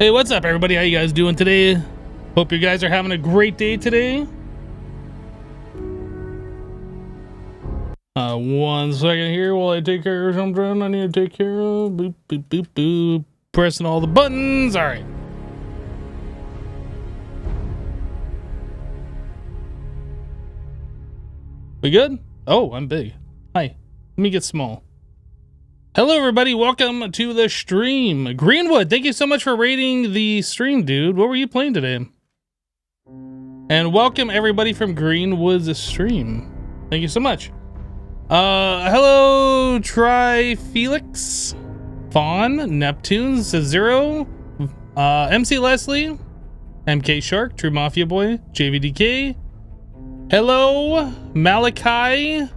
Hey, what's up, everybody? How you guys doing today? Hope you guys are having a great day today. One second here while I take care of something I need to take care of. Boop, boop, boop, boop. Pressing all the buttons. All right. We good? Oh, I'm big. Hi. Let me get small. Hello, everybody. Welcome to the stream. Greenwood, thank you so much for rating the stream, dude. What were you playing today? And welcome, everybody, from Greenwood's stream. Thank you so much. Hello, Felix, Fawn, Neptune, Zero, MC Leslie, MK Shark, True Mafia Boy, JVDK. Hello, Malachi.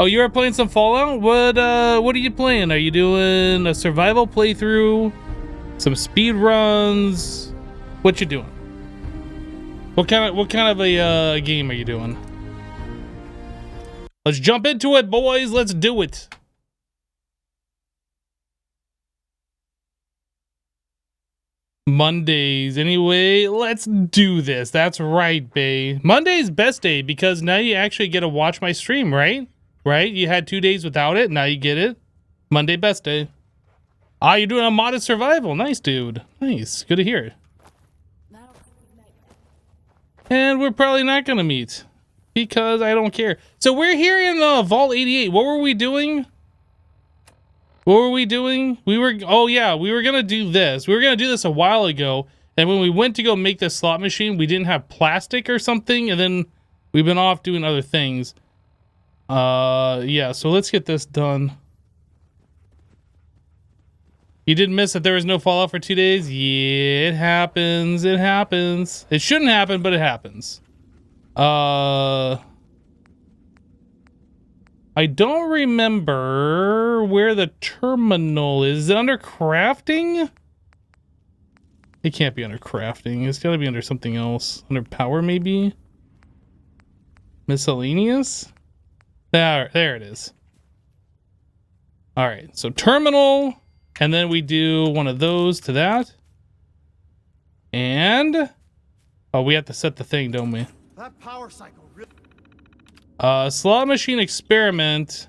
Oh, you are playing some Fallout? What are you playing? Are you doing a survival playthrough? Some speed runs? What you doing? What kind of a game are you doing? Let's jump into it, boys. Let's do it. Mondays. Anyway, let's do this. That's right, Bay. Monday's best day because now you actually get to watch my stream, right? Right? You had 2 days without it. Now you get it. Monday best day. Ah, you're doing a modded survival. Nice, dude. Nice. Good to hear. And we're probably not going to meet because I don't care. So we're here in Vault 88. What were we doing? Oh yeah, we were going to do this. We were going to do this a while ago. And when we went to go make this slot machine, we didn't have plastic or something. And then we've been off doing other things. Yeah, so let's get this done. You did miss that there was no Fallout for 2 days? Yeah, it happens. It happens. It shouldn't happen, but it happens. I don't remember where the terminal is. Is it under crafting? It can't be under crafting. It's gotta be under something else. Under power, maybe? Miscellaneous? There it is. All right, so terminal, and then we do one of those to that. And, oh, we have to set the thing, don't we? That power cycle really... Slot machine experiment.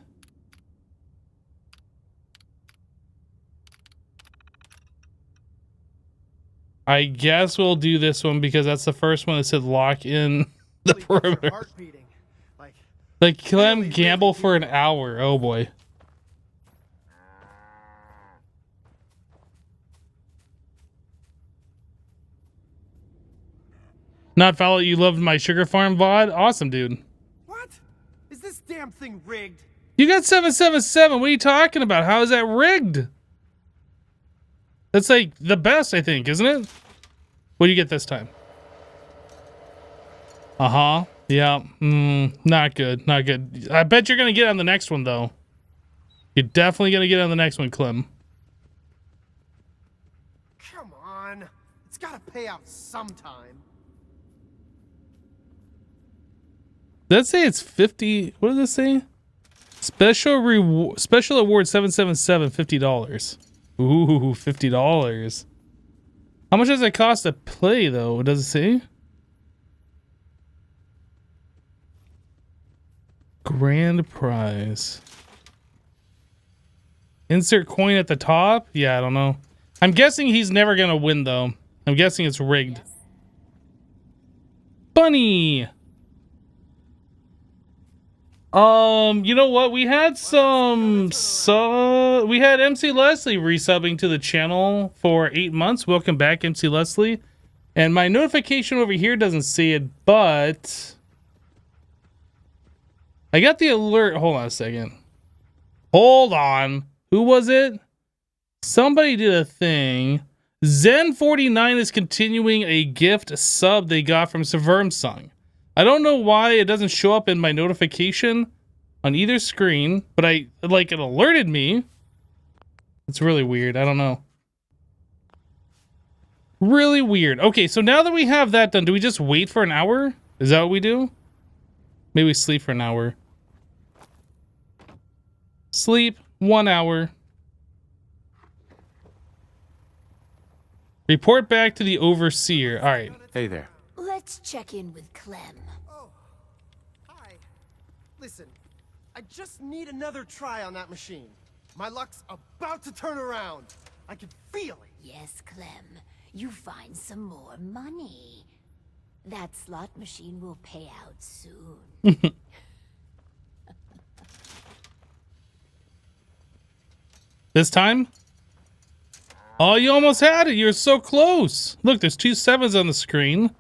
I guess we'll do this one because that's the first one that said lock in the perimeter. Like, Clem gamble for an hour. Oh boy. Not Fallout, you loved my sugar farm VOD? Awesome, dude. What? Is this damn thing rigged? You got 777. What are you talking about? How is that rigged? That's like the best, I think, isn't it? What do you get this time? Uh-huh. Yeah, not good, not good. I bet you're gonna get on the next one, though. You're definitely gonna get on the next one, Clem. Come on, it's gotta pay out sometime. Does it say it's 50? What does it say? Special award 777, $50. Ooh, $50. How much does it cost to play, though? Does it say? Grand prize. Insert coin at the top? Yeah, I don't know. I'm guessing he's never gonna win, though. I'm guessing it's rigged. Bunny! You know what? We had we had MC Leslie resubbing to the channel for 8 months. Welcome back, MC Leslie. And my notification over here doesn't say it, but... I got the alert. Hold on a second. Hold on. Who was it? Somebody did a thing. Zen49 is continuing a gift sub they got from Severmsung. I don't know why it doesn't show up in my notification on either screen, but it alerted me. It's really weird. I don't know. Really weird. Okay, so now that we have that done, do we just wait for an hour? Is that what we do? Maybe we sleep for an hour. Sleep 1 hour. Report back to the overseer. All right. Hey there. Let's check in with Clem. Oh, hi. Listen, I just need another try on that machine. My luck's about to turn around. I can feel it. Yes, Clem. You find some more money. That slot machine will pay out soon. This time? Oh, you almost had it. You're so close. Look, there's 2 7s on the screen.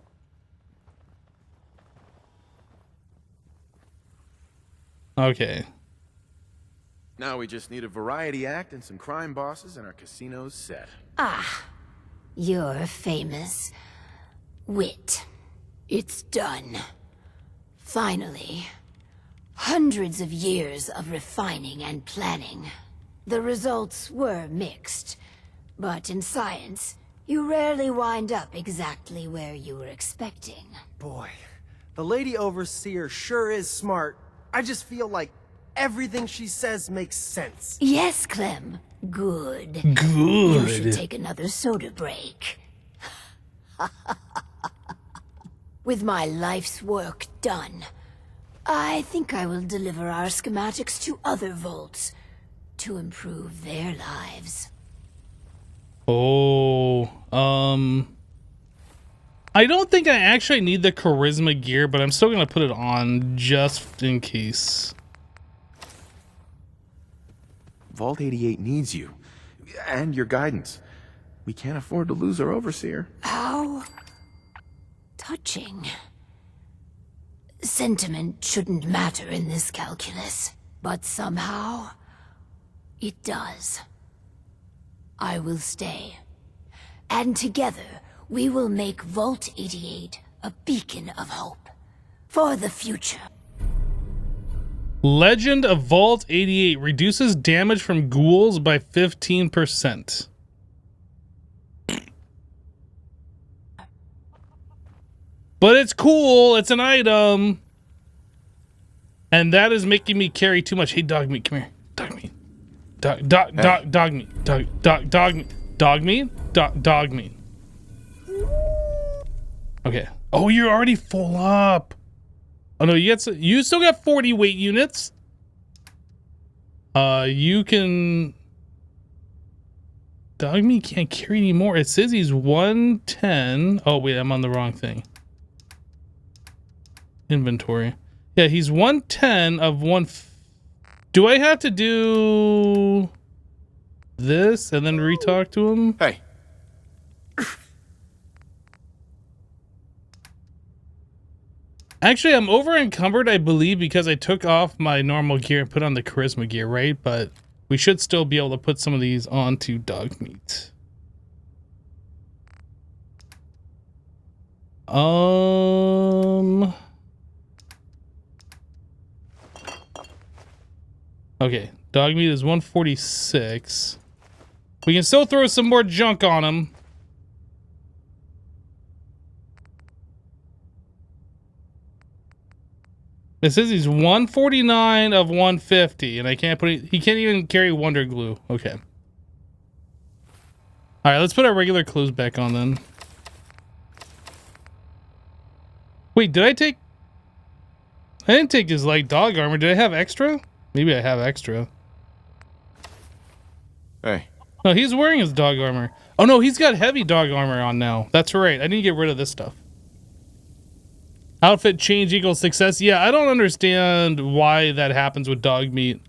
Okay. Now we just need a variety act and some crime bosses and our casino's set. Ah, you're famous. Wit. It's done. Finally. Hundreds of years of refining and planning. The results were mixed. But in science, you rarely wind up exactly where you were expecting. Boy, the lady overseer sure is smart. I just feel like everything she says makes sense. Yes, Clem. Good. Good. You should take another soda break. With my life's work done, I think I will deliver our schematics to other vaults to improve their lives. Oh, I don't think I actually need the charisma gear, but I'm still gonna put it on just in case. Vault 88 needs you. And your guidance. We can't afford to lose our overseer. How touching. Sentiment shouldn't matter in this calculus, but somehow it does. I will stay. And together, we will make Vault 88 a beacon of hope for the future. Legend of Vault 88 reduces damage from ghouls by 15%. But it's cool. It's an item. And that is making me carry too much. Hey, dog meat, come here. Dog meat. Dog meat. Dog meat. Okay. Oh, you're already full up. Oh no, you still got 40 weight units. You can. Dog meat can't carry anymore. It says he's 110. Oh wait, I'm on the wrong thing. Inventory. Yeah, he's 110 of 1. Do I have to do this and then re-talk to him? Hey. Actually, I'm over encumbered, I believe, because I took off my normal gear and put on the charisma gear, right? But we should still be able to put some of these onto dog meat. Okay, dog meat is 146. We can still throw some more junk on him. It says he's 149 of 150, and I can't put it. He can't even carry Wonder Glue. Okay. All right, let's put our regular clothes back on then. Wait, did I take? I didn't take his light dog armor. Did I have extra? Maybe I have extra. Hey. No, he's wearing his dog armor. Oh no, he's got heavy dog armor on now. That's right. I need to get rid of this stuff. Outfit change equals success. Yeah, I don't understand why that happens with dog meat.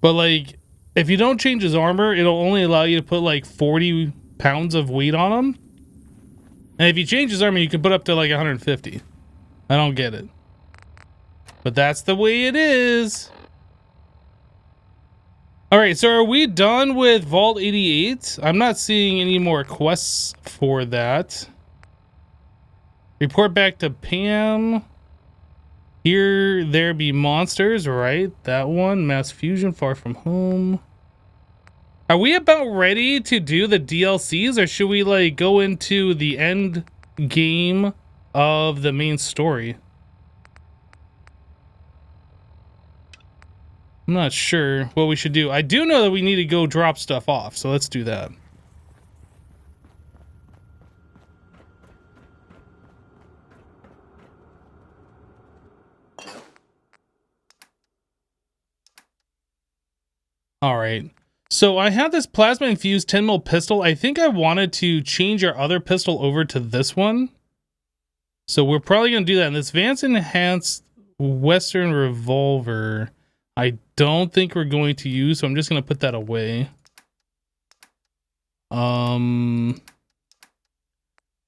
But like, if you don't change his armor, it'll only allow you to put like 40 pounds of weight on him. And if you change his armor, you can put up to like 150. I don't get it. But that's the way it is. Alright, so are we done with Vault 88? I'm not seeing any more quests for that. Report back to Pam. Here there be monsters, right? That one. Mass fusion, far from home. Are we about ready to do the DLCs, or should we like go into the end game of the main story? I'm not sure what we should do. I do know that we need to go drop stuff off, so let's do that. All right. So I have this plasma infused 10 mil pistol. I think I wanted to change our other pistol over to this one. So we're probably going to do that. And this Vance Enhanced Western Revolver, I don't think we're going to use, so I'm just going to put that away. Ammo,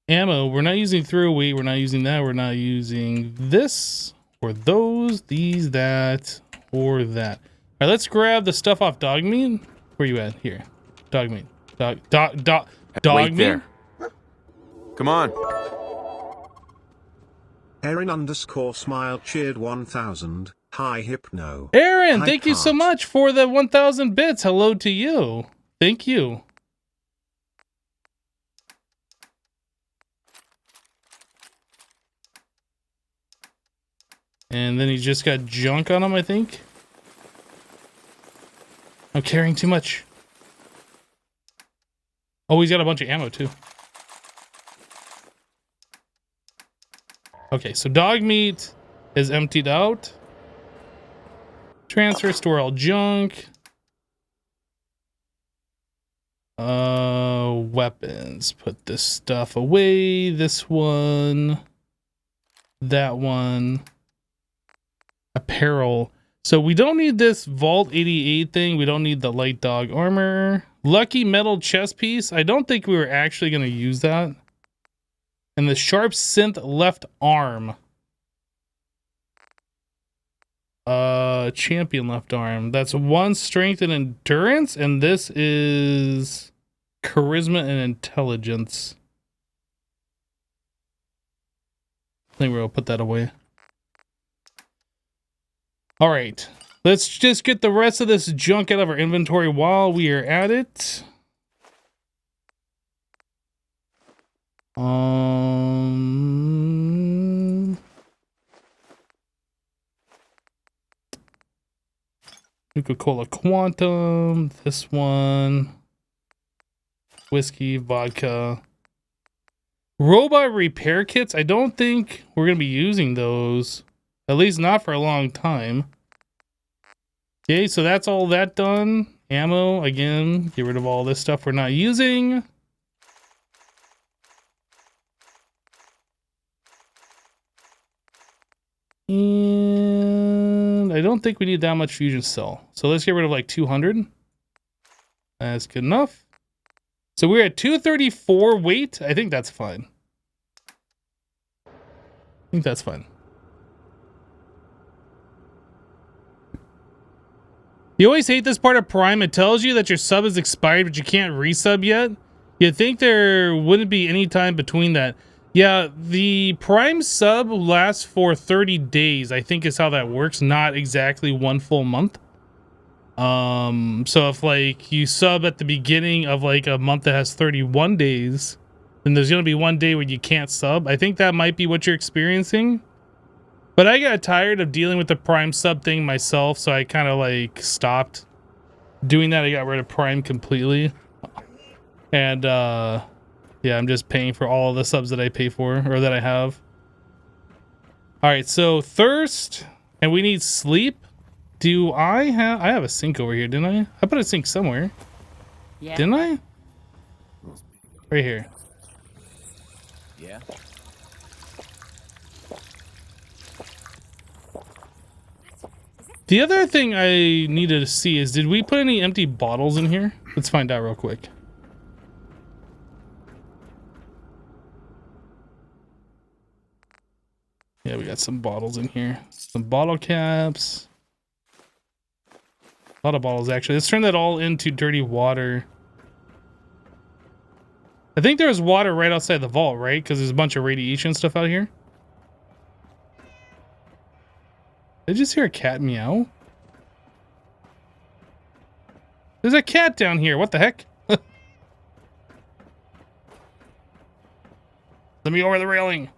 we're not using throwaway. We're not using that. We're not using this or those, these, that, or that. All right, let's grab the stuff off dog meat. Where you at? Here. Dog meat. Dog Wait meat? there. Come on. Aaron_smile cheered 1000. Hi Hypno. Aaron, Hi, thank you so Cart. much for the 1000 bits. Hello to you. Thank you. And then he just got junk on him, I think. I'm carrying too much. Oh, he's got a bunch of ammo too. Okay, so dog meat is emptied out. Transfer, store all junk. Weapons. Put this stuff away. This one. That one. Apparel. So we don't need this Vault 88 thing. We don't need the light dog armor. Lucky metal chest piece. I don't think we were actually going to use that. And the sharp synth left arm. Champion left arm. That's 1 strength and endurance. And this is charisma and intelligence. I think we'll put that away. All right, let's just get the rest of this junk out of our inventory while we are at it. Coca-Cola Quantum, this one, whiskey, vodka. Robot repair kits, I don't think we're going to be using those. At least not for a long time. Okay, so that's all that done. Ammo, again, get rid of all this stuff we're not using. And I don't think we need that much fusion cell. So let's get rid of like 200. That's good enough. So we're at 234 weight. I think that's fine. I think that's fine. You always hate this part of Prime. It tells you that your sub is expired, but you can't resub yet. You'd think there wouldn't be any time between that. Yeah, the Prime sub lasts for 30 days, I think is how that works. Not exactly 1 full month. So if like you sub at the beginning of like a month that has 31 days, then there's going to be 1 day where you can't sub. I think that might be what you're experiencing. But I got tired of dealing with the Prime sub thing myself, so I kind of like stopped doing that. I got rid of Prime completely. And yeah, I'm just paying for all of the subs that I pay for, or that I have. All right, so thirst, and we need sleep. Do I have a sink over here, didn't I? I put a sink somewhere. Yeah. Didn't I? Right here. Yeah. The other thing I needed to see is, did we put any empty bottles in here? Let's find out real quick. Yeah, we got some bottles in here. Some bottle caps. A lot of bottles, actually. Let's turn that all into dirty water. I think there's water right outside the vault, right? Because there's a bunch of radiation stuff out here. Did I just hear a cat meow? There's a cat down here. What the heck? Let me over the railing.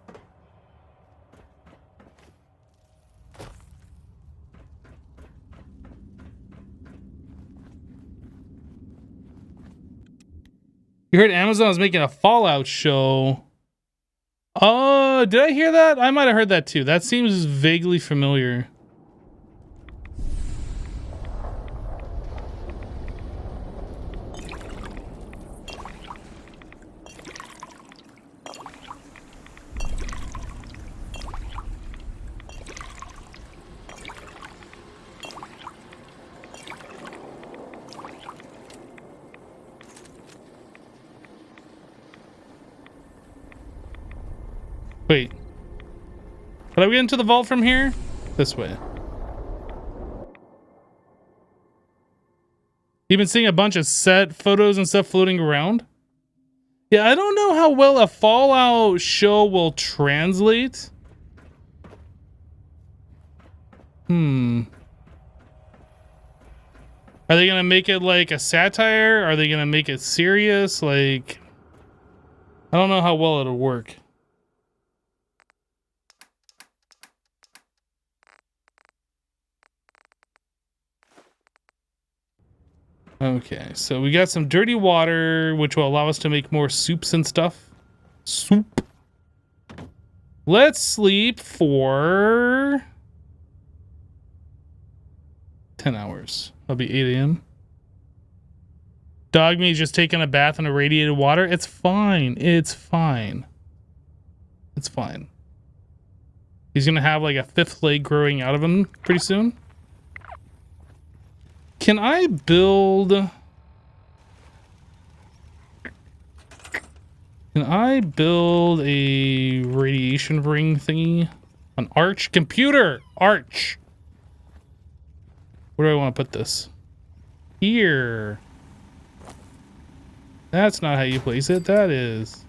You heard Amazon was making a Fallout show. Oh, did I hear that? I might have heard that too. That seems vaguely familiar. Wait. How do we get into the vault from here? This way. You've been seeing a bunch of set photos and stuff floating around? Yeah, I don't know how well a Fallout show will translate. Are they gonna make it like a satire? Are they gonna make it serious? Like, I don't know how well it'll work. Okay, so we got some dirty water, which will allow us to make more soups and stuff. Soup. Let's sleep for 10 hours. That'll be 8 a.m. Dog me's just taking a bath in irradiated water. It's fine. It's fine. It's fine. He's gonna have like a 5th leg growing out of him pretty soon. Can I build... Can I build a radiation ring thingy? An arch? Computer! Arch! Where do I want to put this? Here. That's not how you place it. That is.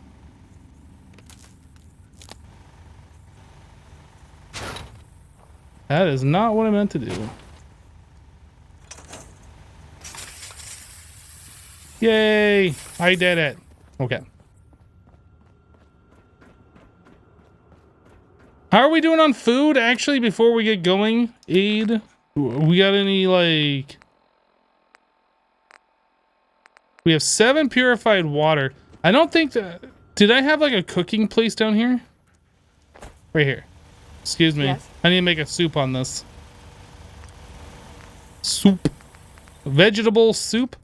That is not what I meant to do. Yay! I did it. Okay. How are we doing on food? Actually, before we get going, Aid, we got any, like... We have 7 purified water. I don't think that... Did I have, like, a cooking place down here? Right here. Excuse me. Yes. I need to make a soup on this. Soup. Vegetable soup.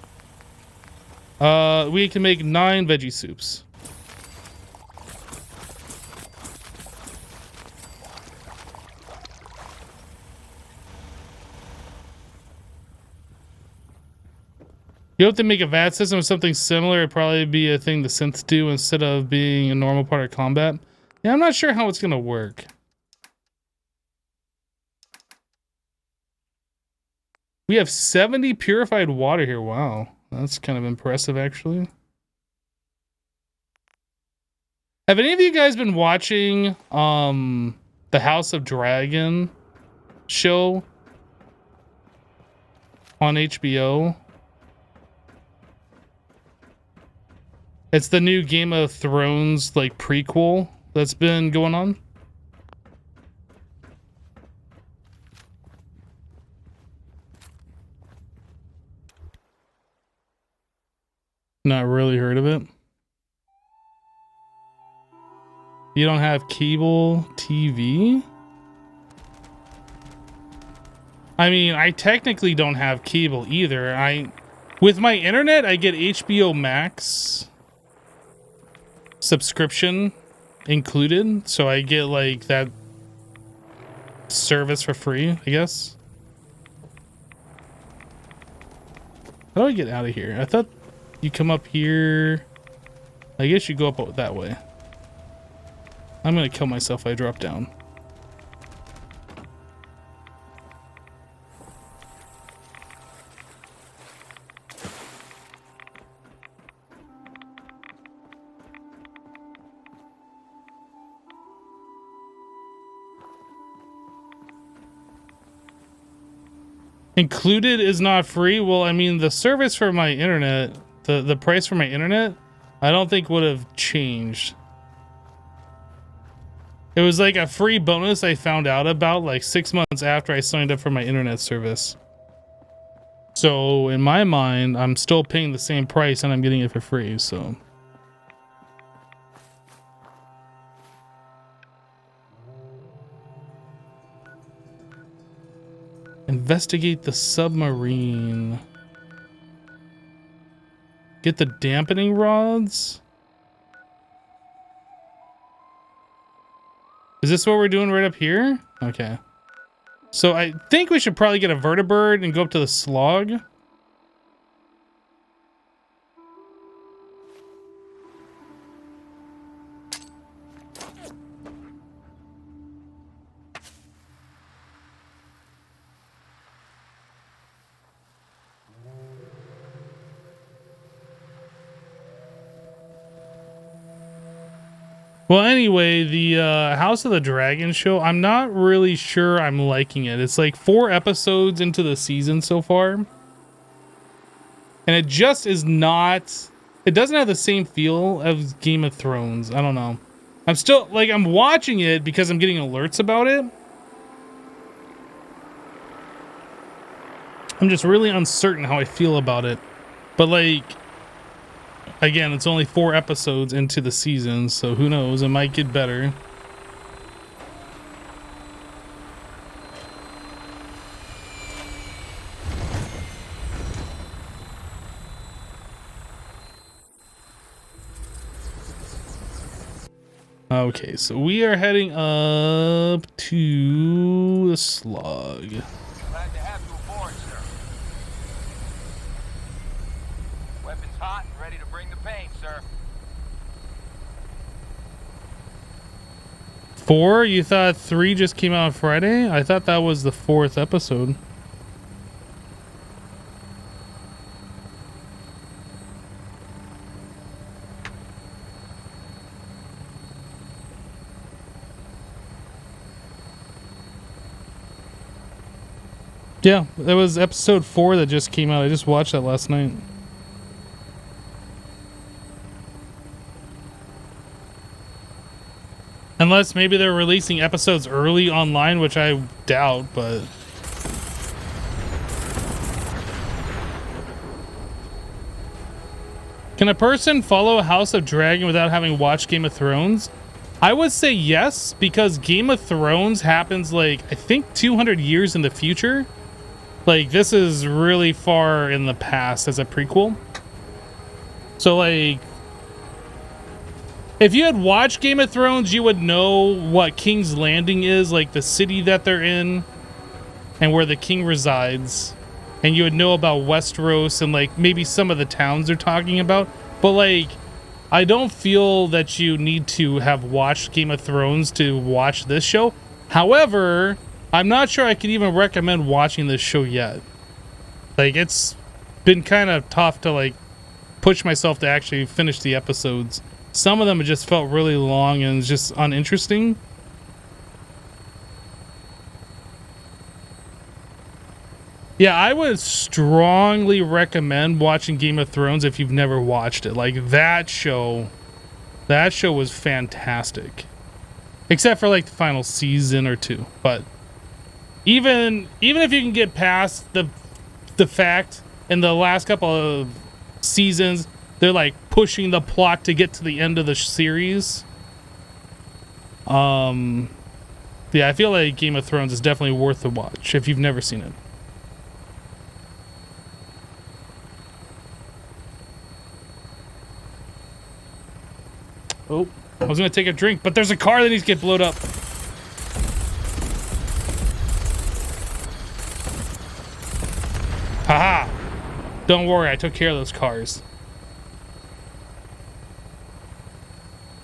We can make 9 veggie soups. You have to make a VAT system or something similar. It'd probably be a thing the synths do instead of being a normal part of combat. Yeah, I'm not sure how it's gonna work. We have 70 purified water here. Wow. That's kind of impressive, actually. Have any of you guys been watching the House of Dragon show on HBO? It's the new Game of Thrones like prequel that's been going on. Not really heard of it. You don't have cable TV? I mean, I technically don't have cable either. With my internet, I get HBO Max subscription included, so I get like that service for free, I guess. How do I get out of here? I thought you come up here. I guess you go up that way. I'm gonna kill myself if I drop down. Included is not free. Well, I mean, the service for my internet, the price for my internet, I don't think would have changed. It was like a free bonus I found out about like 6 months after I signed up for my internet service. So in my mind, I'm still paying the same price and I'm getting it for free. So Investigate the submarine. Get the dampening rods. Is this what we're doing right up here? Okay. So I think we should probably get a vertibird and go up to the slog. Well, anyway, the House of the Dragon show, I'm not really sure I'm liking it. It's like 4 episodes into the season so far. And it just is not... It doesn't have the same feel as Game of Thrones. I don't know. I'm still... Like, I'm watching it because I'm getting alerts about it. I'm just really uncertain how I feel about it. But, like... Again, it's only 4 episodes into the season, so who knows? It might get better. Okay, so we are heading up to the slug. Glad to have you aboard, sir. Weapons hot and ready to bring the pain, sir. 4? You thought 3 just came out on Friday? I thought that was the 4th episode. Yeah, that was episode 4 that just came out. I just watched that last night. Unless maybe they're releasing episodes early online, which I doubt, but... Can a person follow House of Dragon without having watched Game of Thrones? I would say yes, because Game of Thrones happens, like, I think 200 years in the future. Like, this is really far in the past as a prequel. So, like... If you had watched Game of Thrones, you would know what King's Landing is, like the city that they're in, and where the king resides. And you would know about Westeros and like maybe some of the towns they're talking about. But like, I don't feel that you need to have watched Game of Thrones to watch this show. However, I'm not sure I could even recommend watching this show yet. Like, it's been kind of tough to like push myself to actually finish the episodes. Some of them just felt really long and just uninteresting. Yeah, I would strongly recommend watching Game of Thrones if you've never watched it. Like, that show was fantastic. Except for like the final season or 2. But even if you can get past the fact in the last couple of seasons they're like pushing the plot to get to the end of the series. Yeah, I feel like Game of Thrones is definitely worth the watch if you've never seen it. Oh, I was gonna take a drink, but there's a car that needs to get blowed up. Haha! Don't worry, I took care of those cars.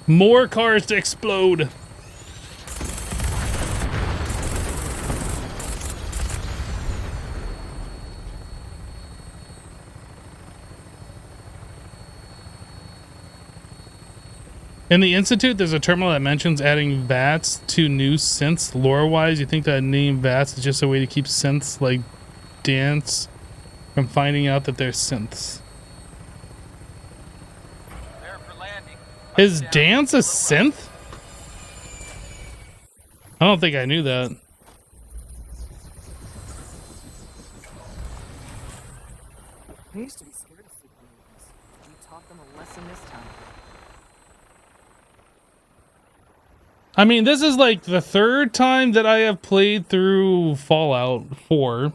More cars to explode. In the Institute, there's a terminal that mentions adding VATS to new synths. Lore-wise, you think that name VATS is just a way to keep synths like Dance from finding out that they're synths? Is Dance a synth? I don't think I knew that. I used to be scared of super mutants. You taught them a lesson this time. I mean, this is like the third time that I have played through Fallout 4.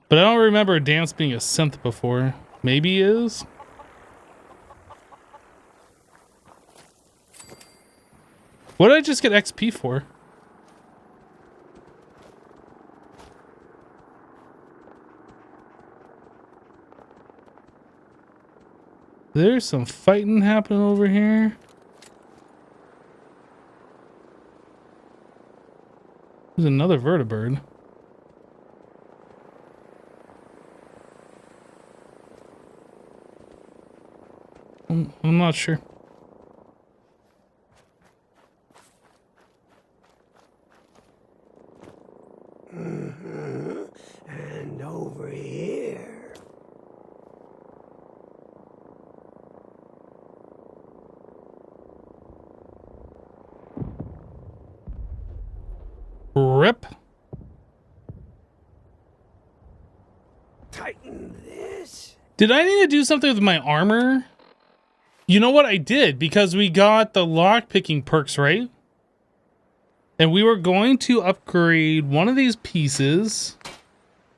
But I don't remember Dance being a synth before. Maybe he is? What did I just get XP for? There's some fighting happening over here. There's another vertibird. I'm not sure. And over here. Rip. Tighten this. Did I need to do something with my armor? You know what I did, because we got the lockpicking perks, right? And we were going to upgrade one of these pieces,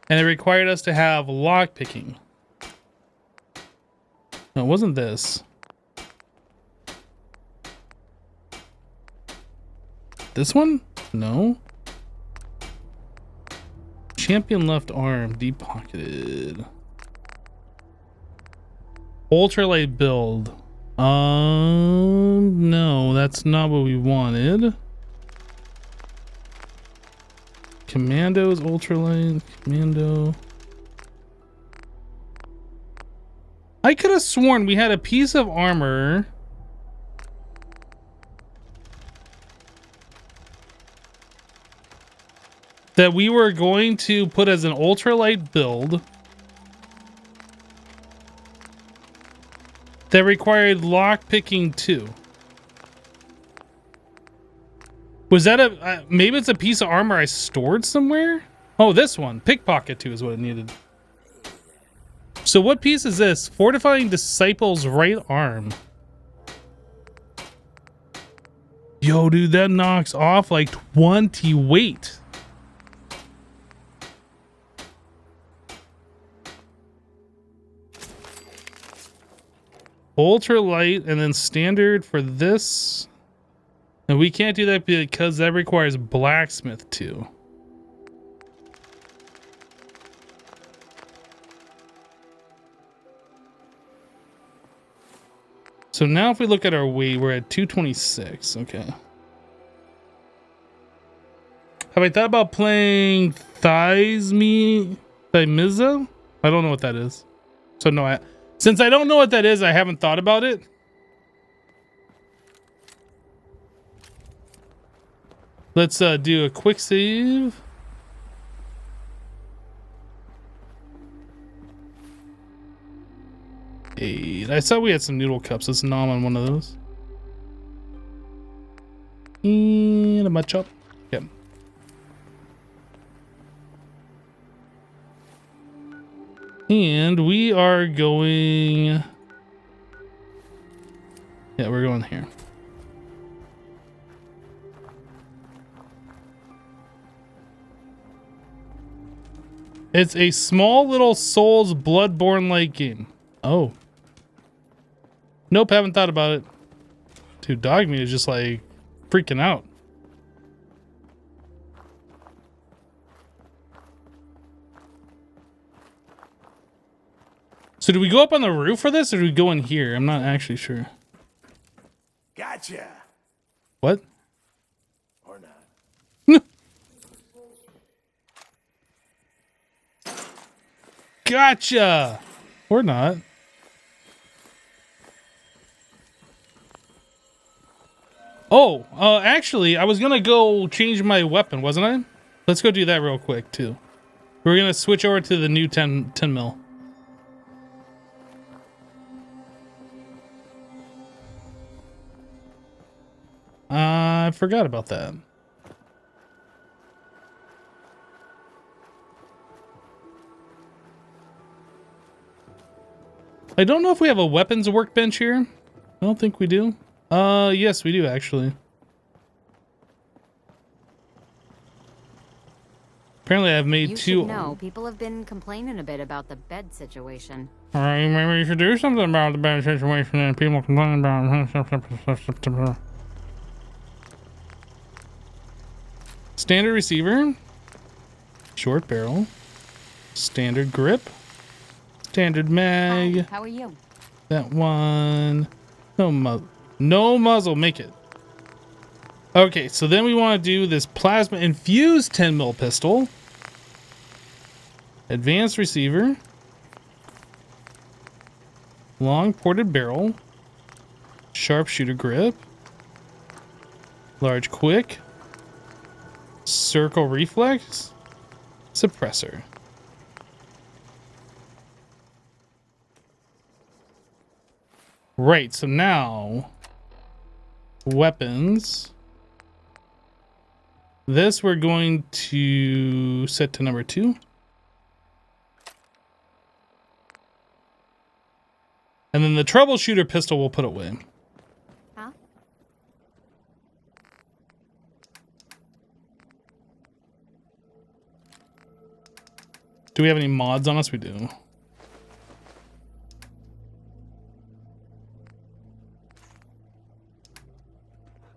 and it required us to have lockpicking. No, it wasn't this. This one? No. Champion left arm, deep pocketed. Ultralight build. No, that's not what we wanted. Commandos, ultralight, commando. I could have sworn we had a piece of armor that we were going to put as an ultralight build that required lockpicking too. Was that a maybe it's a piece of armor I stored somewhere? Oh, this one. Pickpocket 2 is what it needed. So what piece is this? Fortifying Disciple's right arm. Yo, dude, that knocks off like 20 weight. Ultralight and then standard for this. And we can't do that because that requires blacksmith too. So now if we look at our weight, we're at 226. Okay. Have I thought about playing Thimiza? I don't know what that is. So no, since I don't know what that is, I haven't thought about it. Let's do a quick save. I saw we had some noodle cups. Let's nom on one of those. And a mud chop. Yep. And we are going... Yeah, we're going here. It's a small little Souls Bloodborne-like game. Oh. Nope, haven't thought about it. Dude, dog meat is just like freaking out. So do we go up on the roof for this or do we go in here? I'm not actually sure. Gotcha. What? Or not. Gotcha. Or not. Oh, actually, I was gonna go change my weapon, wasn't I? Let's go do that real quick, too. We're gonna switch over to the new 10 mil. I forgot about that. I don't know if we have a weapons workbench here. I don't think we do. Yes, we do actually. Apparently I've made You two. should know, people have been complaining a bit about the bed situation. Alright, maybe you should do something about the bad situation and people complain about. Standard receiver. Short barrel. Standard grip. Standard mag. Hi, how are you? That one. No muzzle. Make it. Okay, so then we want to do this plasma infused 10mm pistol. Advanced receiver. Long ported barrel. Sharpshooter grip. Large quick. Circle reflex. Suppressor. Right, so now weapons. This we're going to set to number 2. And then the troubleshooter pistol we'll put away. Huh? Do we have any mods on us? We do.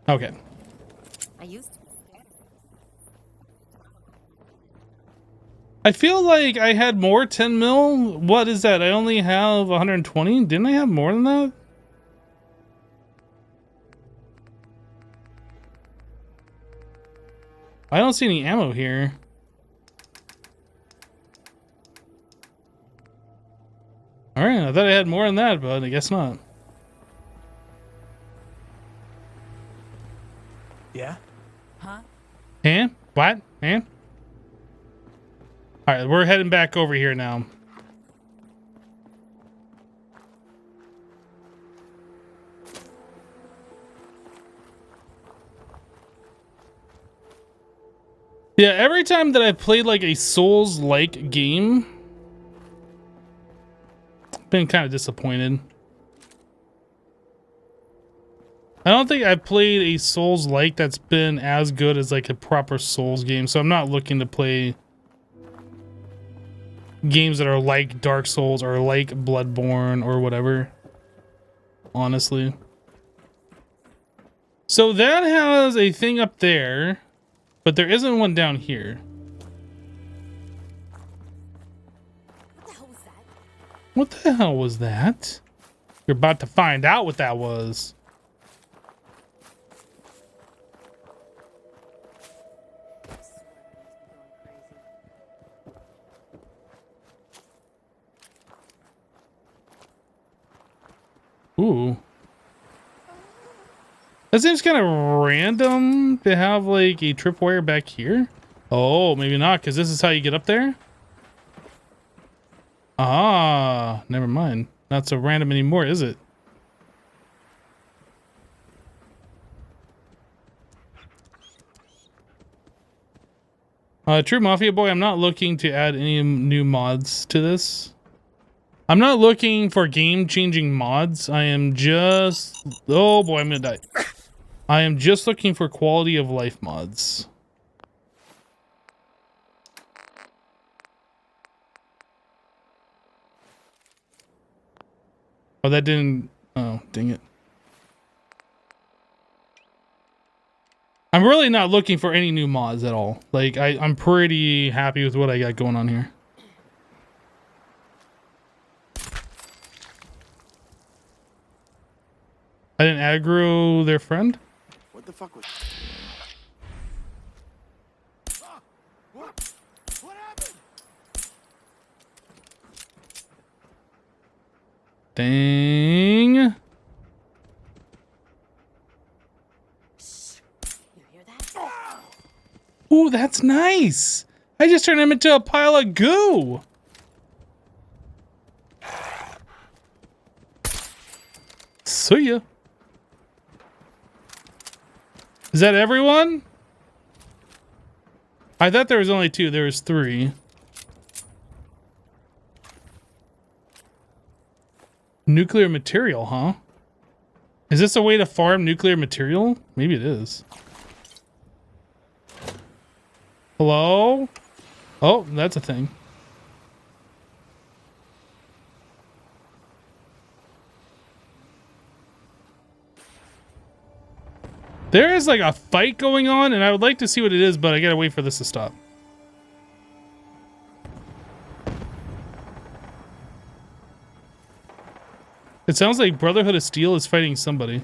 Okay. I used to. I feel like I had more 10mm. What is that? I only have 120. Didn't I have more than that? I don't see any ammo here. All right, I thought I had more than that, but I guess not. Yeah? Huh? And? What? And? All right, we're heading back over here now. Yeah, every time that I've played like a Souls-like game, I've been kind of disappointed. I don't think I've played a Souls-like that's been as good as like a proper Souls game, so I'm not looking to play games that are like Dark Souls or like Bloodborne or whatever, honestly. So that has a thing up there, but there isn't one down here. What the hell was that? You're about to find out what that was. Ooh. That seems kind of random to have like a tripwire back here. Oh, maybe not, because this is how you get up there? Ah, never mind. Not so random anymore, is it? True Mafia Boy, I'm not looking to add any new mods to this. I'm not looking for game-changing mods. I am just... Oh boy, I'm gonna die. I am just looking for quality of life mods. Oh, that didn't... Oh, dang it. I'm really not looking for any new mods at all. Like, I'm pretty happy with what I got going on here. I didn't aggro their friend? What the fuck was... What happened? Dang. You hear that? Ooh, that's nice. I just turned him into a pile of goo. See ya. Is that everyone? I thought there was only 2. There was 3. Nuclear material, huh? Is this a way to farm nuclear material? Maybe it is. Hello? Oh, that's a thing. There is like a fight going on, and I would like to see what it is, but I gotta wait for this to stop. It sounds like Brotherhood of Steel is fighting somebody.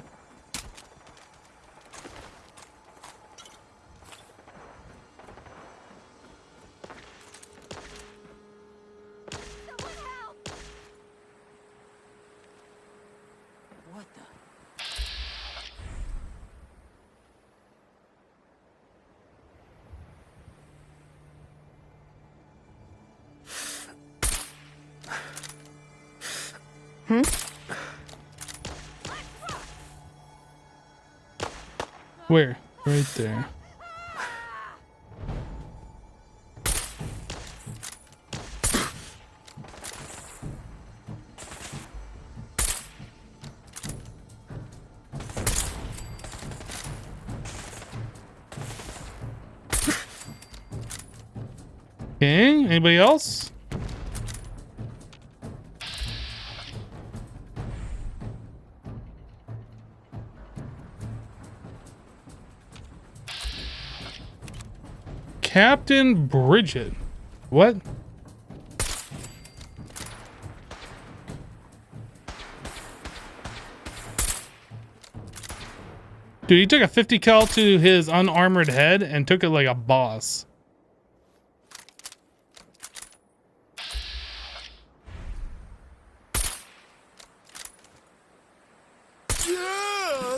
What the? Where? Right there. Okay, anybody else? Captain Bridget. What? Dude, he took a 50 cal to his unarmored head and took it like a boss.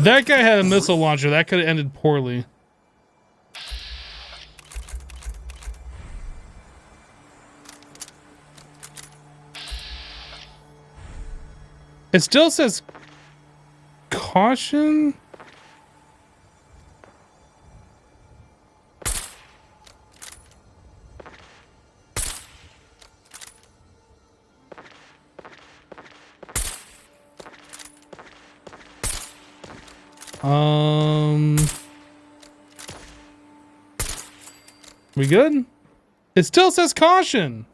That guy had a missile launcher. That could have ended poorly. It still says caution. We good? It still says caution.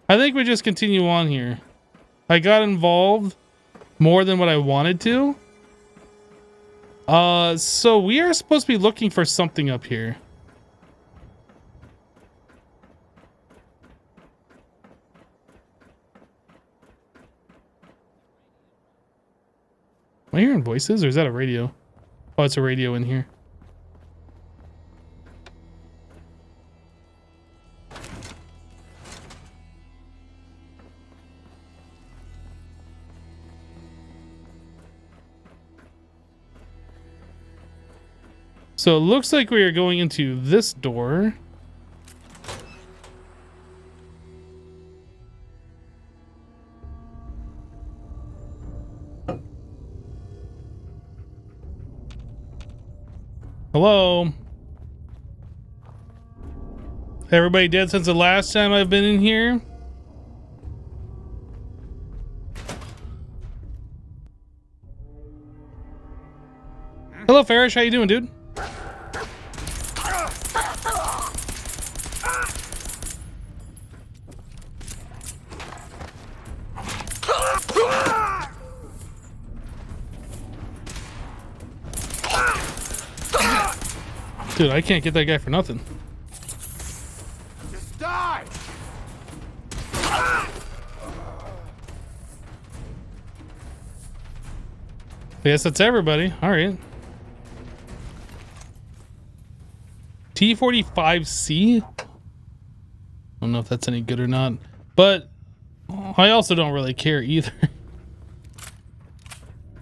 I think we just continue on here. I got involved more than what I wanted to. So we are supposed to be looking for something up here. Am I hearing voices or is that a radio? Oh, it's a radio in here. So it looks like we are going into this door. Hello? Everybody dead since the last time I've been in here? Hello, Farish. How you doing, dude? Dude, I can't get that guy for nothing. Just die! I guess that's everybody. All right. T-45C? I don't know if that's any good or not, but I also don't really care either.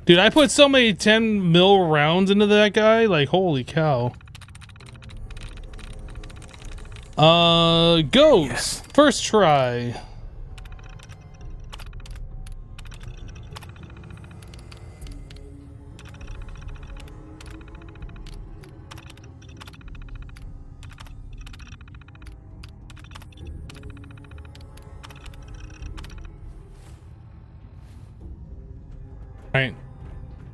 Dude, I put so many 10 mil rounds into that guy, like holy cow. Ghost. Yes. First try. Alright.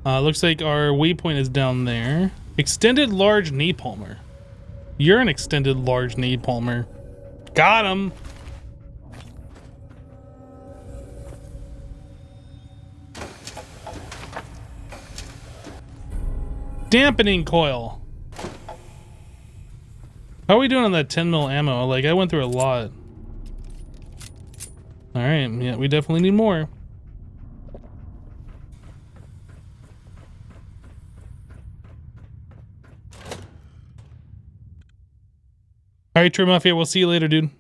Looks like our waypoint is down there. Extended large napalmer. You're an extended large napalmer. Got him! Dampening coil. How are we doing on that 10 mil ammo? Like, I went through a lot. Alright, yeah, we definitely need more. Alright, True Mafia, we'll see you later, dude.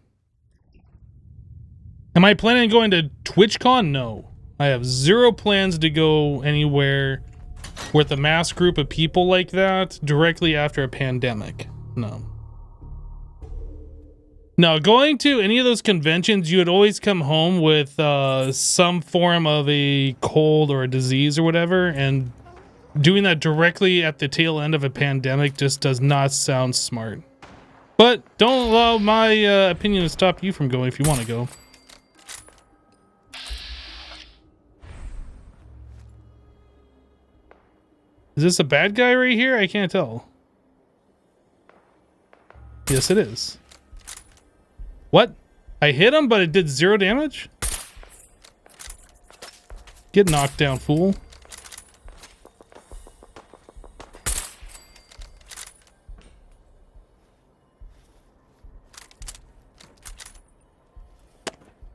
Am I planning on going to TwitchCon? No. I have zero plans to go anywhere with a mass group of people like that directly after a pandemic. No. No, going to any of those conventions, you would always come home with some form of a cold or a disease or whatever, and doing that directly at the tail end of a pandemic just does not sound smart. But don't allow my opinion to stop you from going if you want to go. Is this a bad guy right here? I can't tell. Yes, it is. What? I hit him, but it did 0 damage? Get knocked down, fool.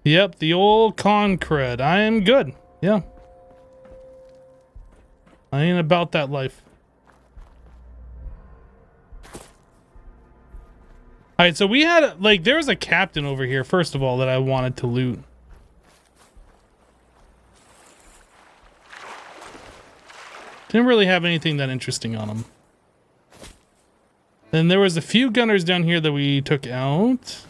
Yep, the old con cred. I am good. Yeah. I ain't about that life. Alright, so we had, like, there was a captain over here, first of all, that I wanted to loot. Didn't really have anything that interesting on him. Then there was a few gunners down here that we took out.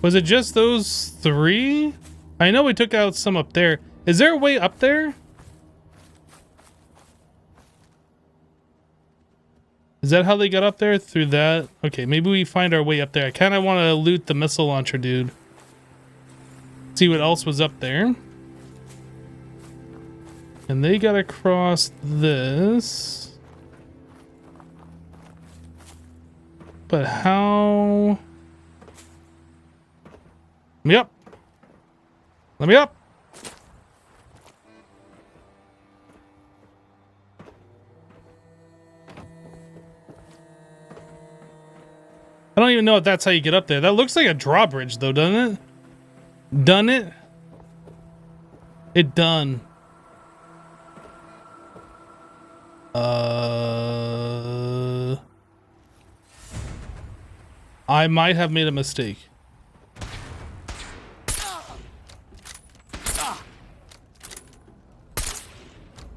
Was it just those 3? I know we took out some up there. Is there a way up there? Is that how they got up there? Through that? Okay, maybe we find our way up there. I kind of want to loot the missile launcher, dude. See what else was up there. And they got across this. But how... Let me up. Let me up. I don't even know if that's how you get up there. That looks like a drawbridge though, doesn't it? Done it? It done. I might have made a mistake.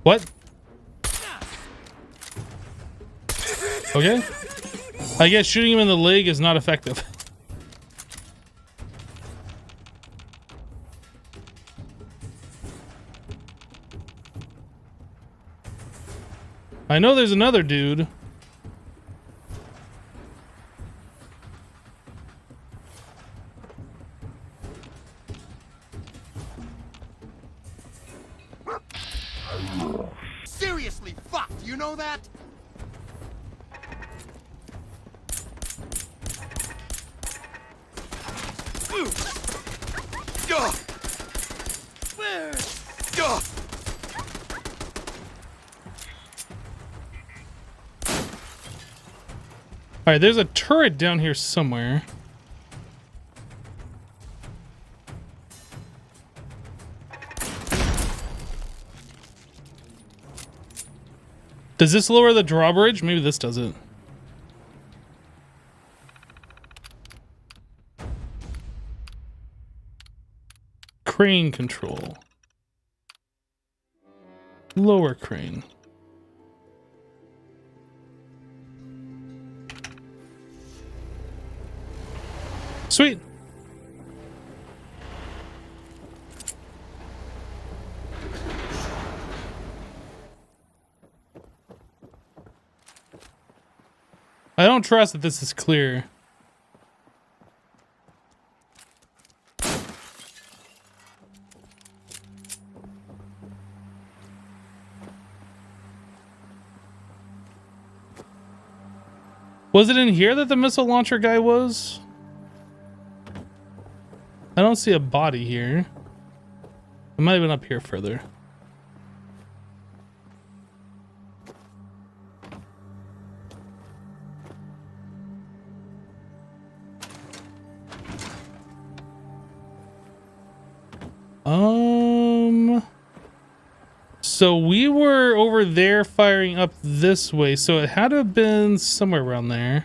What? Okay. I guess shooting him in the leg is not effective. I know there's another dude. Seriously, fuck, you know that? All right, there's a turret down here somewhere. Does this lower the drawbridge? Maybe this does it. Crane control. Lower crane. Sweet. trust that this is clear. Was it in here that the missile launcher guy was? I don't see a body here. It might have been up here further. So we were over there firing up this way, so it had to have been somewhere around there.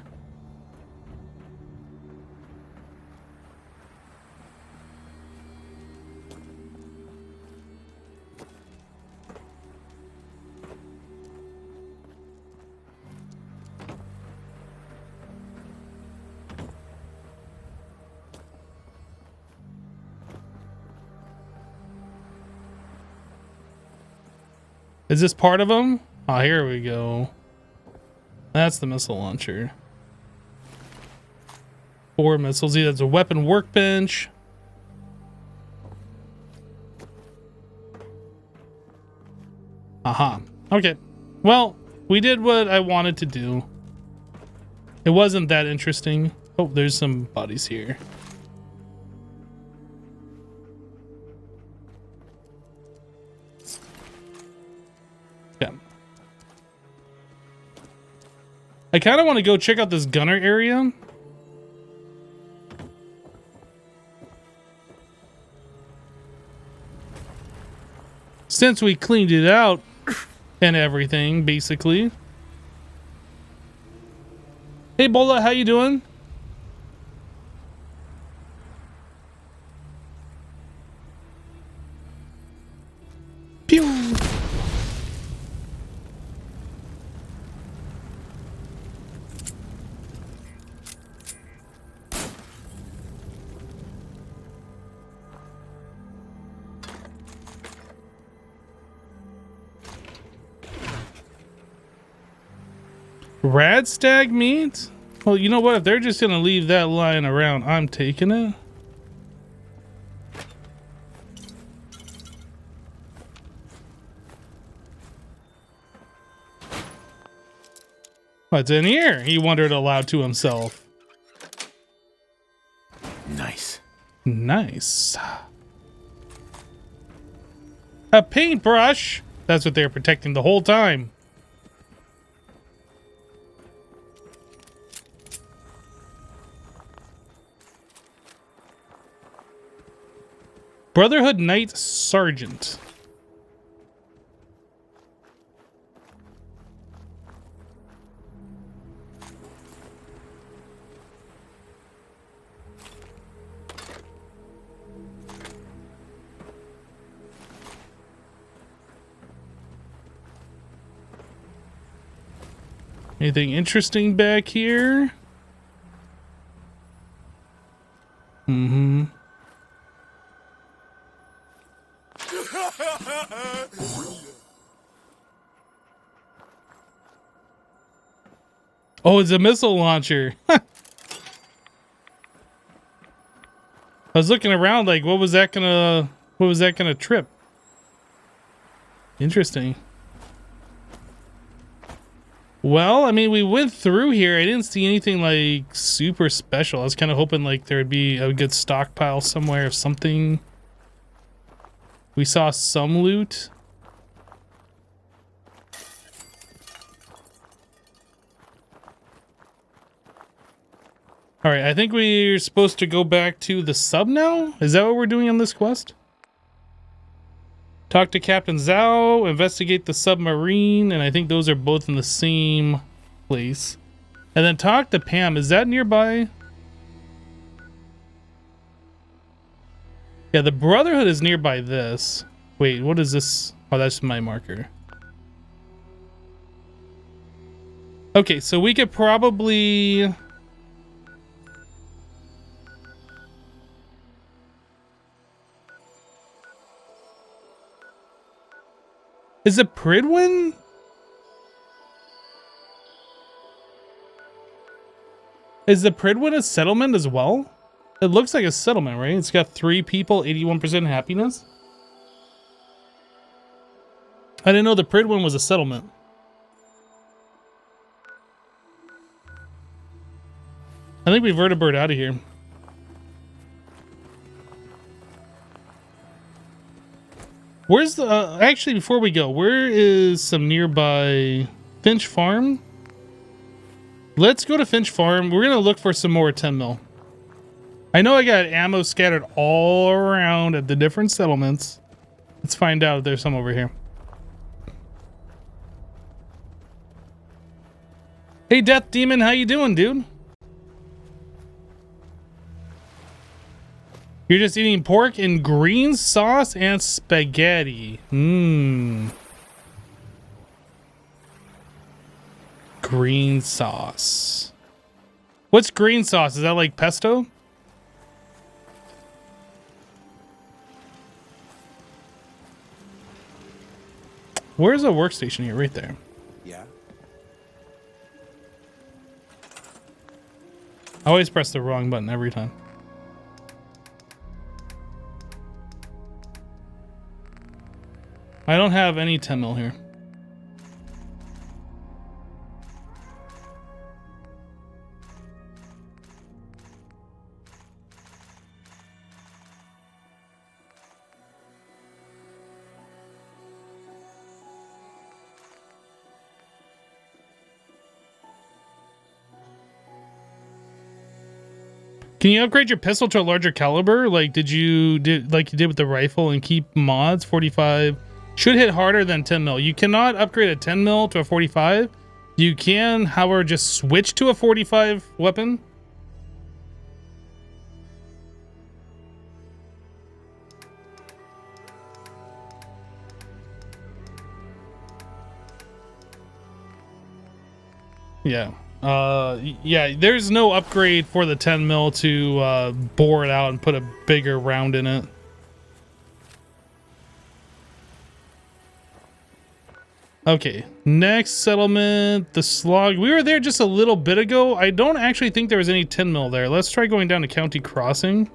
Is this part of them? Oh, here we go. That's the missile launcher. 4 missiles. That's a weapon workbench. Aha. Okay. Well, we did what I wanted to do. It wasn't that interesting. Oh, there's some bodies here. Yeah. I kind of want to go check out this gunner area. Since we cleaned it out and everything, basically. Hey, Bola, how you doing? Pew! Rad stag meat? Well, you know what? If they're just gonna leave that lying around, I'm taking it. What's in here? He wondered aloud to himself. Nice. Nice. A paintbrush? That's what they were protecting the whole time. Brotherhood Knight Sergeant. Anything interesting back here? Mm-hmm. Oh, it's a missile launcher. I was looking around like, what was that gonna trip? Interesting. Well, I mean, we went through here. I didn't see anything like super special. I was kind of hoping like there would be a good stockpile somewhere of something. We saw some loot. All right, I think we're supposed to go back to the sub now? Is that what we're doing on this quest? Talk to Captain Zhao, investigate the submarine, and I think those are both in the same place. And then talk to Pam. Is that nearby? Yeah, the Brotherhood is nearby this. Wait, what is this? Oh, that's my marker. Okay, so we could probably... Is it Pridwin? Is the Pridwin a settlement as well? It looks like a settlement, right? It's got 3 people, 81% happiness. I didn't know the Pridwin was a settlement. I think we vertibird out of here. Where's the... actually, before we go, where is some nearby... Finch Farm? Let's go to Finch Farm. We're going to look for some more 10 mil. I know I got ammo scattered all around at the different settlements. Let's find out if there's some over here. Hey, Death Demon, how you doing, dude? You're just eating pork and green sauce and spaghetti. Mmm. Green sauce. What's green sauce? Is that like pesto? Where's a workstation here? Right there. Yeah. I always press the wrong button every time. I don't have any 10 mil here. Can you upgrade your pistol to a larger caliber? Like, did like you did with the rifle and keep mods? 45 should hit harder than 10 mil. You cannot upgrade a 10 mil to a 45. You can, however, just switch to a 45 weapon. Yeah. Yeah, there's no upgrade for the 10 mil to bore it out and put a bigger round in it. Okay, next settlement, the Slog. We were there just a little bit ago. I don't actually think there was any 10 mil there. Let's try going down to County Crossing.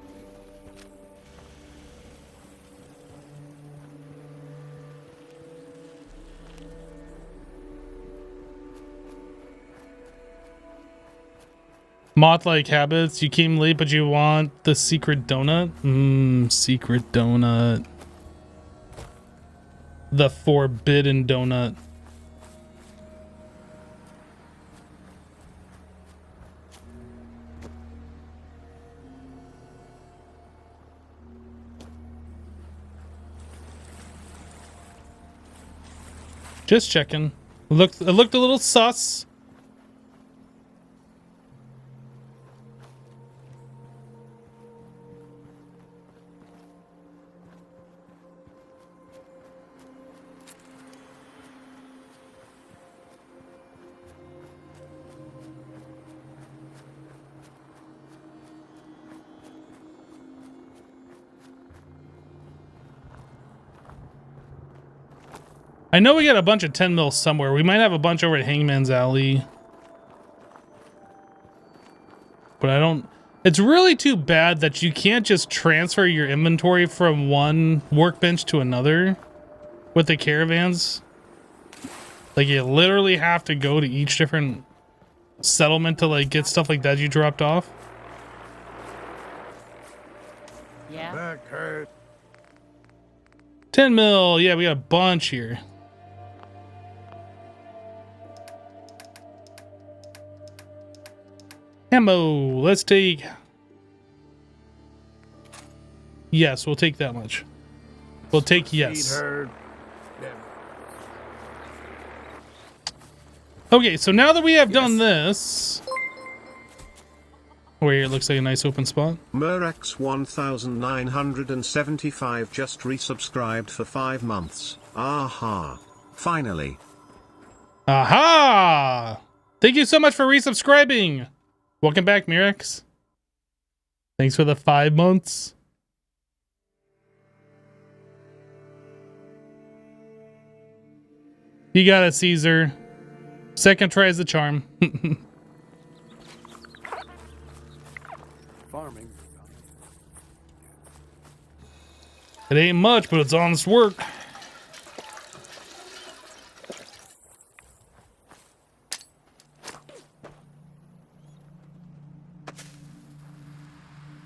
Moth-like habits. You came late, but you want the secret donut? Secret donut. The forbidden donut. Just checking. It looked a little sus. I know we got a bunch of 10 mil somewhere. We might have a bunch over at Hangman's Alley. But I don't... It's really too bad that you can't just transfer your inventory from one workbench to another with the caravans. Like, you literally have to go to each different settlement to, like, get stuff like that you dropped off. Yeah. Back hurt. 10 mil. Yeah, we got a bunch here. Ammo. Let's take... Yes, we'll take that much. We'll take yes. Okay, so now that we have done this... Where it looks like a nice open spot. Murx 1975 just resubscribed for 5 months. Aha. Finally. Aha! Thank you so much for resubscribing. Welcome back, Mirex. Thanks for the 5 months. You got it, Caesar. Second try is the charm. It ain't much, but it's honest work.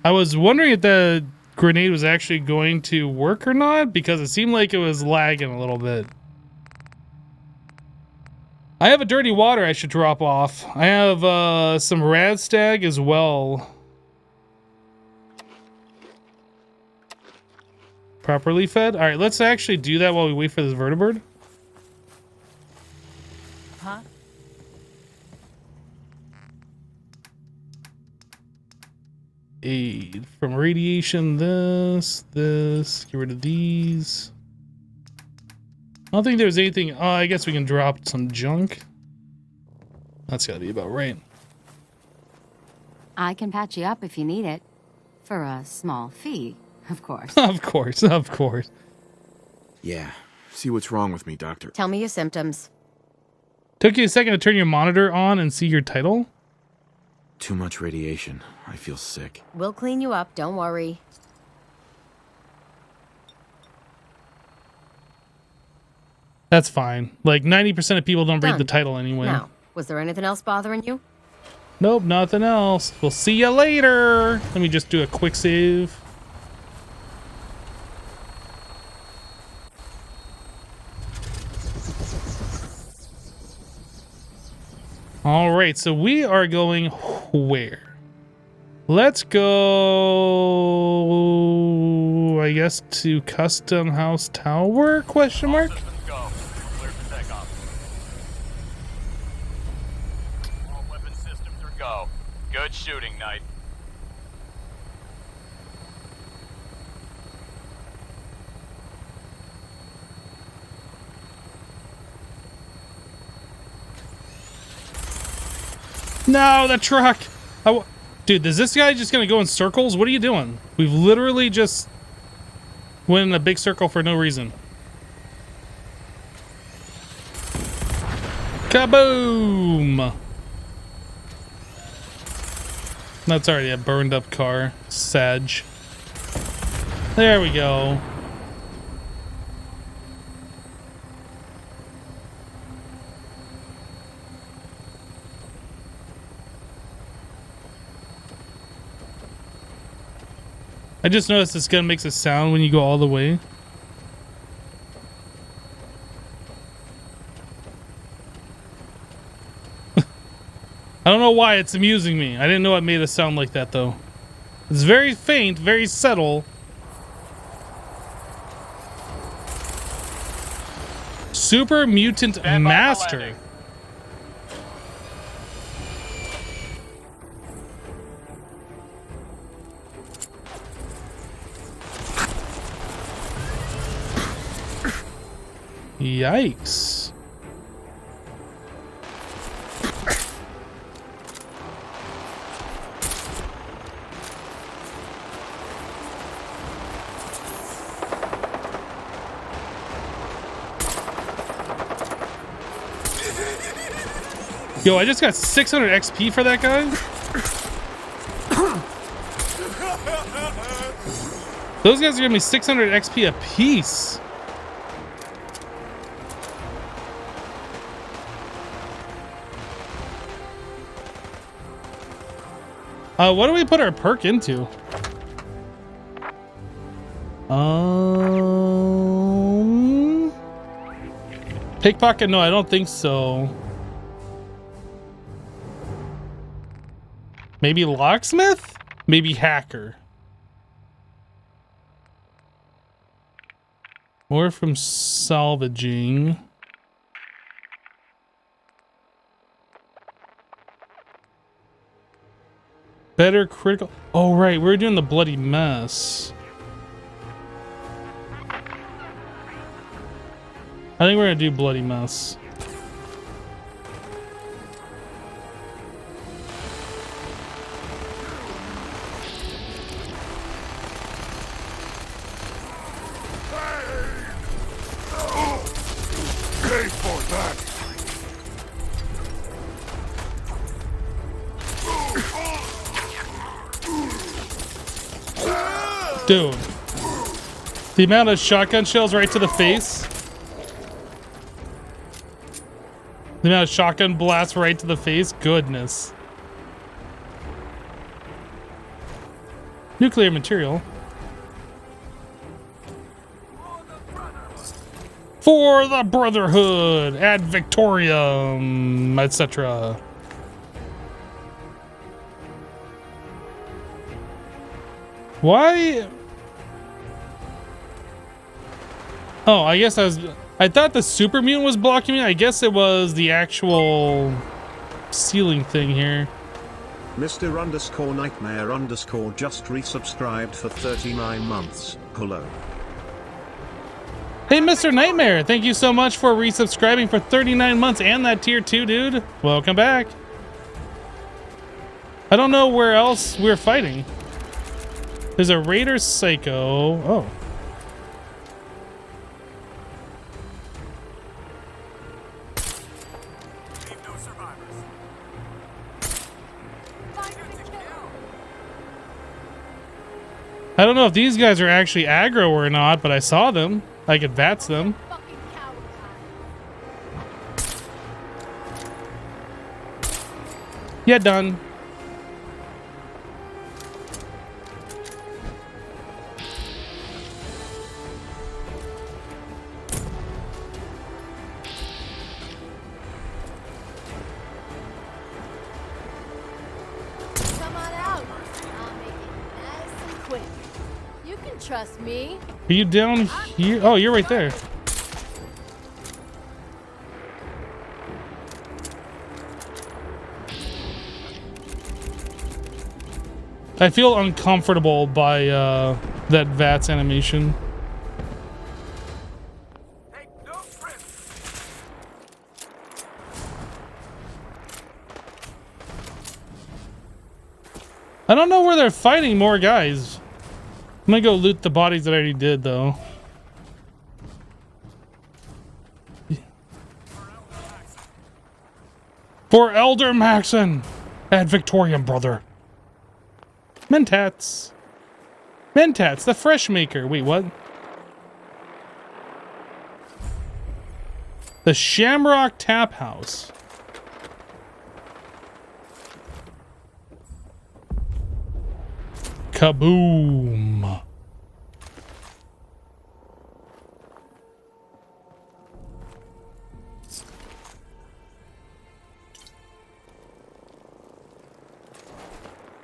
I was wondering if the grenade was actually going to work or not, because it seemed like it was lagging a little bit. I have a dirty water I should drop off. I have some radstag as well. Properly fed? Alright, let's actually do that while we wait for this vertibird. Huh? Aid from radiation, this, get rid of these. I don't think there's anything. Oh, I guess we can drop some junk. That's gotta be about right. I can patch you up if you need it. For a small fee, of course. Of course, of course. Yeah. See what's wrong with me, Doctor. Tell me your symptoms. Took you a second to turn your monitor on and see your title? Too much radiation. I feel sick. We'll clean you up, don't worry. That's fine. Like 90% of people don't read Done. the title anyway. Now, was there anything else bothering you? Nope, nothing else. We'll see you later. Let me just do a quick save. All right, so we are going where? Let's go, I guess, to Custom House Tower, question mark? All systems go. Clear for takeoff. All weapon systems are go. Good shooting, Knight. No, the truck! Dude, is this guy just gonna go in circles? What are you doing? We've literally just went in a big circle for no reason. Kaboom! That's already a burned up car. Sag. There we go. I just noticed this gun makes a sound when you go all the way. I don't know why it's amusing me. I didn't know it made a sound like that though. It's very faint, very subtle. Super Mutant Stand by for Master. landing. Yikes. Yo, I just got 600 XP for that guy. Those guys are giving me 600 XP a piece. What do we put our perk into? Pickpocket? No, I don't think so. Maybe locksmith? Maybe hacker. Or from salvaging. Better critical. Oh, right. We're doing the bloody mess. I think we're going to do bloody mess. Pay for that! Dude. The amount of shotgun shells right to the face. The amount of shotgun blasts right to the face. Goodness. Nuclear material. For the Brotherhood, ad Victorium, etc. Why? Oh, I guess I thought the super mutant was blocking me. I guess it was the actual ceiling thing here. Mr_Nightmare_ just resubscribed for 39 months. Hello. Hey, Mr. Nightmare, thank you so much for resubscribing for 39 months and that tier 2, dude. Welcome back. I don't know where else we're fighting. There's a Raider Psycho. Oh. I don't know if these guys are actually aggro or not, but I saw them. I could VATS them. Yeah, done. Come on out. I'll make it nice and quick. You can trust me. Are you down here? Oh, you're right there. I feel uncomfortable by that VATS animation. I don't know where they're fighting more guys. I'm gonna go loot the bodies that I already did, though. For Elder Maxon! Ad Victorium, brother. Mentats. Mentats, the fresh maker. Wait, what? The Shamrock Tap House. Kaboom.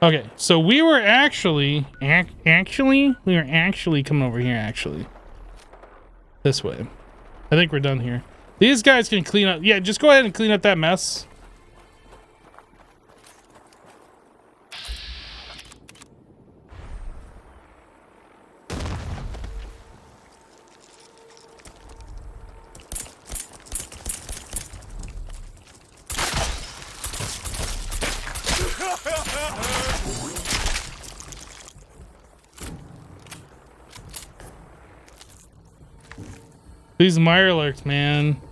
Okay, so we were actually coming over here, actually. This way. I think we're done here. These guys can clean up. Yeah, just go ahead and clean up that mess. These Mirelurks, man.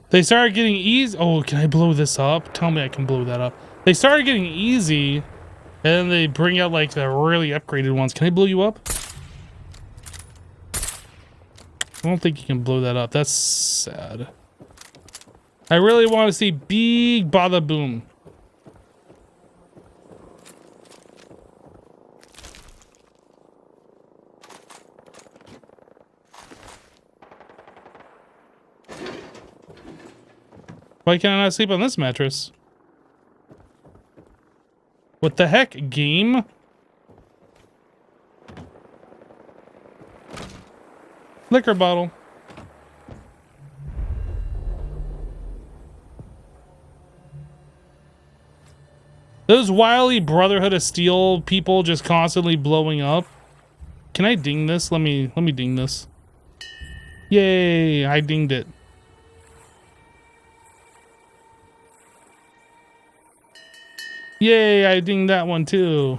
They started getting easy. Oh, can I blow this up? Tell me I can blow that up. They started getting easy, and then they bring out like the really upgraded ones. Can I blow you up? I don't think you can blow that up. That's sad. I really want to see big bada boom. Why can't I not sleep on this mattress? What the heck, game? Liquor bottle. Those wily Brotherhood of Steel people just constantly blowing up. Can I ding this? Let me ding this. Yay, I dinged it. Yay, I dinged that one too.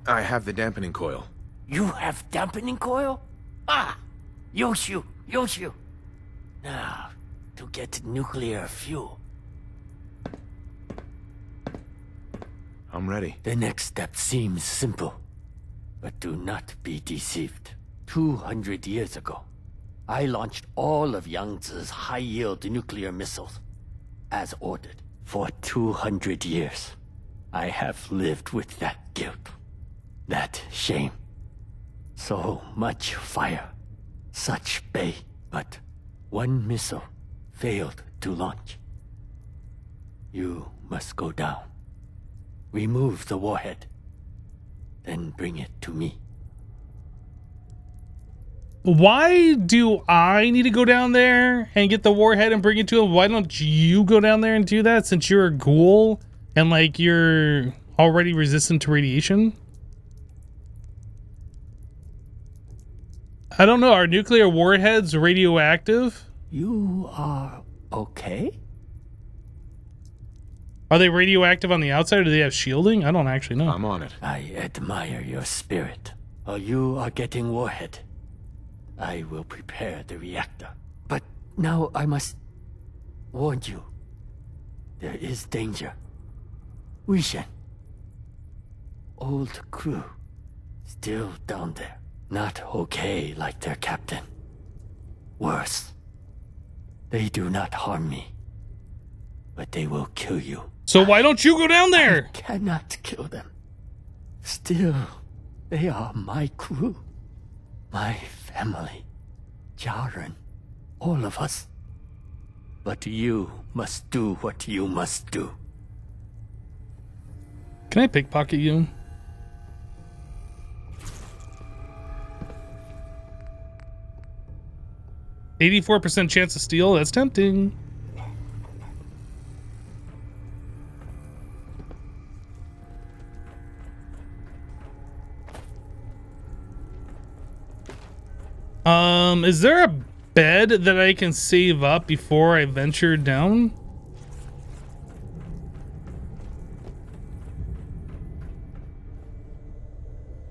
I have the dampening coil. You have dampening coil? Ah, 优秀. Now, to get nuclear fuel. I'm ready. The next step seems simple, but do not be deceived. 200 years ago, I launched all of Yangtze's high-yield nuclear missiles, as ordered. For 200 years, I have lived with that guilt, that shame. So much fire, such bay, but one missile failed to launch. You must go down. Remove the warhead, then bring it to me. Why do I need to go down there and get the warhead and bring it to him? Why don't you go down there and do that since you're a ghoul and like you're already resistant to radiation? I don't know. Are nuclear warheads radioactive? You are okay? Are they radioactive on the outside or do they have shielding? I don't actually know. I'm on it. I admire your spirit. While you are getting warhead, I will prepare the reactor. But now I must warn you. There is danger. Wishen. Old crew. Still down there. Not okay like their captain. Worse. They do not harm me. But they will kill you. So why don't you go down there? I cannot kill them. Still, they are my crew. My family. Jaren. All of us. But you must do what you must do. Can I pickpocket you? %84 chance to steal. That's tempting. Is there a bed that I can save up before I venture down?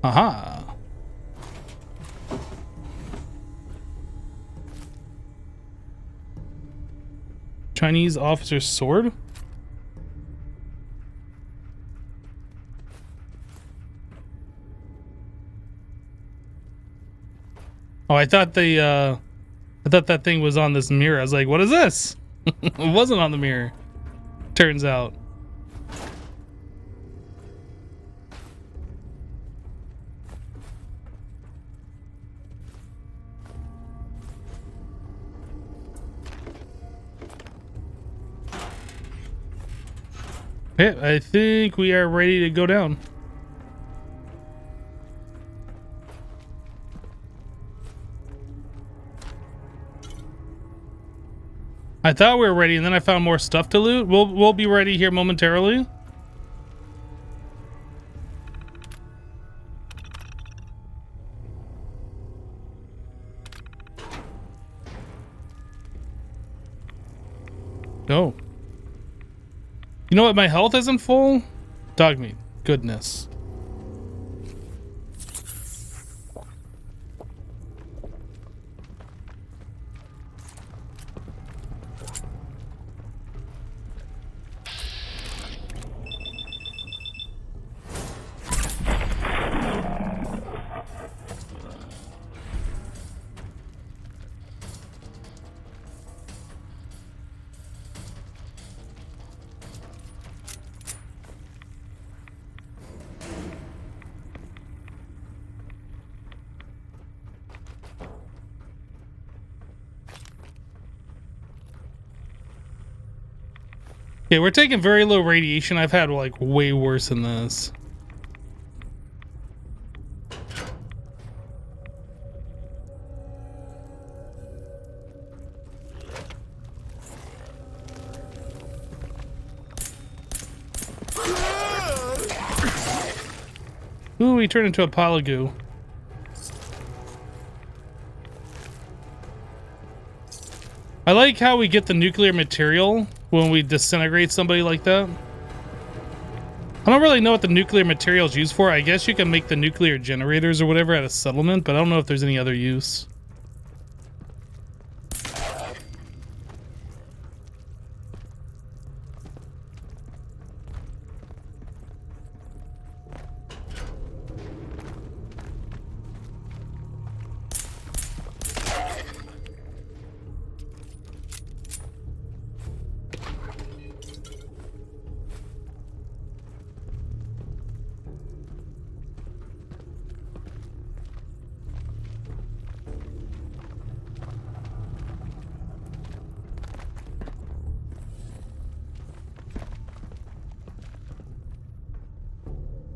Aha. Chinese officer's sword? Oh, I thought that thing was on this mirror. I was like, what is this? It wasn't on the mirror. Turns out. Okay, I think we are ready to go down. I thought we were ready, and then I found more stuff to loot. We'll be ready here momentarily. Go. You know what? My health isn't full. Dog meat. Goodness. Okay, we're taking very low radiation. I've had like way worse than this. Ooh, we turned into a pile of goo. I like how we get the nuclear material when we disintegrate somebody like that. I don't really know what the nuclear material is used for. I guess you can make the nuclear generators or whatever at a settlement, but I don't know if there's any other use.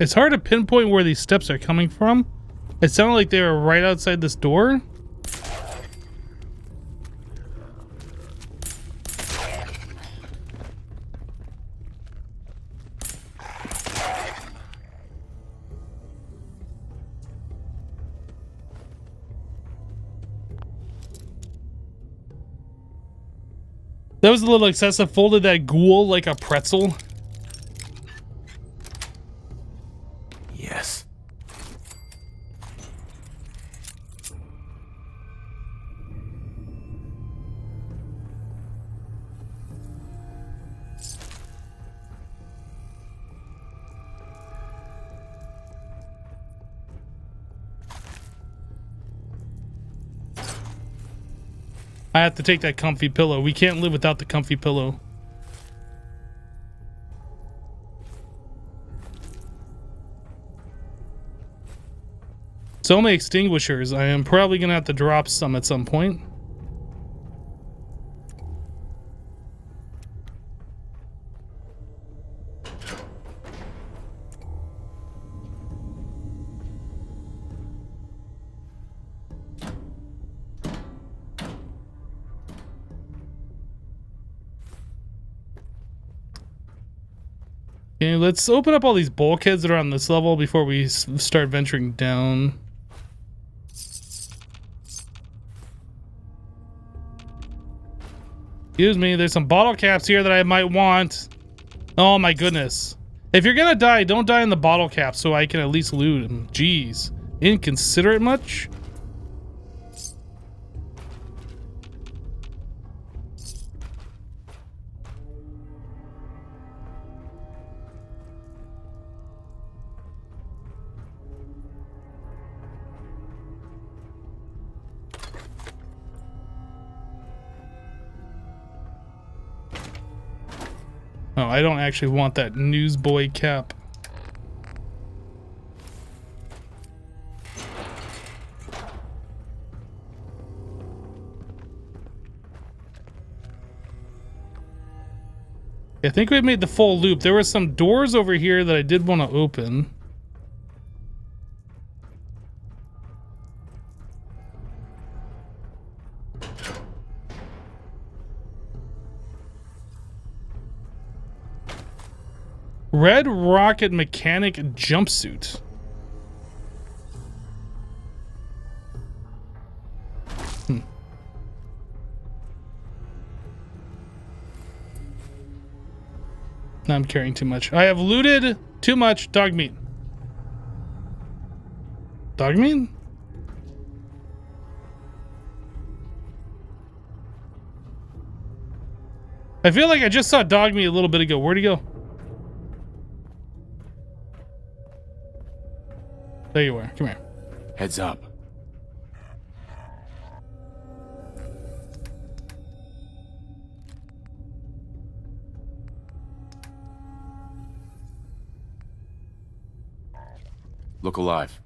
It's hard to pinpoint where these steps are coming from. It sounded like they were right outside this door. That was a little excessive. Folded that ghoul like a pretzel. Yes. I have to take that comfy pillow. We can't live without the comfy pillow. So many extinguishers. I am probably gonna have to drop some at some point. Okay, let's open up all these bulkheads that are on this level before we start venturing down. Excuse me, there's some bottle caps here that I might want. Oh my goodness. If you're gonna die, don't die in the bottle cap so I can at least loot them. Jeez. Inconsiderate much? Oh, I don't actually want that newsboy cap. I think we made the full loop. There were some doors over here that I did want to open. Red Rocket Mechanic Jumpsuit. No, I'm carrying too much. I have looted too much dog meat. Dog meat? I feel like I just saw dog meat a little bit ago. Where'd he go? There you are. Come here. Heads up. Look alive.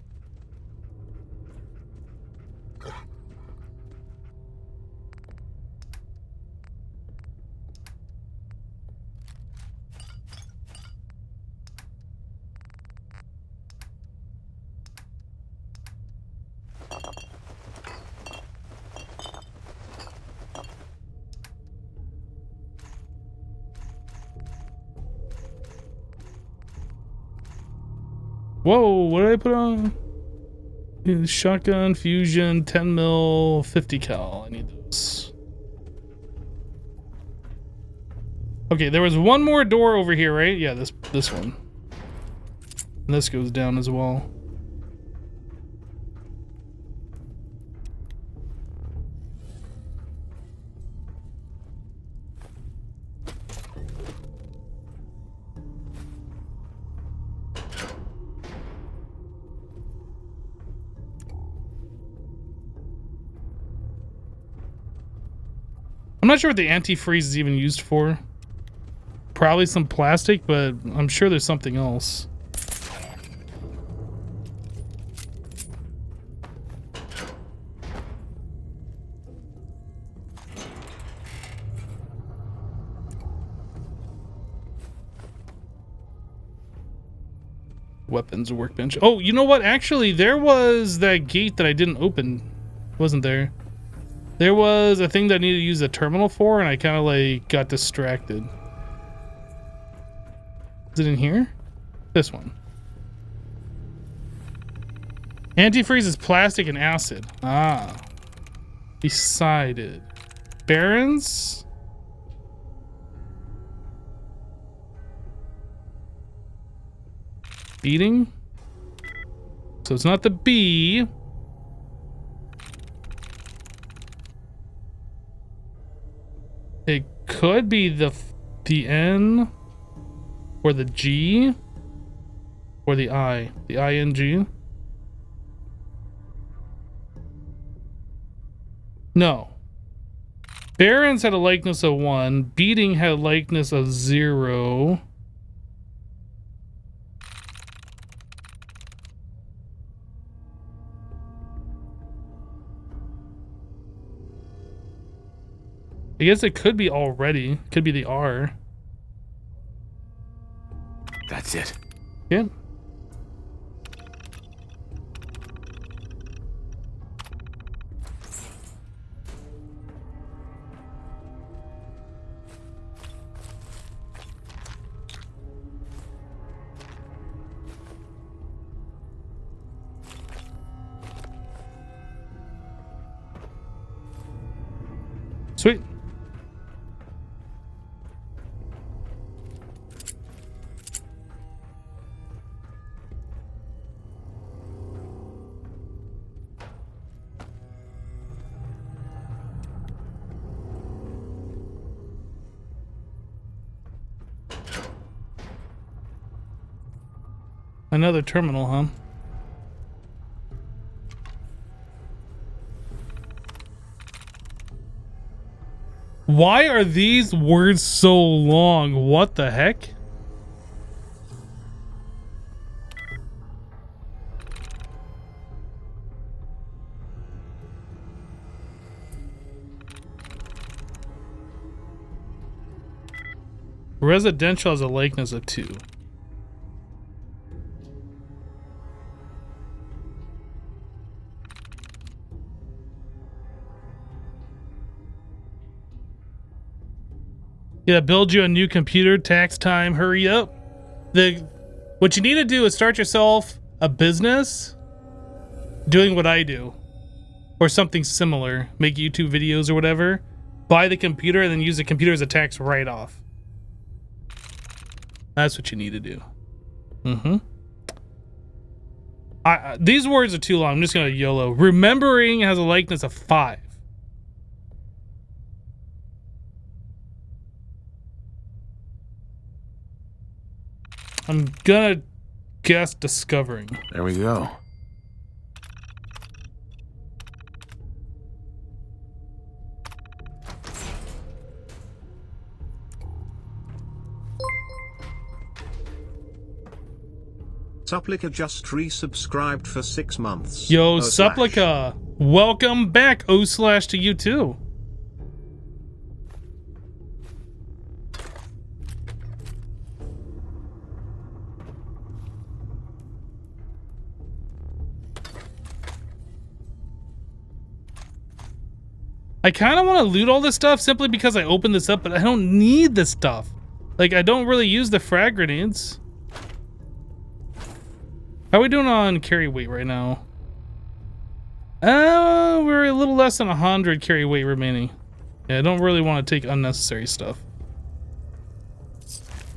Whoa, what did I put on? Shotgun, fusion, 10 mil, 50 cal. I need those. Okay, there was one more door over here, right? Yeah, this one. And this goes down as well. I'm not sure what the antifreeze is even used for. Probably some plastic, but I'm sure there's something else. Weapons workbench. Oh, you know what? Actually, there was that gate that I didn't open. Wasn't there? There was a thing that I needed to use the terminal for, and I kind of like got distracted. Is it in here? This one. Antifreeze is plastic and acid. Ah. Decided. Barons? Beating? So it's not the B. It could be the N or the G or the I. The ING. No. Barons had a likeness of 1. Beating had a likeness of 0. I guess it could be already. Could be the R. That's it. Yeah. Sweet. Another terminal, huh? Why are these words so long? What the heck? Residential has a likeness of 2. Yeah, build you a new computer, tax time, hurry up. What you need to do is start yourself a business doing what I do. Or something similar. Make YouTube videos or whatever. Buy the computer and then use the computer as a tax write-off. That's what you need to do. Mm-hmm. These words are too long. I'm just going to YOLO. Remembering has a likeness of 5. I'm gonna guess discovering. There we go. Supplica just resubscribed for 6 months. Yo, Supplica. Welcome back, O/ to you too. I kind of want to loot all this stuff simply because I opened this up, but I don't need this stuff. Like, I don't really use the frag grenades. How are we doing on carry weight right now? We're a little less than 100 carry weight remaining. Yeah, I don't really want to take unnecessary stuff.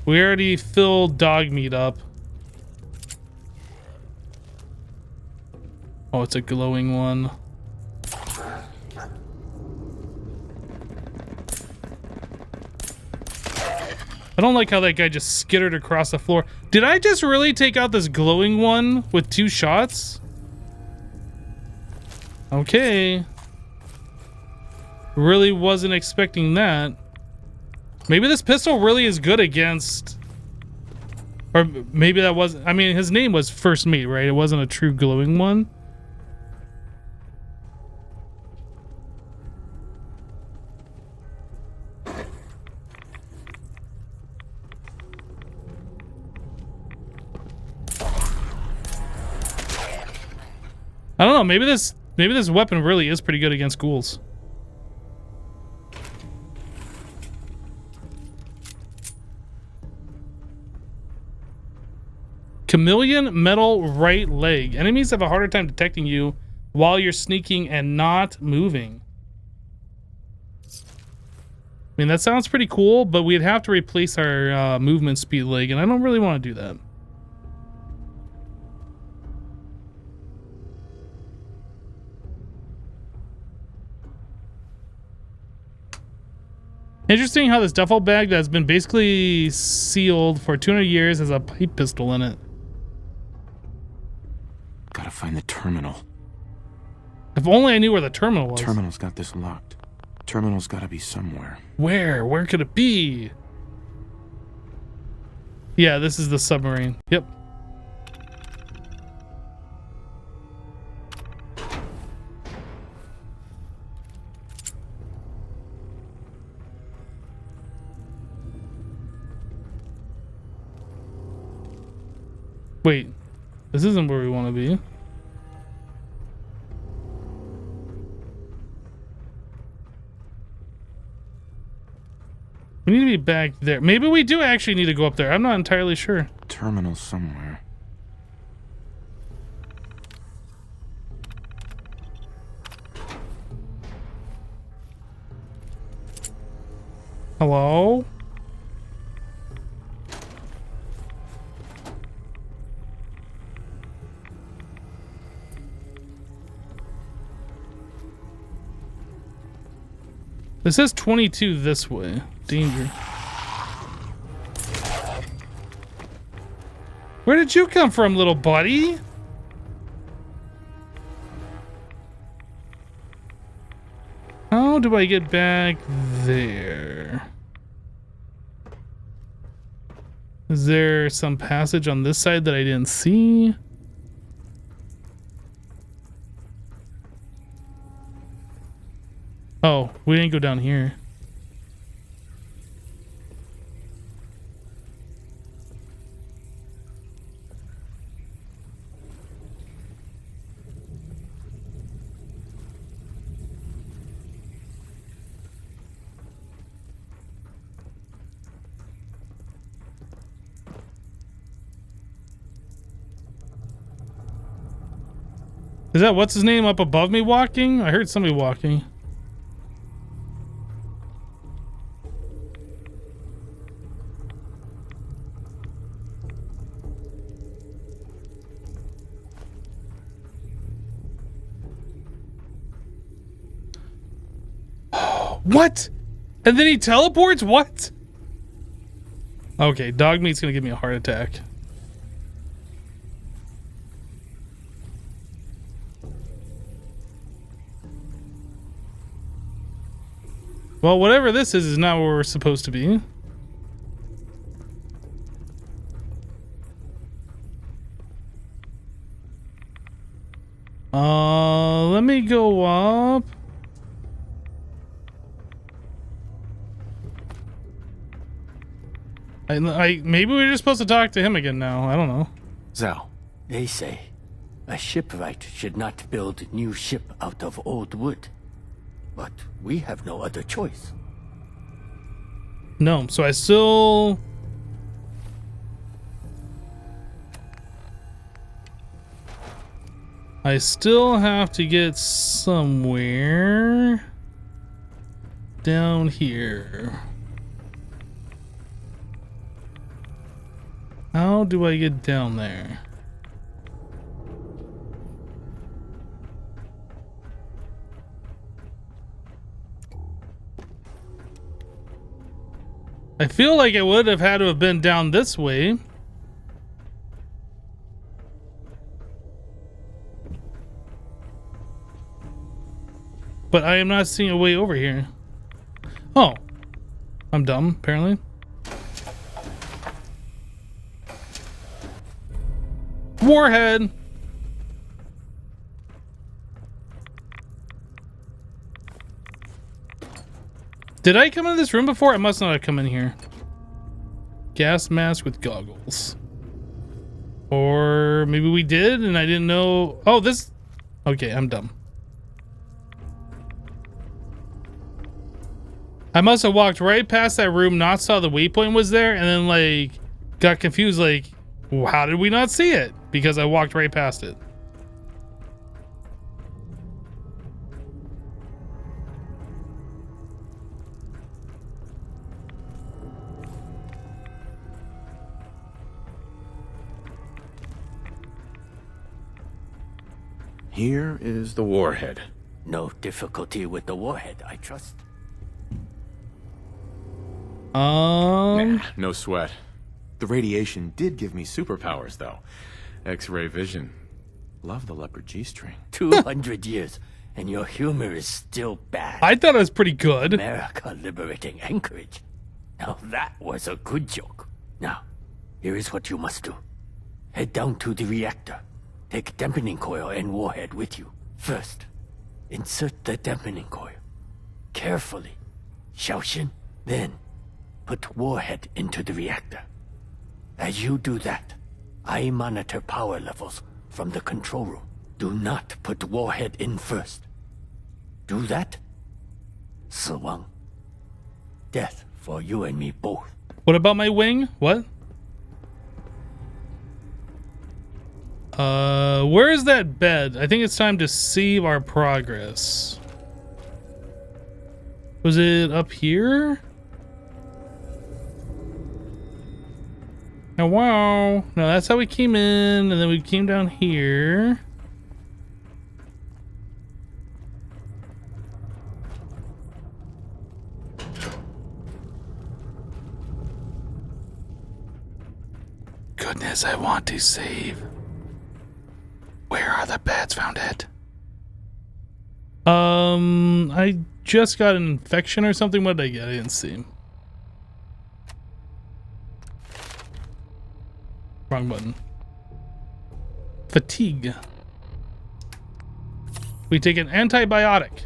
We already filled dog meat up. Oh, it's a glowing one. I don't like how that guy just skittered across the floor. Did I just really take out this glowing one with 2 shots? Okay. Really wasn't expecting that. Maybe this pistol really is good against... Or maybe that wasn't... I mean, his name was First Mate, right? It wasn't a true glowing one. I don't know. Maybe this weapon really is pretty good against ghouls. Chameleon metal right leg. Enemies have a harder time detecting you while you're sneaking and not moving. I mean, that sounds pretty cool, but we'd have to replace our movement speed leg, and I don't really want to do that. Interesting how this duffel bag that's been basically sealed for 200 years has a pipe pistol in it. Gotta find the terminal. If only I knew where the terminal was. Terminal's got this locked. Terminal's gotta be somewhere. Where? Where could it be? Yeah, this is the submarine. Yep. Wait, this isn't where we want to be. We need to be back there. Maybe we do actually need to go up there. I'm not entirely sure. Terminal somewhere. Hello? This says 22 this way. Danger. Where did you come from, little buddy? How do I get back there? Is there some passage on this side that I didn't see? Oh, we didn't go down here. Is that what's his name up above me walking? I heard somebody walking. What? And then he teleports? What? Okay, dog meat's gonna give me a heart attack. Well, whatever this is not where we're supposed to be. Let me go up. Maybe we're just supposed to talk to him again now. I don't know. Zhao, they say a shipwright should not build a new ship out of old wood. But we have no other choice. No, so I still... have to get somewhere down here. How do I get down there? I feel like it would have had to have been down this way. But I am not seeing a way over here. Oh. I'm dumb, apparently. Warhead! Did I come into this room before? I must not have come in here. Gas mask with goggles. Or maybe we did and I didn't know. Oh, this... Okay, I'm dumb. I must have walked right past that room, not saw the waypoint was there, and then like got confused like, how did we not see it? Because I walked right past it. Here is the warhead. No difficulty with the warhead, I trust. Nah, no sweat. The radiation did give me superpowers, though. X-ray vision. Love the leopard G-string. 200 years, and your humor is still bad. I thought it was pretty good. America liberating Anchorage. Now that was a good joke. Now, here is what you must do. Head down to the reactor. Take dampening coil and warhead with you. First, insert the dampening coil. Carefully. Xiaoxin. Then, put warhead into the reactor. As you do that, I monitor power levels from the control room. Do not put warhead in first. Do that? 死亡. Death for you and me both. What about my wing? What? Where is that bed? I think it's time to save our progress. Was it up here? Oh, wow. No, that's how we came in, and then we came down here. Goodness, I want to save. Where are the beds? Found it. I just got an infection or something. What did I get? I didn't see. Wrong button. Fatigue. We take an antibiotic.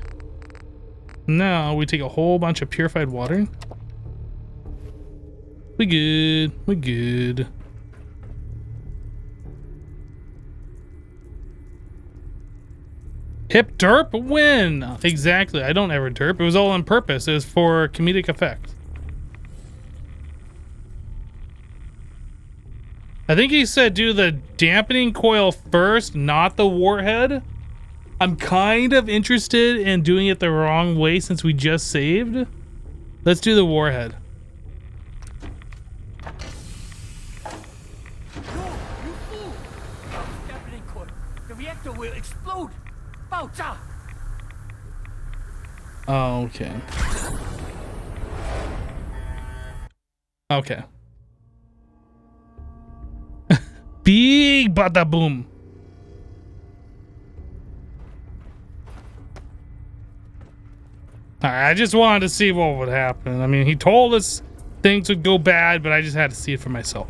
Now we take a whole bunch of purified water. We good. We good. Hip derp win. Exactly. I don't ever derp. It was all on purpose. It was for comedic effect. I think he said do the dampening coil first, not the warhead. I'm kind of interested in doing it the wrong way since we just saved. Let's do the warhead. You fool! Dampening coil. The reactor will explode. 爆炸! Oh, okay. Okay. Big bada boom. I just wanted to see what would happen. I mean, he told us things would go bad, but I just had to see it for myself.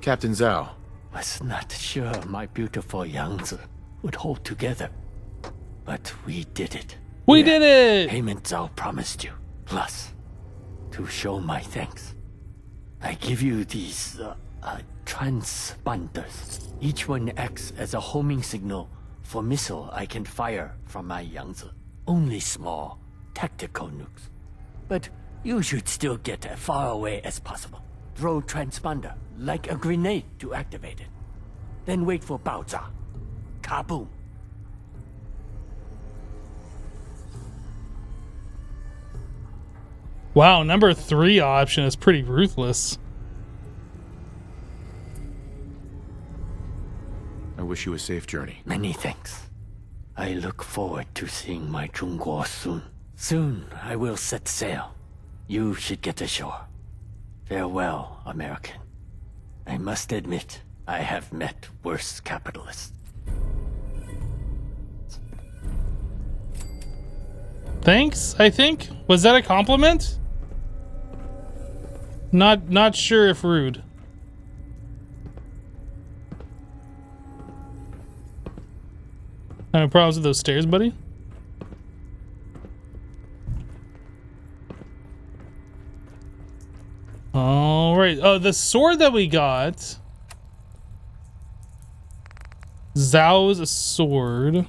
Captain Zhao. Was not sure my beautiful Yangtze would hold together. But we did it. We did it! Payment Zhao promised you. Plus, to show my thanks, I give you these, transponders. Each one acts as a homing signal for missile I can fire from my Yangtze. Only small, tactical nukes. But you should still get as far away as possible. Throw transponder, like a grenade to activate it. Then wait for 爆炸. Kaboom. Wow, number 3 option is pretty ruthless. I wish you a safe journey. Many thanks. I look forward to seeing my Zhongguo soon. Soon I will set sail. You should get ashore. Farewell, American. I must admit, I have met worse capitalists. Thanks, I think. Was that a compliment? Not sure if rude. Any problems with those stairs, buddy? All right. Oh, the sword that we got. Zhao's sword.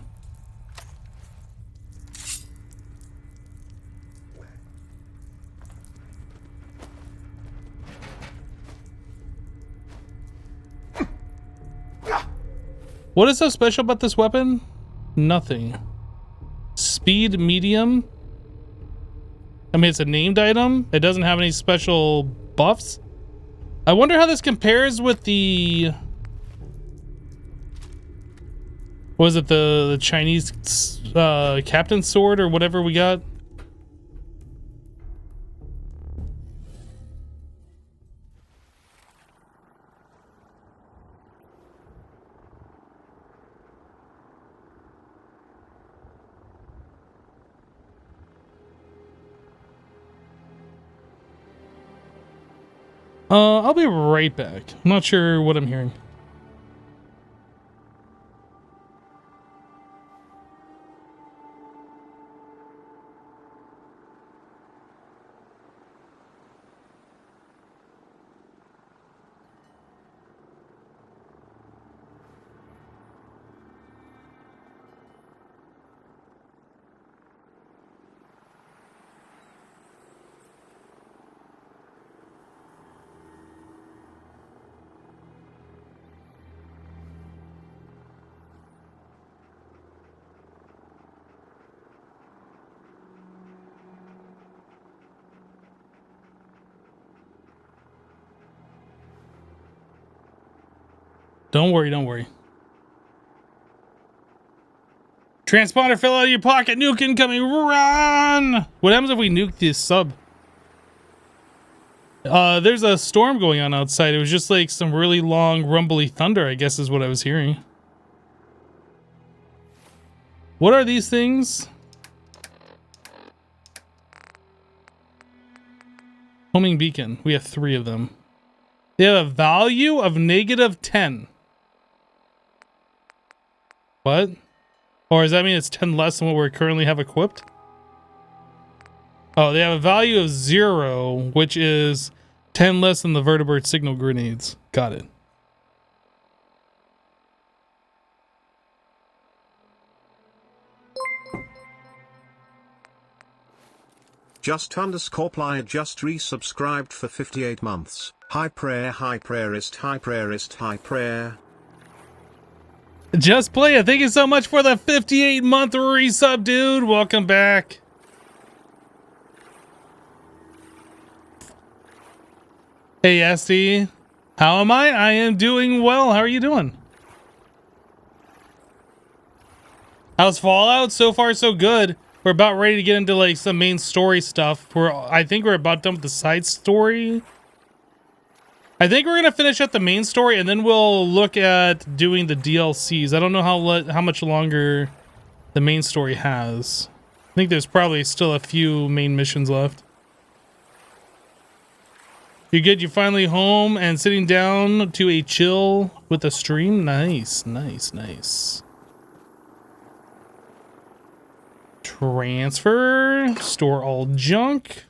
What is so special about this weapon? Nothing. Speed medium. I mean, it's a named item. It doesn't have any special buffs. I wonder how this compares with the... What was it, the Chinese captain's sword or whatever we got? I'll be right back. I'm not sure what I'm hearing. Don't worry, don't worry. Transponder fell out of your pocket. Nuke incoming. Run! What happens if we nuke this sub? There's a storm going on outside. It was just like some really long rumbly thunder, I guess is what I was hearing. What are these things? Homing beacon. We have 3 of them. They have a value of -10. What? Or does that mean it's 10 less than what we currently have equipped? Oh, they have a value of 0, which is 10 less than the vertebrate signal grenades. Got it. Just_player just resubscribed for 58 months. High prayer, high prayerist, high prayerist, high prayer. Just Play it. Thank you so much for the 58-month resub, dude. Welcome back. Hey, SD. How am I? I am doing well. How are you doing? How's Fallout? So far, so good. We're about ready to get into like some main story stuff. I think we're about done with the side story. I think we're gonna finish up the main story and then we'll look at doing the DLCs. I don't know how much longer the main story has. I think there's probably still a few main missions left. You good? You finally home and sitting down to a chill with a stream? Nice, nice, nice. Transfer, store all junk.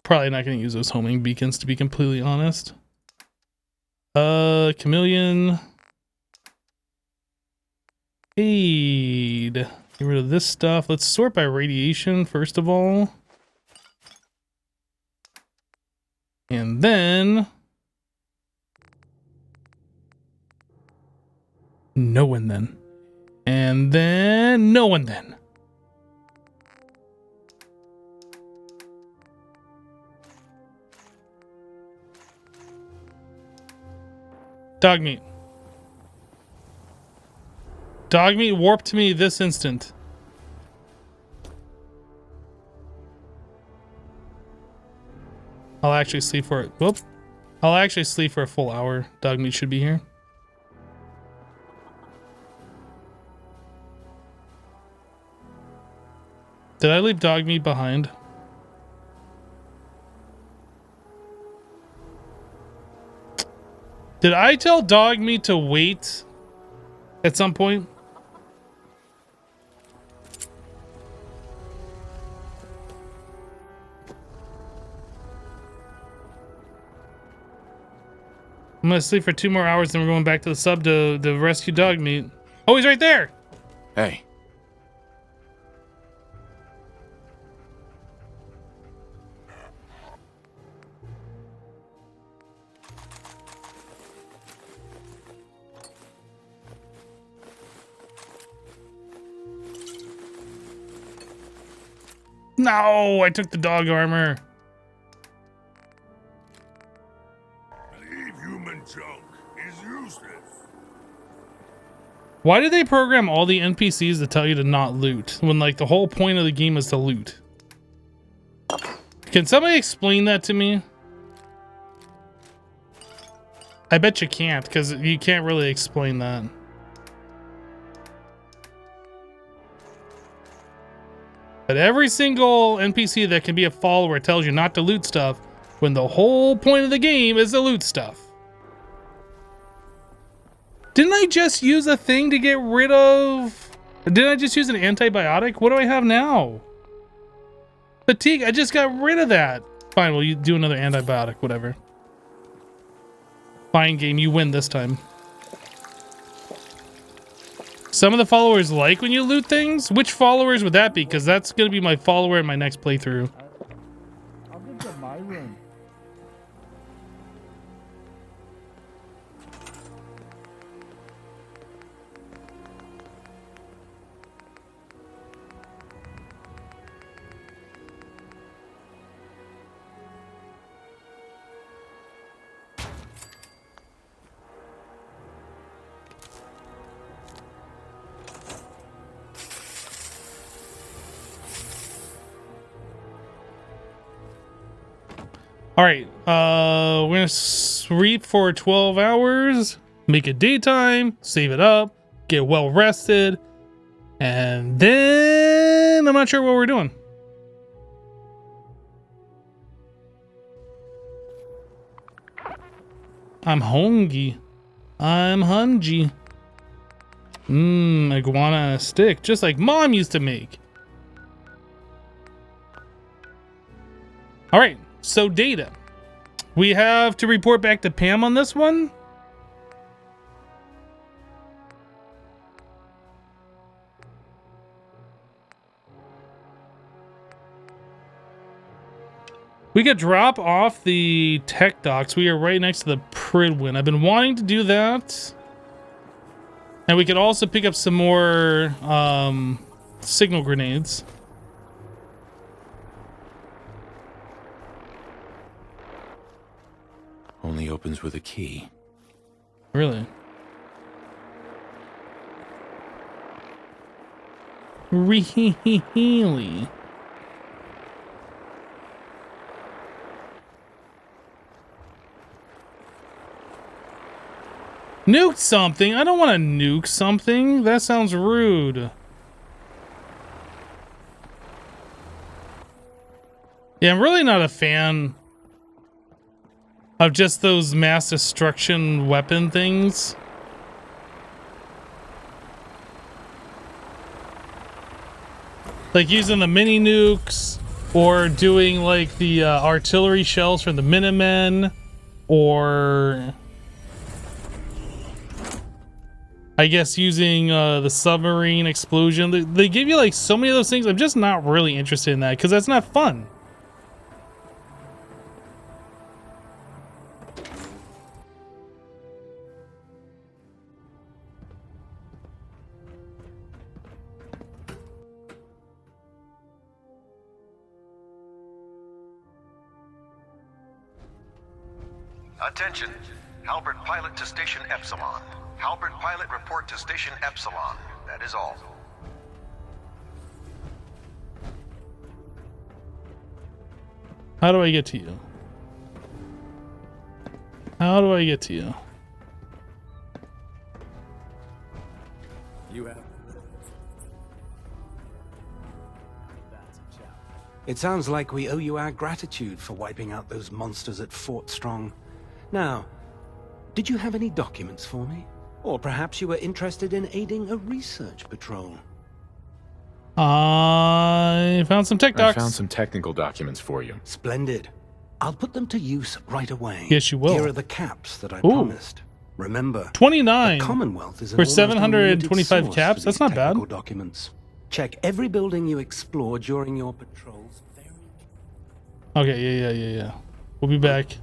Probably not going to use those homing beacons, to be completely honest. Chameleon. Aid. Get rid of this stuff. Let's sort by radiation, first of all. And then... no one then. And then... no one then. Dog meat. Dog meat warp to me this instant. I'll actually sleep for it. Whoop. I'll actually sleep for a full hour. Dog meat should be here. Did I leave dog meat behind? Did I tell dog meat to wait at some point. I'm gonna sleep for 2 more hours, then we're going back to the sub to rescue dog meat. Oh, he's right there. Hey. No, I took the dog armor. Leave human junk is useless. Why did they program all the NPCs to tell you to not loot when like the whole point of the game is to loot? Can somebody explain that to me? I bet you can't, because you can't really explain that. But every single NPC that can be a follower tells you not to loot stuff when the whole point of the game is to loot stuff. Didn't I just use a thing to get rid of... Didn't I just use an antibiotic? What do I have now? Fatigue, I just got rid of that. Fine, well, you do another antibiotic, whatever. Fine game, you win this time. Some of the followers like when you loot things. Which followers would that be? Because that's going to be my follower in my next playthrough. I'll give them my room. All right, we're gonna sleep for 12 hours, make it daytime, save it up, get well rested, and then I'm not sure what we're doing. I'm hungry. I'm hungry. Iguana on a stick, just like Mom used to make. All right. So data. We have to report back to Pam on this one. We could drop off the tech docks. We are right next to the Pridwin. I've been wanting to do that. And we could also pick up some more signal grenades. Only opens with a key. Really? Really? Nuke something? I don't want to nuke something. That sounds rude. Yeah, I'm really not a fan of just those mass destruction weapon things. Like using the mini nukes, or doing like the artillery shells from the Minutemen, or I guess using the submarine explosion. They give you like so many of those things. I'm just not really interested in that because that's not fun. Attention. Halbert pilot to Station Epsilon. Halbert pilot report to Station Epsilon. That is all. How do I get to you? How do I get to you? You have. It sounds like we owe you our gratitude for wiping out those monsters at Fort Strong. Now, did you have any documents for me? Or perhaps you were interested in aiding a research patrol. I found some tech docs. I found some technical documents for you. Splendid. I'll put them to use right away. Yes, you will. Here are the caps that I promised. Remember, 29 the Commonwealth is for 725 caps. That's not bad. Documents. Check every building you explore during your patrols. Okay, yeah. We'll be back.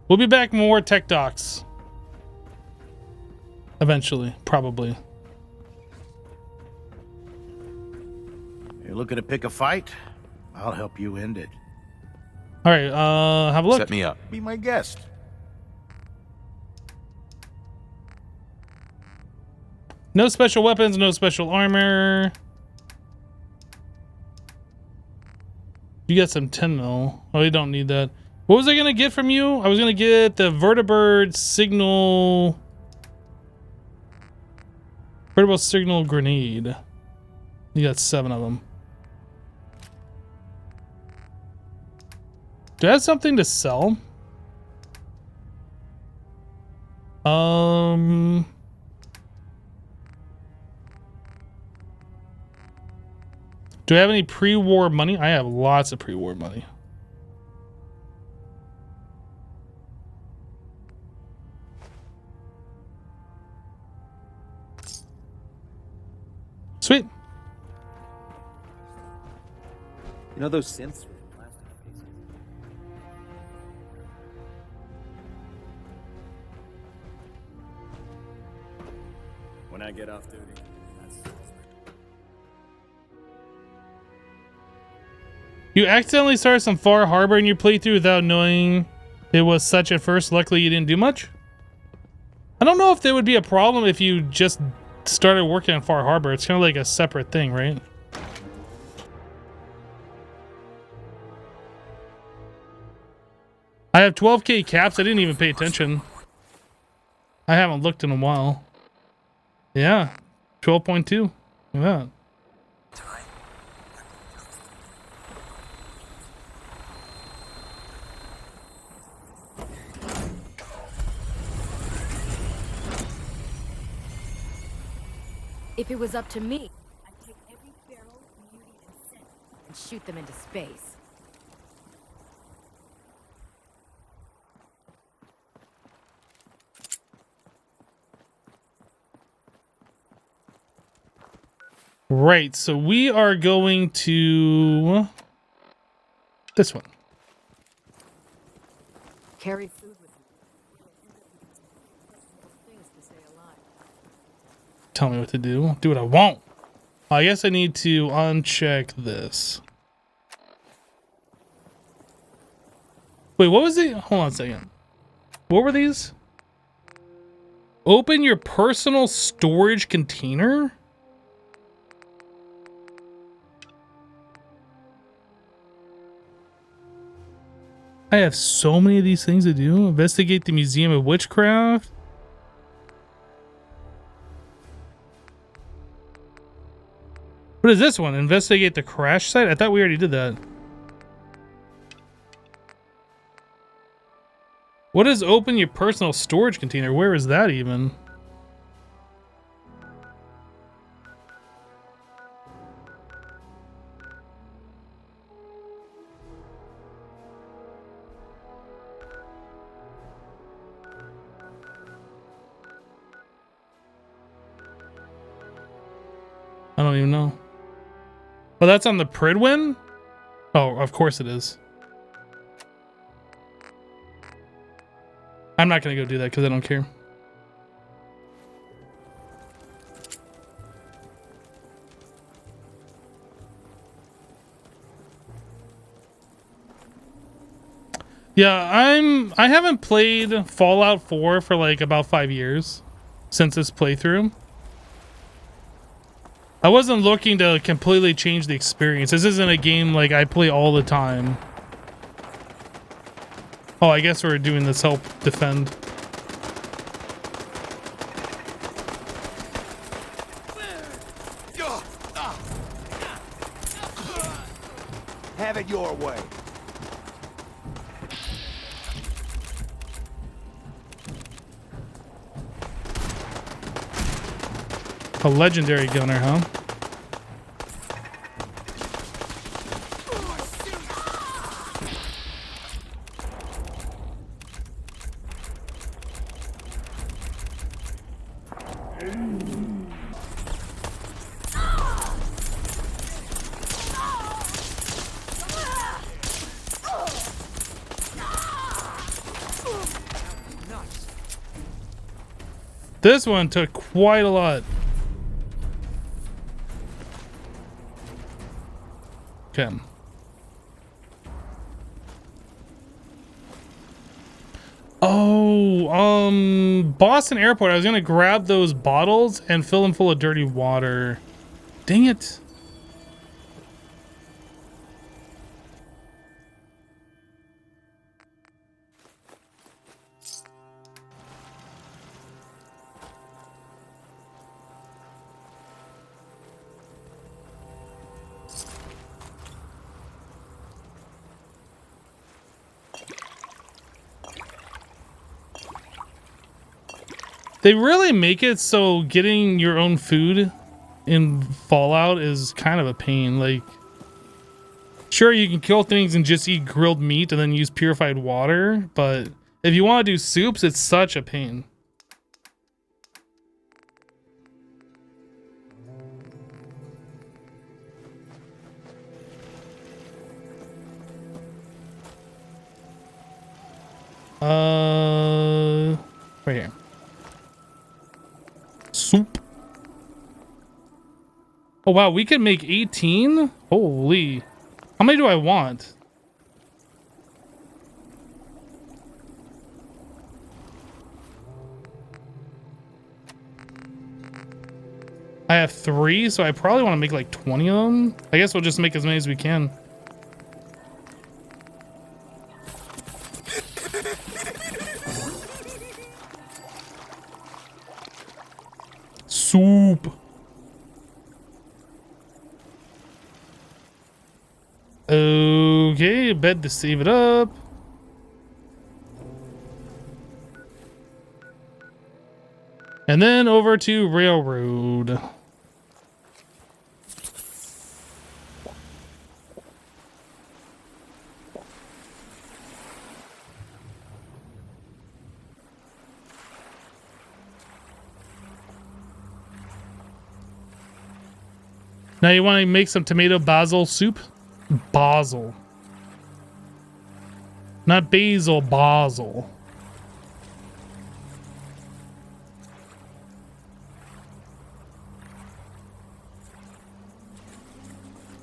We'll be back. More tech docs. Eventually, probably. You're looking to pick a fight? I'll help you end it. All right, have a look. Set me up. Be my guest. No special weapons, no special armor. You got some 10 mil. Oh, you don't need that. What was I gonna get from you? I was gonna get the vertibird signal. Vertibird signal grenade. You got 7 of them. Do I have something to sell? Do I have any pre-war money? I have lots of pre-war money. Sweet. You know those synths? When I get off duty. You accidentally started some Far Harbor in your playthrough without knowing it was such at first. Luckily, you didn't do much. I don't know if there would be a problem if you just started working on Far Harbor. It's kind of like a separate thing, right? I have 12k caps. I didn't even pay attention. I haven't looked in a while. Yeah, 12.2. Look at that. If it was up to me, I'd take every barrel, beauty, and scent and shoot them into space. Right, so we are going to this one. Carry food with things to stay alive. Tell me what to do. Do what I want. I guess I need to uncheck this. Wait, what was the... Hold on a second. What were these? Open your personal storage container? I have so many of these things to do. Investigate the Museum of Witchcraft. What is this one? Investigate the crash site? I thought we already did that. What is open your personal storage container? Where is that even? I don't even know. Oh, that's on the Pridwin? Oh, of course it is. I'm not going to go do that because I don't care. Yeah, I haven't played Fallout 4 for like about 5 years since this playthrough. I wasn't looking to completely change the experience. This isn't a game like I play all the time. Oh, I guess we're doing this help defend. Have it your way. A legendary gunner, huh? This one took quite a lot. Okay. Oh, Boston Airport. I was gonna grab those bottles and fill them full of dirty water. Dang it. They really make it so getting your own food in Fallout is kind of a pain. Like, sure, you can kill things and just eat grilled meat and then use purified water, but if you want to do soups, it's such a pain. Right here. Soup. Oh wow, we can make 18? Holy. How many do I want? I have 3, so I probably want to make like 20 of them. I guess we'll just make as many as we can. Soup. Okay, bed to save it up. And then over to railroad. Now you want to make some tomato basil soup? Basil. Not basil, basil.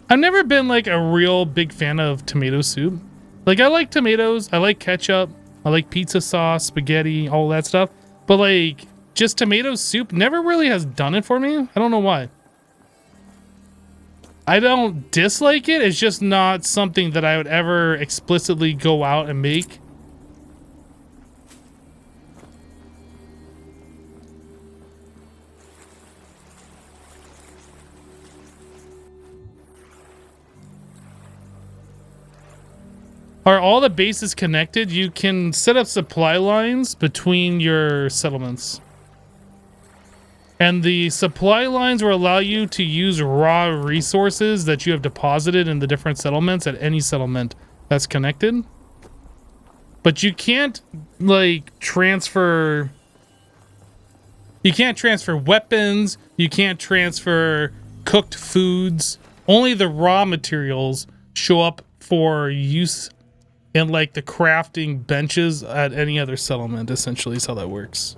I've never been like a real big fan of tomato soup. Like, I like tomatoes, I like ketchup, I like pizza sauce, spaghetti, all that stuff. But like, just tomato soup never really has done it for me. I don't know why. I don't dislike it, it's just not something that I would ever explicitly go out and make. Are all the bases connected? You can set up supply lines between your settlements. And the supply lines will allow you to use raw resources that you have deposited in the different settlements at any settlement that's connected. But you can't, like, transfer... You can't transfer weapons. You can't transfer cooked foods. Only the raw materials show up for use in, like, the crafting benches at any other settlement, essentially, is how that works.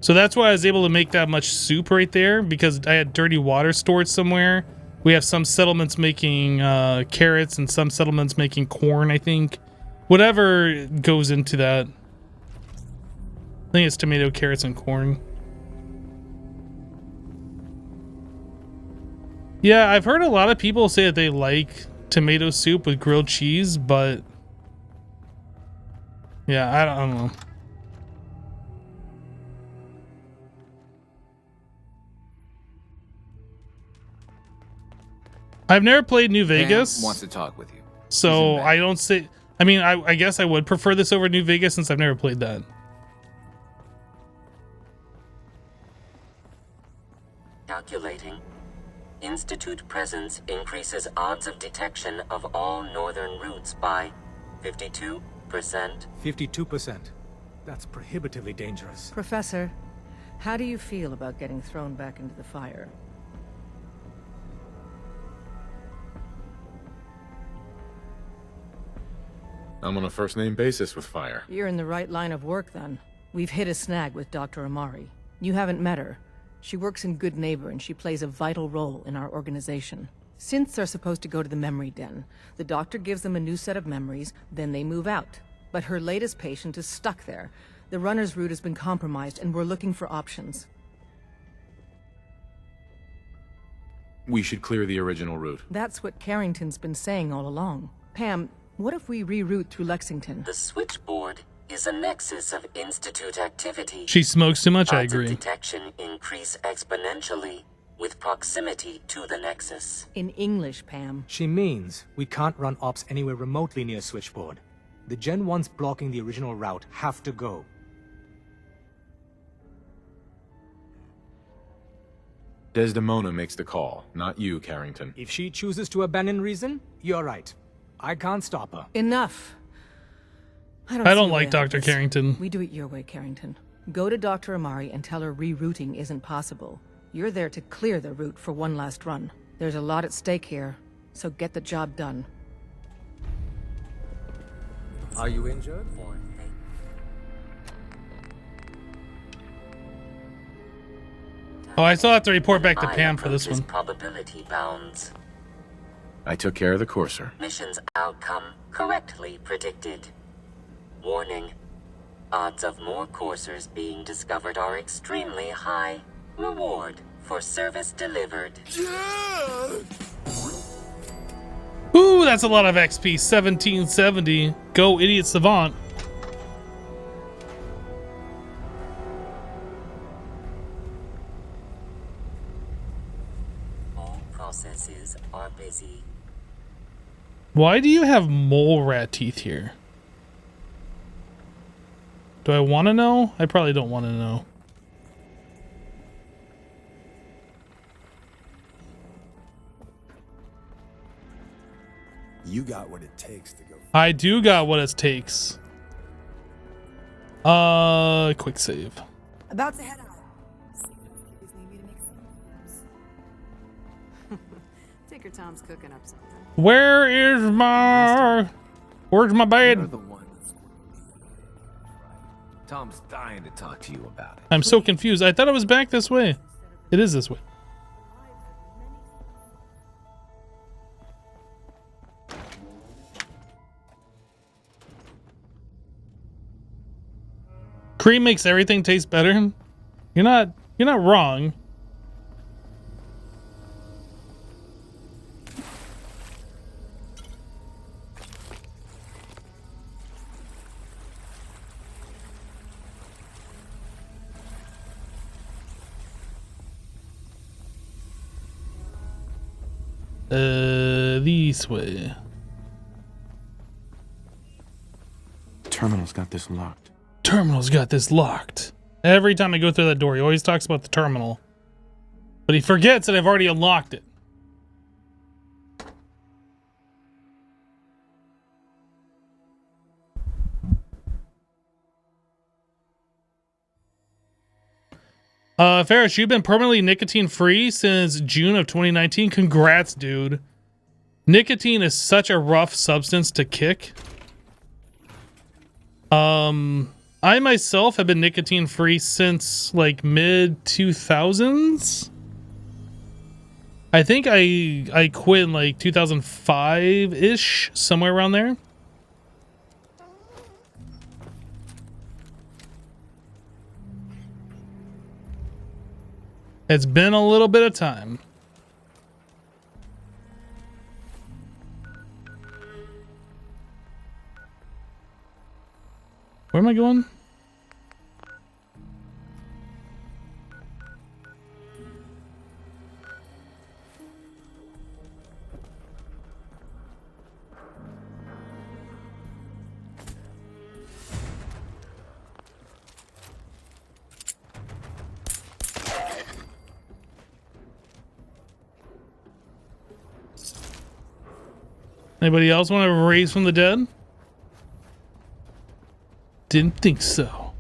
So that's why I was able to make that much soup right there, because I had dirty water stored somewhere. We have some settlements making carrots and some settlements making corn, I think. Whatever goes into that. I think it's tomato, carrots, and corn. Yeah, I've heard a lot of people say that they like tomato soup with grilled cheese, but... yeah, I don't know. I've never played New Vegas. Pam wants to talk with you. So I don't say... I mean, I guess I would prefer this over New Vegas since I've never played that. Calculating. Institute presence increases odds of detection of all northern routes by 52%. 52%. That's prohibitively dangerous. Professor, how do you feel about getting thrown back into the fire? I'm on a first-name basis with fire. You're in the right line of work, then. We've hit a snag with Dr. Amari. You haven't met her. She works in Good Neighbor, and she plays a vital role in our organization. Synths are supposed to go to the memory den. The doctor gives them a new set of memories, then they move out. But her latest patient is stuck there. The runner's route has been compromised, and we're looking for options. We should clear the original route. That's what Carrington's been saying all along. Pam, what if we reroute through Lexington? The switchboard is a nexus of Institute activity. She smokes too much, I Odds of agree. detection increase exponentially with proximity to the nexus. In English, Pam. She means we can't run ops anywhere remotely near Switchboard. The Gen 1s blocking the original route have to go. Desdemona makes the call, not you, Carrington. If she chooses to abandon reason, you're right. I can't stop her. Enough. I see don't a like way out of Dr. this. Carrington. We do it your way, Carrington. Go to Dr. Amari and tell her rerouting isn't possible. You're there to clear the route for one last run. There's a lot at stake here, so get the job done. Are you injured? Oh, I still have to report back to Pam for this one. Probability bounds. I took care of the courser. Mission's outcome correctly predicted. Warning. Odds of more coursers being discovered are extremely high. Reward for service delivered. Ooh, that's a lot of XP. 1770. Go, idiot savant. All processes are busy. Why do you have mole rat teeth here? Do I want to know? I probably don't want to know. You got what it takes to go. I do got what it takes. Quick save. About to head out. Tinker Tom's cooking up something. Where's my bed? Tom's dying to talk to you about it. I'm so confused. I thought it was back this way. It is this way. Cream makes everything taste better. You're not wrong. This way. Terminal's got this locked. Terminal's got this locked. Every time I go through that door, he always talks about the terminal. But he forgets that I've already unlocked it. Ferris, you've been permanently nicotine free since June of 2019. Congrats, dude. Nicotine is such a rough substance to kick. I myself have been nicotine free since like mid 2000s. I think I quit in like 2005-ish, somewhere around there. It's been a little bit of time. Where am I going? Anybody else want to raise from the dead? Didn't think so.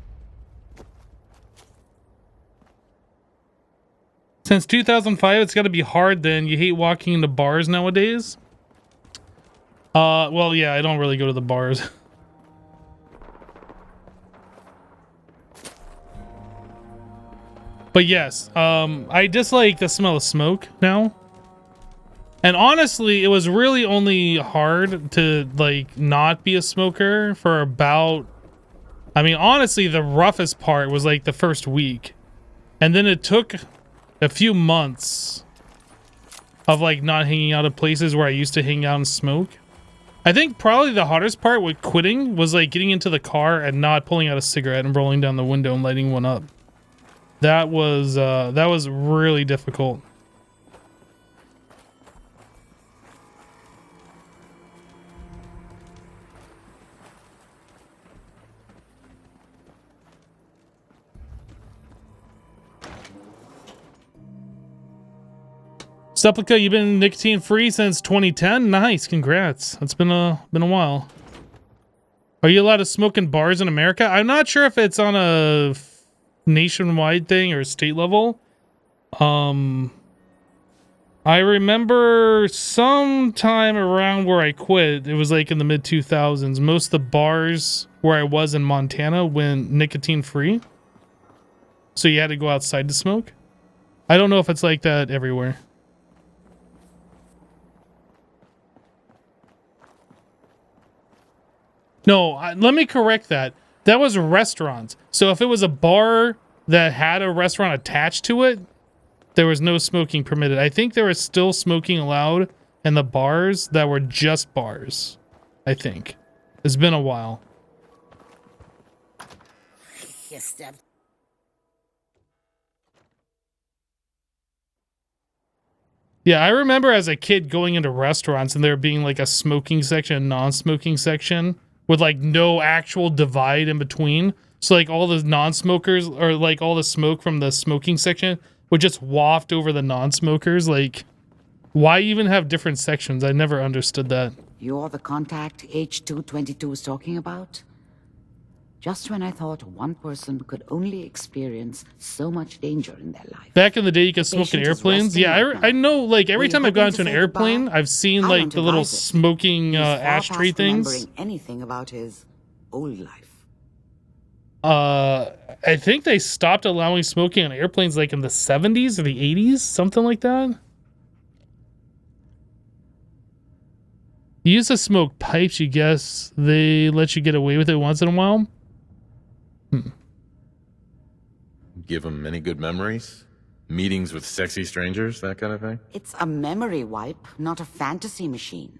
Since 2005, it's got to be hard then. You hate walking into bars nowadays? Well, yeah, I don't really go to the bars. But yes, I dislike the smell of smoke now. And honestly, it was really only hard to like not be a smoker for about, I mean, honestly, the roughest part was like the first week. And then it took a few months of like not hanging out at places where I used to hang out and smoke. I think probably the hardest part with quitting was like getting into the car and not pulling out a cigarette and rolling down the window and lighting one up. That was really difficult. Supplica, you've been nicotine free since 2010. Nice, congrats. It's been a while. Are you allowed to smoke in bars in America? I'm not sure if it's on a nationwide thing or state level. I remember sometime around where I quit, it was like in the mid 2000s. Most of the bars where I was in Montana went nicotine free, so you had to go outside to smoke. I don't know if it's like that everywhere. No, let me correct that. That was restaurants. So if it was a bar that had a restaurant attached to it, there was no smoking permitted. I think there was still smoking allowed in the bars that were just bars. I think. It's been a while. Yeah, I remember as a kid going into restaurants and there being like a smoking section, a non-smoking section, with like no actual divide in between. So like all the non-smokers, or like all the smoke from the smoking section would just waft over the non-smokers. Like, why even have different sections? I never understood that. You're the contact H222 is talking about? Just when I thought one person could only experience so much danger in their life. Back in the day, you could smoke in airplanes. Yeah, I know, like, every time I've gone to an airplane, I've seen, like, the little smoking ashtray things. Remembering anything about his old life. I think they stopped allowing smoking on airplanes, like, in the 70s or the 80s, something like that. You used to smoke pipes, you guess they let you get away with it once in a while? Give him any good memories? Meetings with sexy strangers, that kind of thing? It's a memory wipe, not a fantasy machine.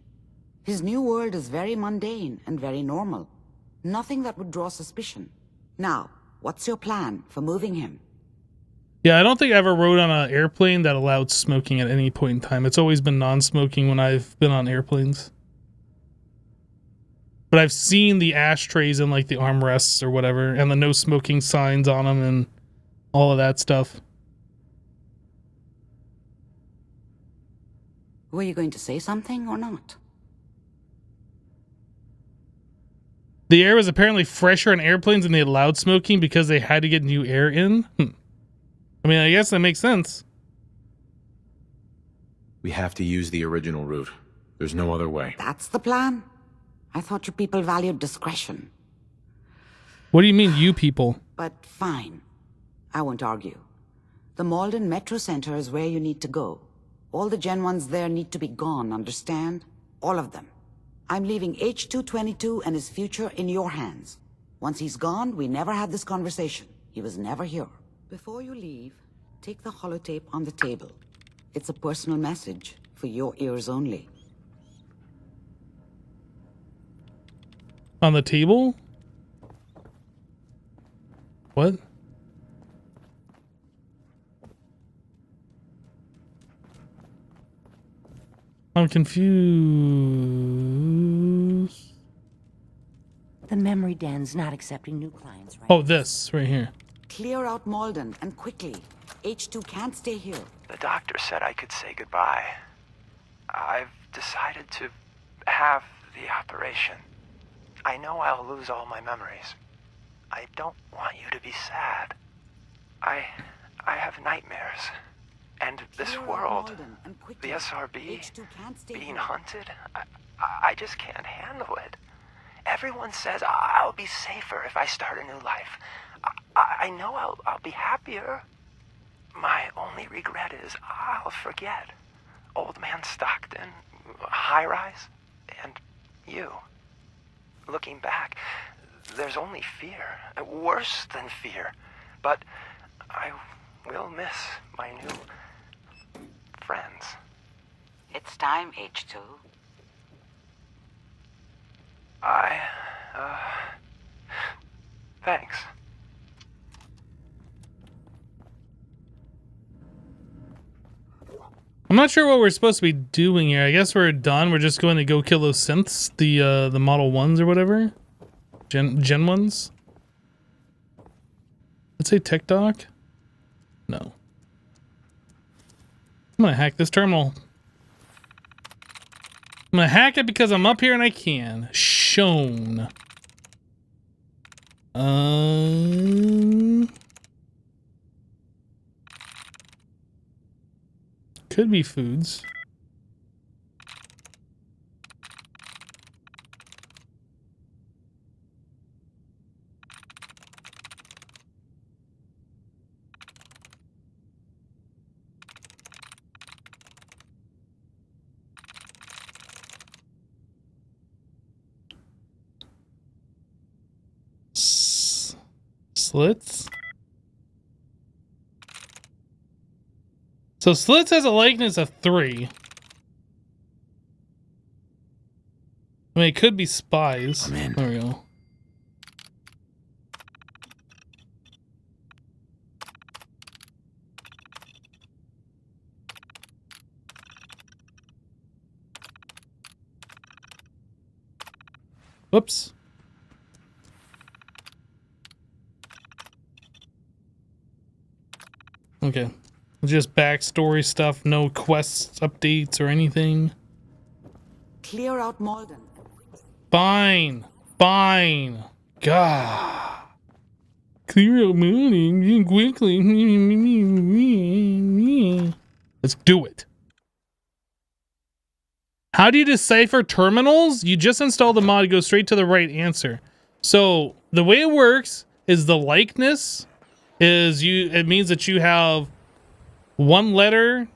His new world is very mundane and very normal. Nothing that would draw suspicion. Now, what's your plan for moving him? Yeah, I don't think I ever rode on an airplane that allowed smoking at any point in time. It's always been non-smoking when I've been on airplanes. But I've seen the ashtrays and like the armrests or whatever, and the no smoking signs on them and all of that stuff. Were you going to say something or not? The air was apparently fresher on airplanes and they allowed smoking because they had to get new air in. I mean, I guess that makes sense. We have to use the original route. There's no other way. That's the plan? I thought you people valued discretion. What do you mean, you people? But fine. I won't argue. The Malden Metro Center is where you need to go. All the Gen 1s there need to be gone, understand? All of them. I'm leaving H222 and his future in your hands. Once he's gone, we never had this conversation. He was never here. Before you leave, take the holotape on the table. It's a personal message for your ears only. On the table? What? I'm confused. The memory den's not accepting new clients right Oh, this right here. Clear out Malden, and quickly. H2 can't stay here. The doctor said I could say goodbye. I've decided to have the operation, I know I'll lose all my memories. I don't want you to be sad. I have nightmares. And this world, the SRB, being hunted, I just can't handle it. Everyone says I'll be safer if I start a new life. I know I'll be happier. My only regret is I'll forget Old Man Stockton, High Rise, and you. Looking back, there's only fear, worse than fear. But I will miss my new friends. It's time, H2. Thanks. I'm not sure what we're supposed to be doing here. I guess we're done. We're just going to go kill those synths, the Model 1s or whatever. Gen 1s. Let's say Tech Doc. No. I'm gonna hack this terminal. I'm gonna hack it because I'm up here and I can. Shown. Could be foods. Slits. So Slits has a likeness of 3. I mean, it could be spies. I'm in. There we go. Whoops. Okay. Just backstory stuff, no quests, updates, or anything. Clear out Malden. Fine. Fine. God. Clear out Malden quickly. Let's do it. How do you decipher terminals? You just install the mod, go straight to the right answer. So the way it works is the likeness is it means that you have one letter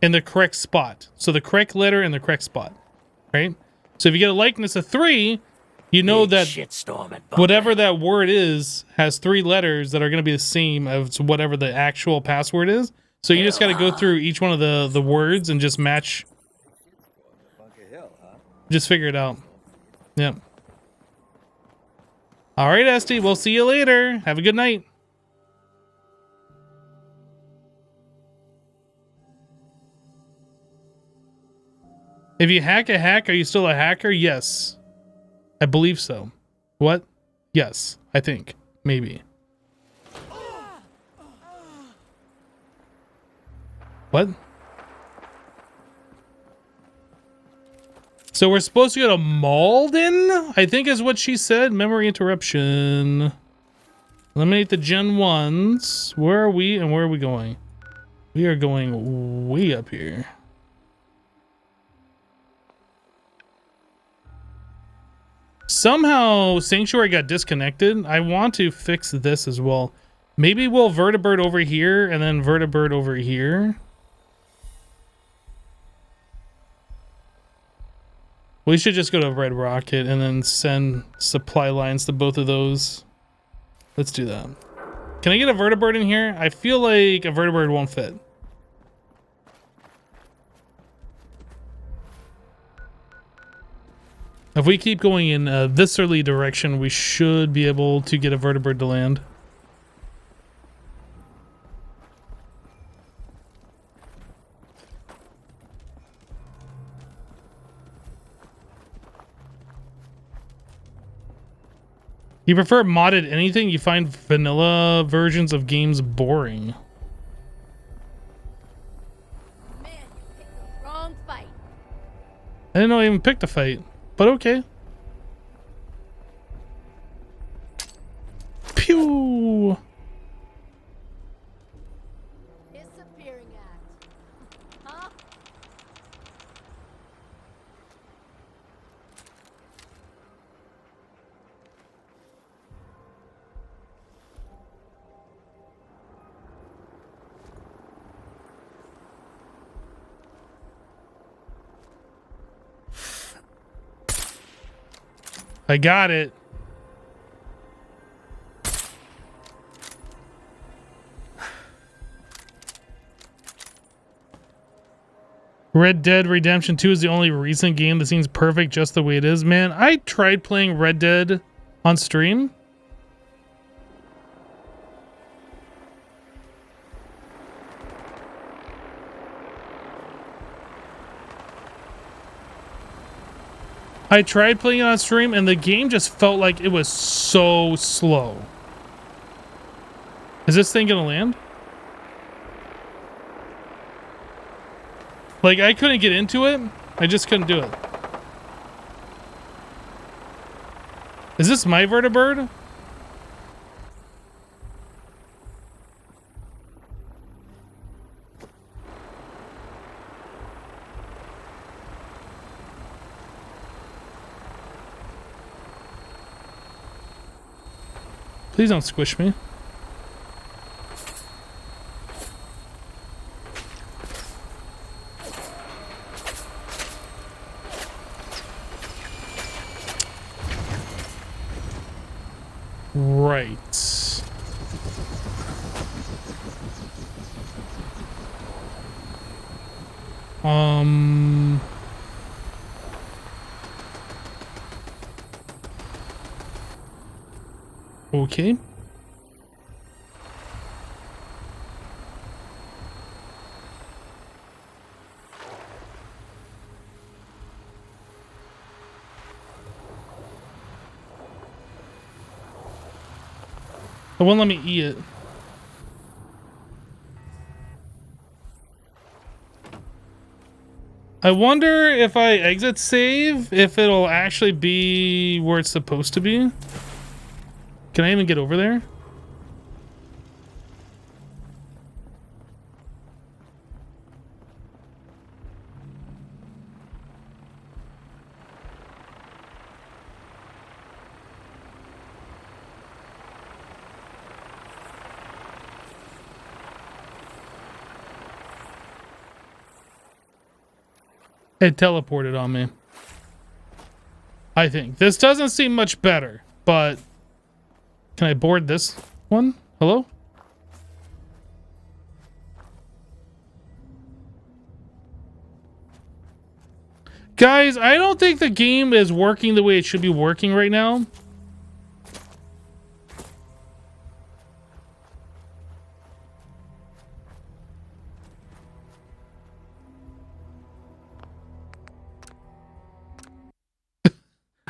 in the correct spot. So the correct letter in the correct spot, right? So if you get a likeness of 3, you know that whatever that word is has 3 letters that are going to be the same as whatever the actual password is. So you just got to go through each one of the words and just match. Just figure it out. Yep. All right, Esty. We'll see you later. Have a good night. If you hack a hack, are you still a hacker? Yes. I believe so. What? Yes. I think. Maybe. What? So we're supposed to go to Malden? I think is what she said. Memory interruption. Eliminate the Gen 1s. Where are we and where are we going? We are going way up here. Somehow Sanctuary got disconnected. I want to fix this as well. Maybe we'll vertibird over here and then vertibird over here. We should just go to Red Rocket and then send supply lines to both of those. Let's do that. Can I get a vertibird in here? I feel like a vertibird won't fit. If we keep going in this early direction, we should be able to get a vertibird to land. You prefer modded anything? You find vanilla versions of games boring. Man, you picked the wrong fight. I didn't know I even picked a fight, but okay. Pew! Disappearing act. Huh? I got it. Red Dead Redemption 2 is the only recent game that seems perfect just the way it is. Man, I tried playing Red Dead on stream. I tried playing it on stream and the game just felt like it was so slow. Is this thing gonna land? Like, I couldn't get into it. I just couldn't do it. Is this my vertibird? Please don't squish me. Right. Okay. It won't let me eat it. I wonder if I exit save, if it'll actually be where it's supposed to be. Can I even get over there? It teleported on me. I think. This doesn't seem much better, but... Can I board this one? Hello? Guys, I don't think the game is working the way it should be working right now.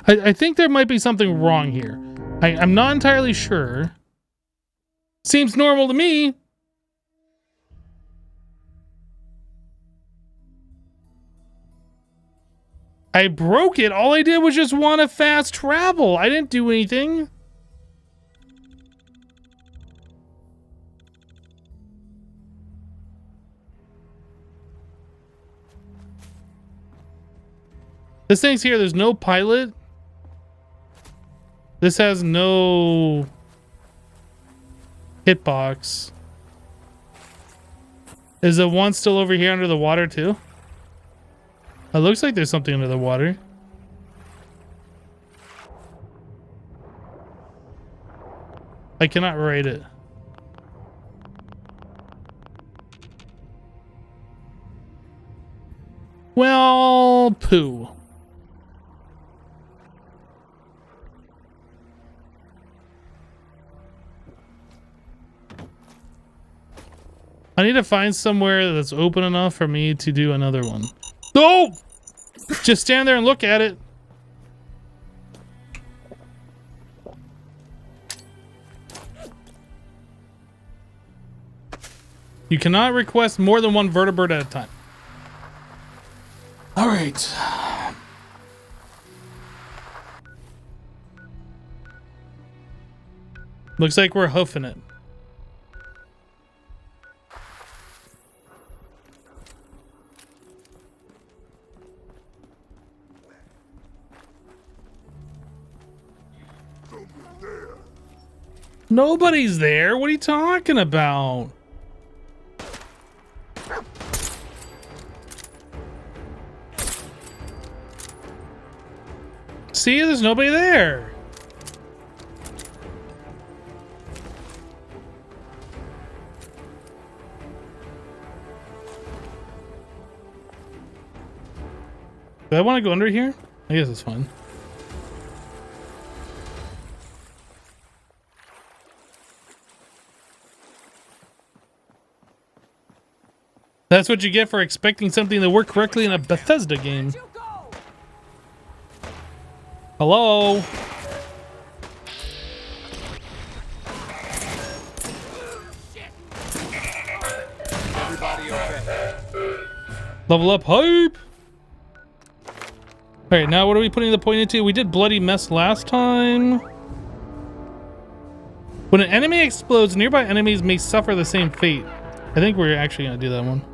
I think there might be something wrong here. I'm not entirely sure. Seems normal to me. I broke it. All I did was just want to fast travel. I didn't do anything. This thing's here. There's no pilot. This has no hitbox. Is the one still over here under the water too? It looks like there's something under the water. I cannot rate it. Well, poo. I need to find somewhere that's open enough for me to do another one. No! Just stand there and look at it. You cannot request more than one vertibird at a time. All right. Looks like we're hoofing it. Nobody's there. What are you talking about? See, there's nobody there. Do I want to go under here? I guess it's fine. That's what you get for expecting something to work correctly in a Bethesda game. Hello? Everybody okay? Level up hype! Alright, now what are we putting the point into? We did bloody mess last time. When an enemy explodes, nearby enemies may suffer the same fate. I think we're actually going to do that one.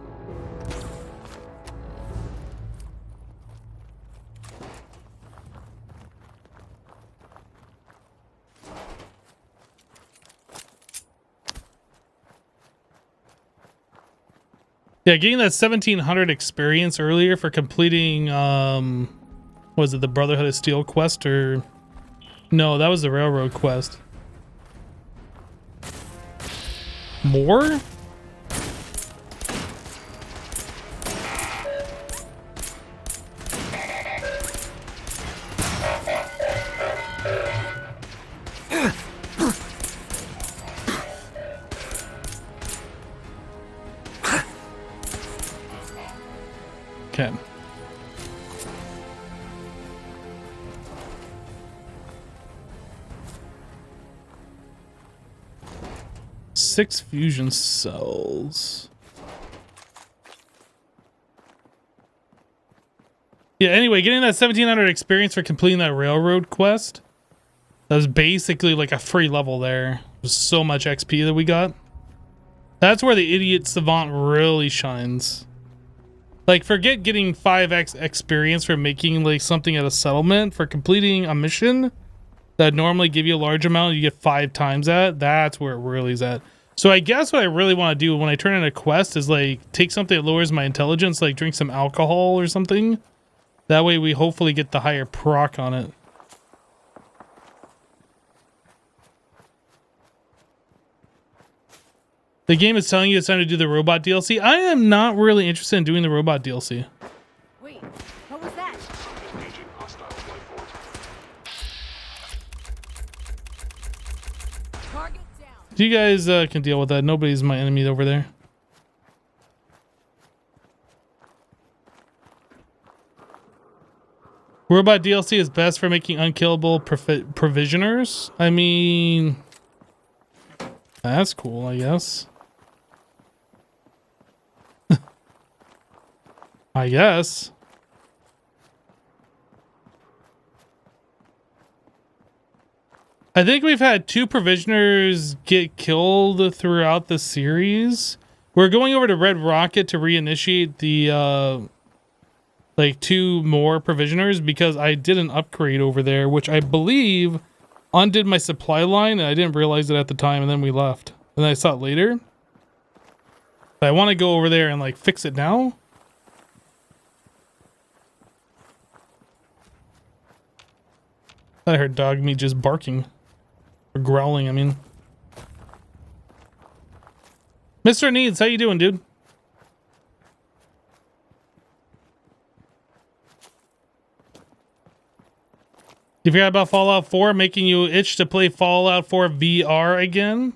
Yeah, getting that 1700 experience earlier for completing, was it the Brotherhood of Steel quest or... No, that was the Railroad quest. More? Okay. Six fusion cells. Yeah, anyway, getting that 1700 experience for completing that railroad quest. That was basically like a free level there. There's so much XP that we got. That's where the idiot savant really shines. Like, forget getting 5x experience for making like something at a settlement. For completing a mission that normally give you a large amount, you get 5 times that. That's where it really is at. So I guess what I really want to do when I turn in a quest is like take something that lowers my intelligence, like drink some alcohol or something. That way we hopefully get the higher proc on it. The game is telling you it's time to do the robot DLC. I am not really interested in doing the robot DLC. Wait, what was that? Target down. You guys can deal with that. Nobody's my enemy over there. Robot DLC is best for making unkillable provisioners. I mean, that's cool, I guess. I guess. I think we've had 2 provisioners get killed throughout the series. We're going over to Red Rocket to reinitiate the like 2 more provisioners because I did an upgrade over there, which I believe undid my supply line, and I didn't realize it at the time, and then we left. And then I saw it later. But I want to go over there and like fix it now. I heard dog meat just barking. Or growling, I mean. Mr. Needs, how you doing, dude? You forgot about Fallout 4 making you itch to play Fallout 4 VR again?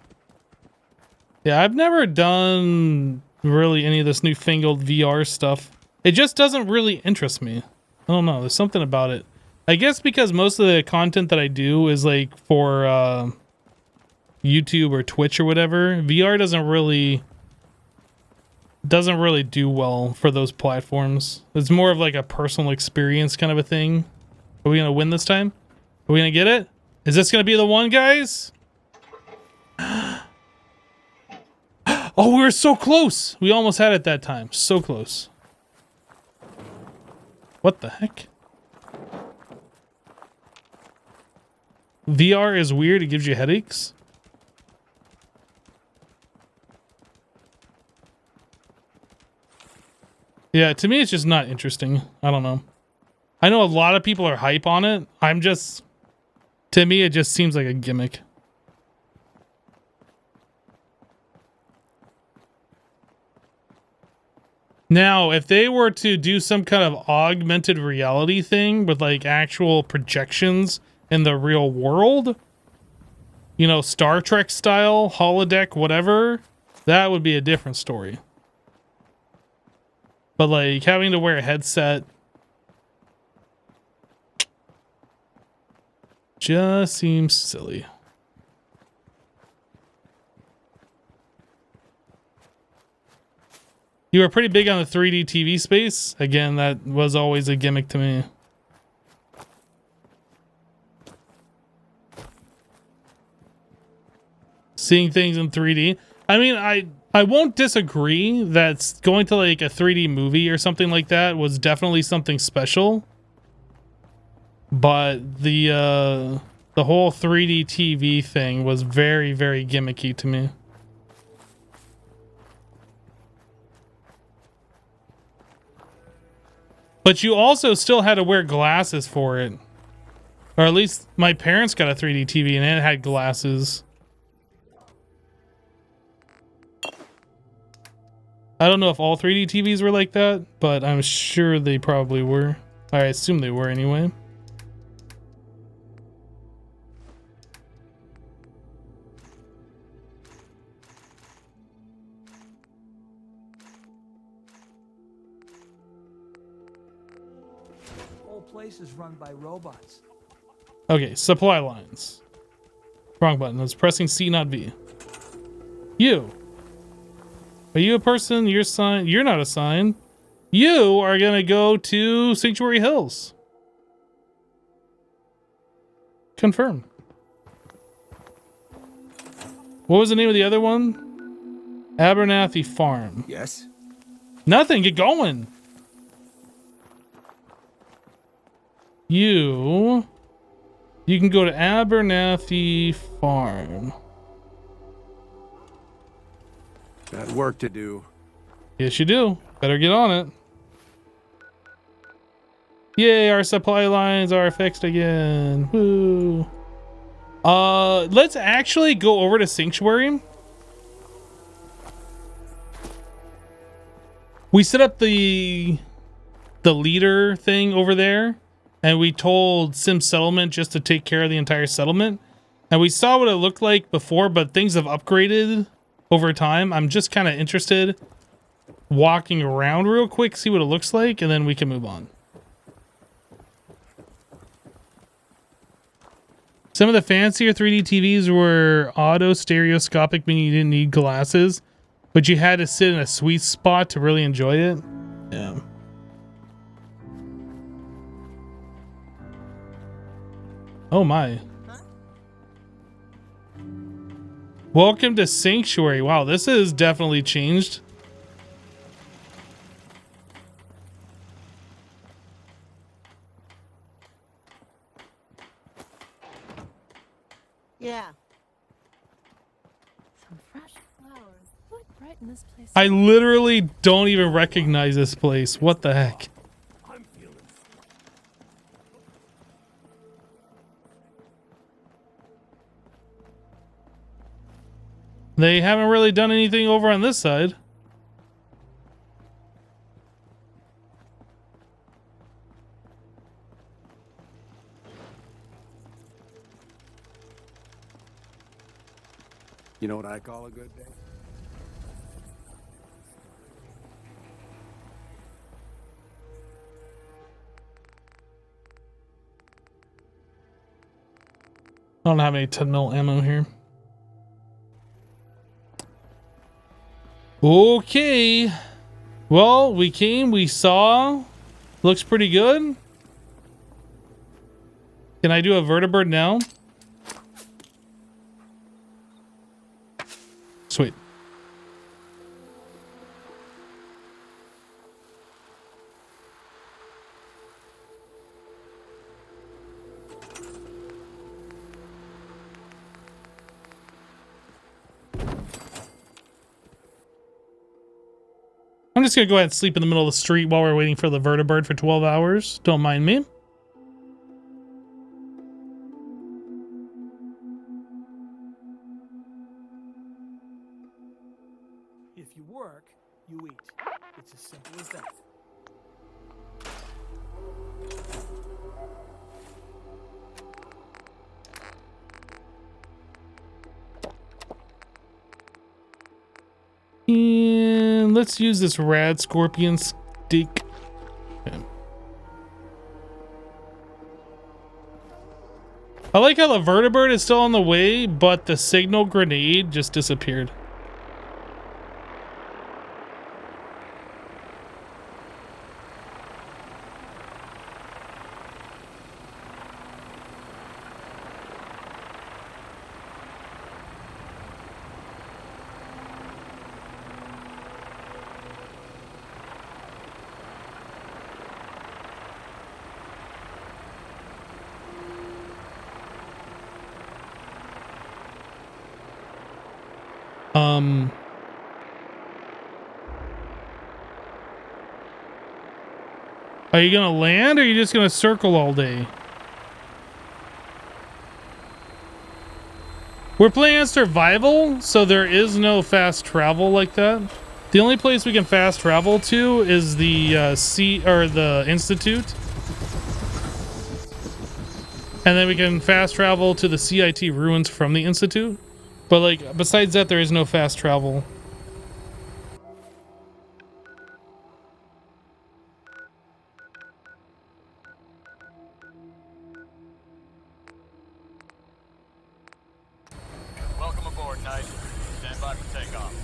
Yeah, I've never done really any of this newfangled VR stuff. It just doesn't really interest me. I don't know, there's something about it. I guess because most of the content that I do is like for YouTube or Twitch or whatever. VR doesn't really do well for those platforms. It's more of like a personal experience kind of a thing. Are we gonna win this time? Are we gonna get it? Is this gonna be the one, guys? Oh, we were so close. We almost had it that time. So close. What the heck? VR is weird. It gives you headaches. Yeah, to me, it's just not interesting. I don't know. I know a lot of people are hype on it. I'm just... To me, it just seems like a gimmick. Now, if they were to do some kind of augmented reality thing with like actual projections in the real world, you know, Star Trek style, holodeck, whatever, that would be a different story. But like having to wear a headset just seems silly. You were pretty big on the 3D TV space. Again, that was always a gimmick to me. Seeing things in 3D. I mean, I won't disagree that going to like a 3D movie or something like that was definitely something special. But the whole 3D TV thing was very, very gimmicky to me. But you also still had to wear glasses for it. Or at least my parents got a 3D TV and it had glasses. I don't know if all 3D TVs were like that, but I'm sure they probably were. I assume they were anyway. Place is run by robots. Okay, supply lines. Wrong button. I was pressing C, not V. You. Are you a person? You're sign. You're not a sign. You are gonna go to Sanctuary Hills. Confirm. What was the name of the other one? Abernathy Farm. Yes. Nothing. Get going. You can go to Abernathy Farm. Got work to do. Yes, you do. Better get on it. Yay, our supply lines are fixed again. Woo. Let's actually go over to Sanctuary. We set up the leader thing over there. And we told Sim Settlement just to take care of the entire settlement. And we saw what it looked like before, but things have upgraded over time. I'm just kind of interested walking around real quick, see what it looks like, and then we can move on. Some of the fancier 3D TVs were auto stereoscopic, meaning you didn't need glasses, but you had to sit in a sweet spot to really enjoy it. Yeah. Oh my. Welcome to Sanctuary. Wow, this has definitely changed. Yeah. Some fresh flowers. What brighten this place? I literally don't even recognize this place. What the heck? They haven't really done anything over on this side. You know what I call a good day? I don't have any 10mm ammo here. Okay. Well, we came, we saw. Looks pretty good. Can I do a vertibird now? Sweet. I'm just gonna go ahead and sleep in the middle of the street while we're waiting for the vertibird for 12 hours. Don't mind me. If you work, you eat. It's as simple as that. And let's use this rad scorpion stick. Okay. I like how the vertibird is still on the way, but the signal grenade just disappeared. Are you gonna land or are you just gonna circle all day? We're playing on survival, so there is no fast travel like that. The only place we can fast travel to is the the Institute. And then we can fast travel to the CIT ruins from the Institute. But like, besides that, there is no fast travel. Welcome aboard, Knight. Stand by for takeoff.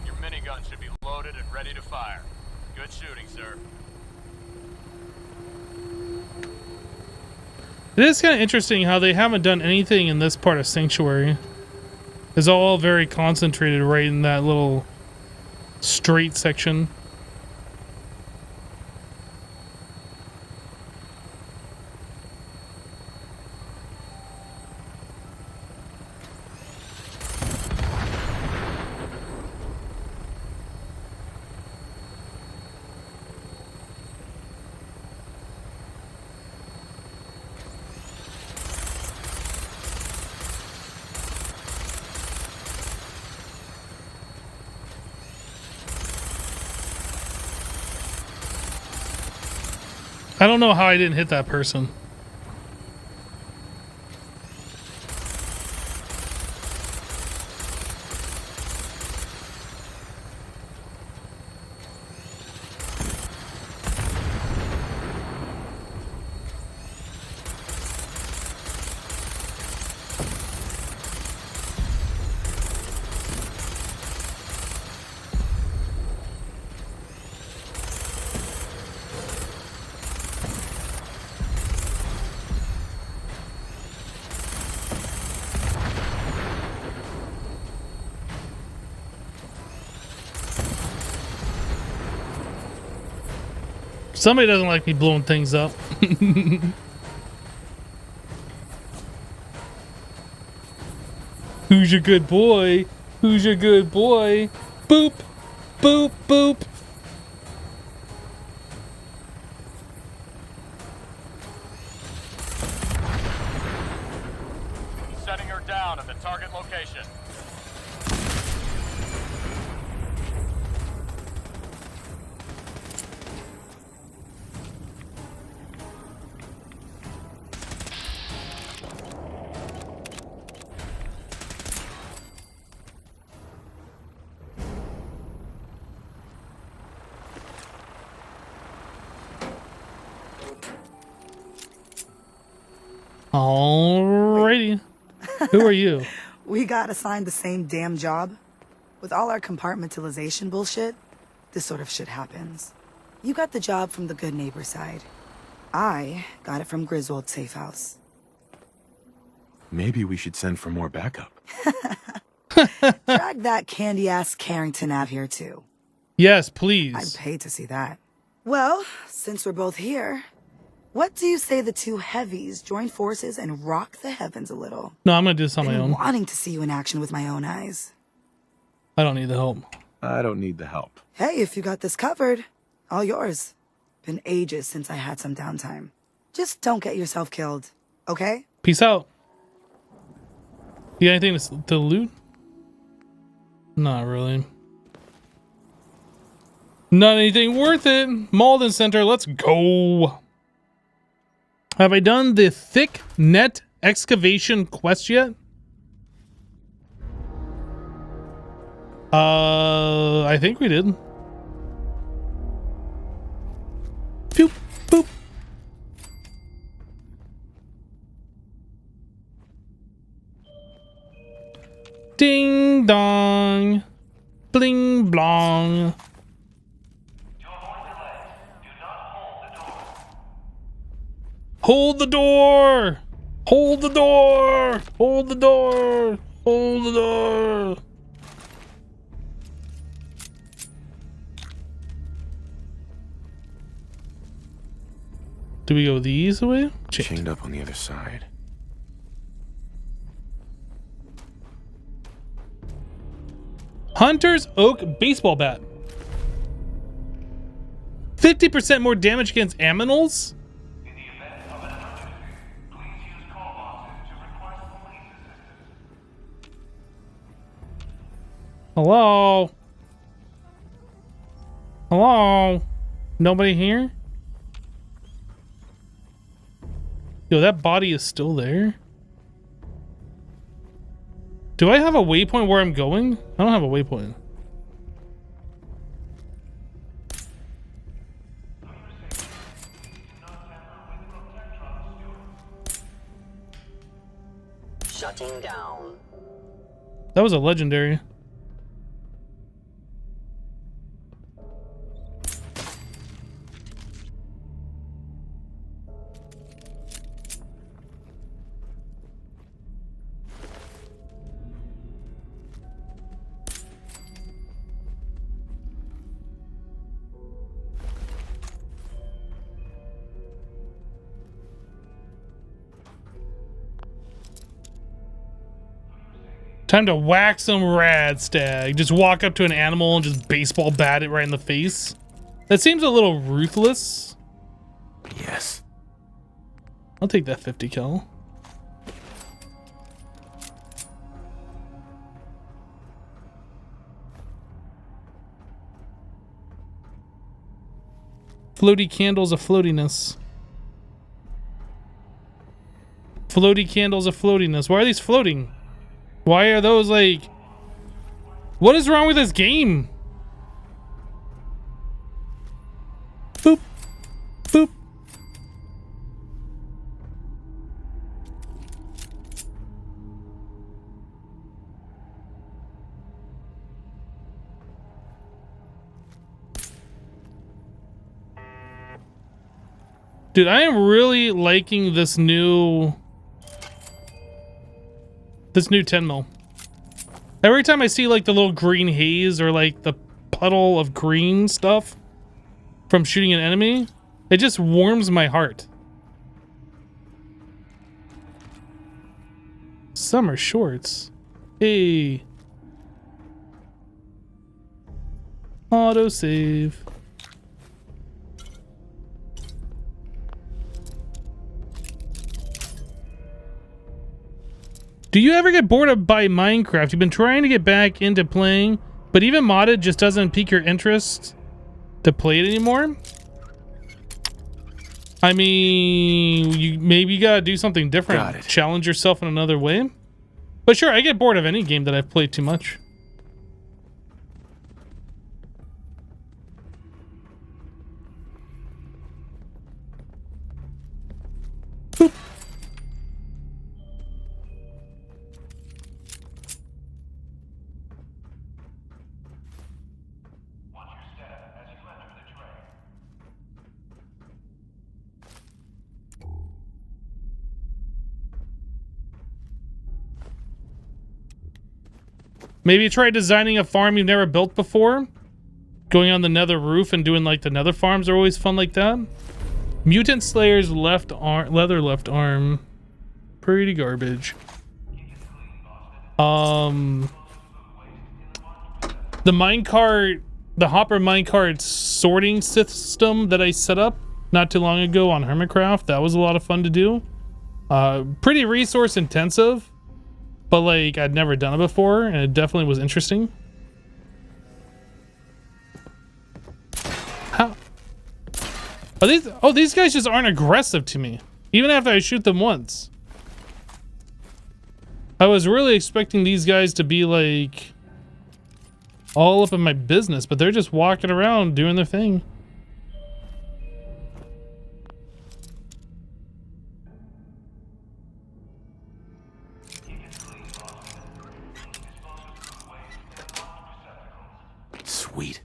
Your minigun should be loaded and ready to fire. Good shooting, sir. It is kind of interesting how they haven't done anything in this part of Sanctuary. It's all very concentrated right in that little straight section. I don't know how I didn't hit that person. Somebody doesn't like me blowing things up. Who's your good boy? Who's your good boy? Boop, boop, boop. Setting her down at the target location. Alrighty. Who are you? We got assigned the same damn job. With all our compartmentalization bullshit, this sort of shit happens. You got the job from the good neighbor side. I got it from Griswold's safe house. Maybe we should send for more backup. Drag that candy-ass Carrington out here, too. Yes, please. I'd pay to see that. Well, since we're both here, what do you say the two heavies join forces and rock the heavens a little? No, I'm gonna do this on my own. Wanting to see you in action with my own eyes. I don't need the help. I don't need the help. Hey, if you got this covered, all yours. Been ages since I had some downtime. Just don't get yourself killed, okay? Peace out. You got anything to loot? Not really. Not anything worth it. Malden Center, let's go. Have I done the thick net excavation quest yet? I think we did. Boop, boop. Ding dong. Bling blong. Hold the door! Hold the door! Hold the door! Hold the door! Do we go these way? Chained up on the other side. Hunter's Oak baseball bat. 50% more damage against aminals? Hello? Hello? Nobody here? Yo, that body is still there? Do I have a waypoint where I'm going? I don't have a waypoint. Shutting down. That was a legendary. Time to whack some rad stag. Just walk up to an animal and just baseball bat it right in the face. That seems a little ruthless. Yes. I'll take that 50 cal. Floaty candles of floatiness. Floaty candles of floatiness. Why are these floating? Why are those like... What is wrong with this game? Boop. Boop. Dude, I am really liking this new 10 mil. Every time I see like the little green haze or like the puddle of green stuff from shooting an enemy, it just warms my heart. Summer shorts. Hey. Auto save. Do you ever get bored by Minecraft? You've been trying to get back into playing, but even modded just doesn't pique your interest to play it anymore? I mean, maybe you gotta do something different. Challenge yourself in another way. But sure, I get bored of any game that I've played too much. Boop. Maybe try designing a farm you've never built before. Going on the nether roof and doing like the nether farms are always fun like that. Mutant Slayer's left arm, leather left arm. Pretty garbage. The minecart, the hopper minecart sorting system that I set up not too long ago on Hermitcraft, that was a lot of fun to do. Pretty resource intensive, but like I'd never done it before, and it definitely was interesting. How? Are these? Oh, these guys just aren't aggressive to me, even after I shoot them once. I was really expecting these guys to be like all up in my business, but they're just walking around doing their thing. Sweet.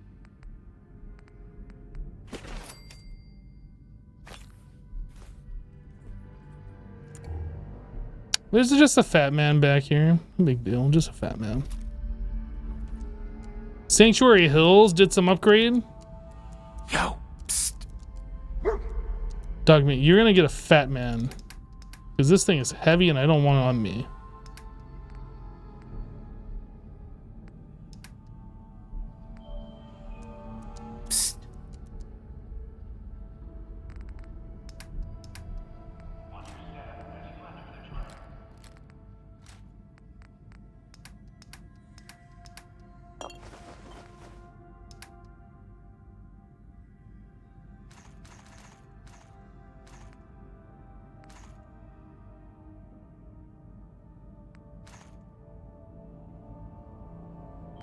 There's just a fat man back here. No big deal, just a fat man. Sanctuary Hills did some upgrade. Yo, psst. Dogmeat, you're gonna get a fat man. Because this thing is heavy and I don't want it on me.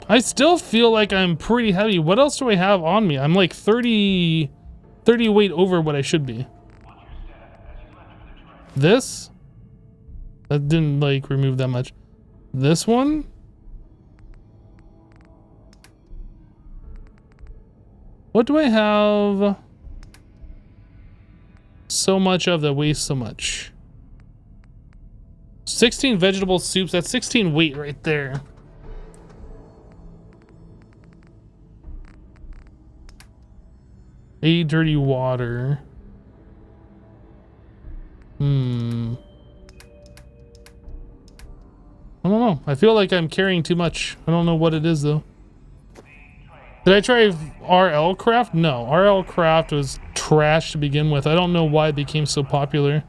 I still feel like I'm pretty heavy. What else do I have on me? I'm like 30 weight over what I should be. This? That didn't like remove that much. This one? What do I have so much of that weighs so much? 16 vegetable soups. That's 16 weight right there. Dirty water. I don't know. I feel like I'm carrying too much. I don't know what it is though. Did I try RL Craft? No, RL Craft was trash to begin with. I don't know why it became so popular.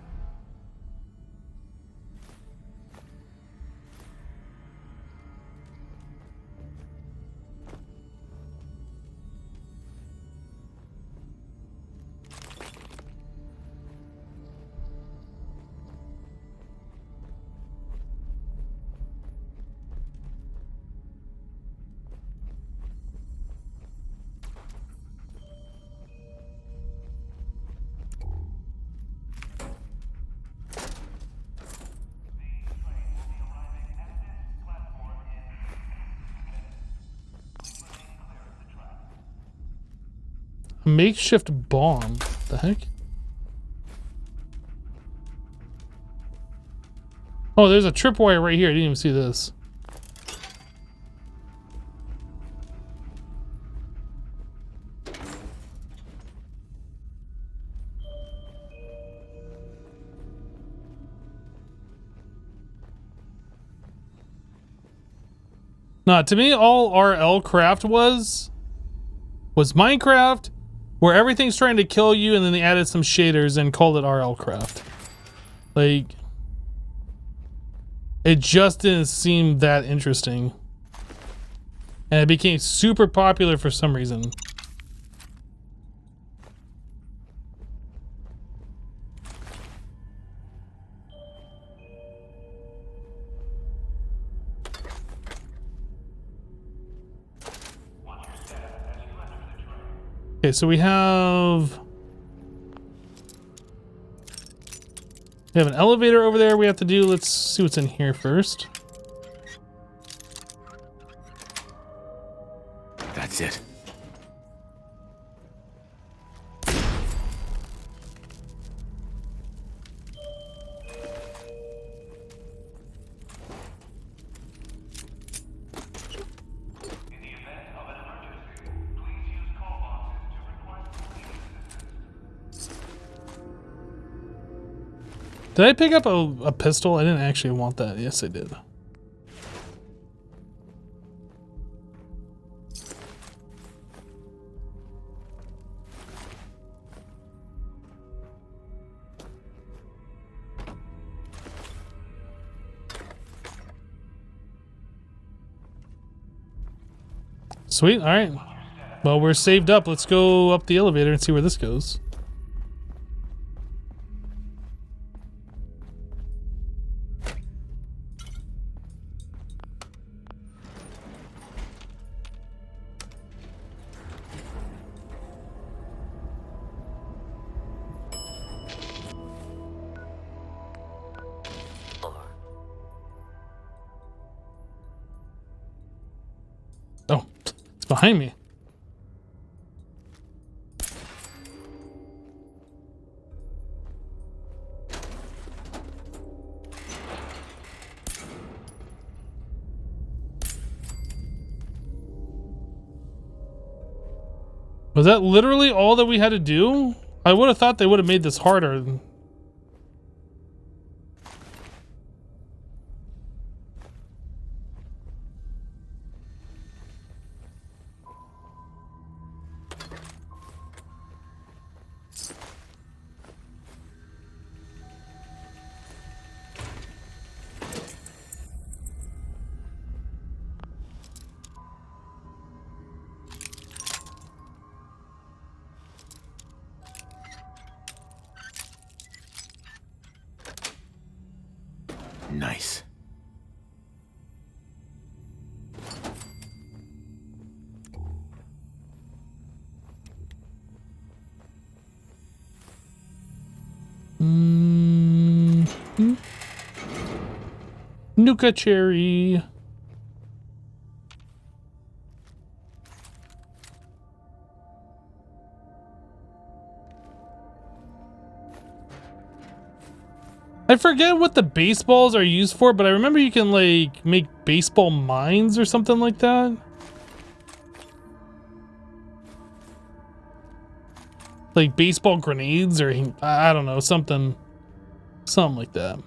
Makeshift bomb. The heck? Oh, there's a tripwire right here. I didn't even see this. Nah, to me, all RL Craft was Minecraft, where everything's trying to kill you, and then they added some shaders and called it RL Craft. Like, it just didn't seem that interesting. And it became super popular for some reason. Okay, so we have an elevator over there we have to do. Let's see what's in here first. That's it. Did I pick up a pistol? I didn't actually want that. Yes, I did. Sweet. All right. Well, we're saved up. Let's go up the elevator and see where this goes. Oh, it's behind me. Was that literally all that we had to do? I would have thought they would have made this harder. Nice. Nuka cherry. I forget what the baseballs are used for, but I remember you can like make baseball mines or something like that. Like baseball grenades or I don't know, something like that.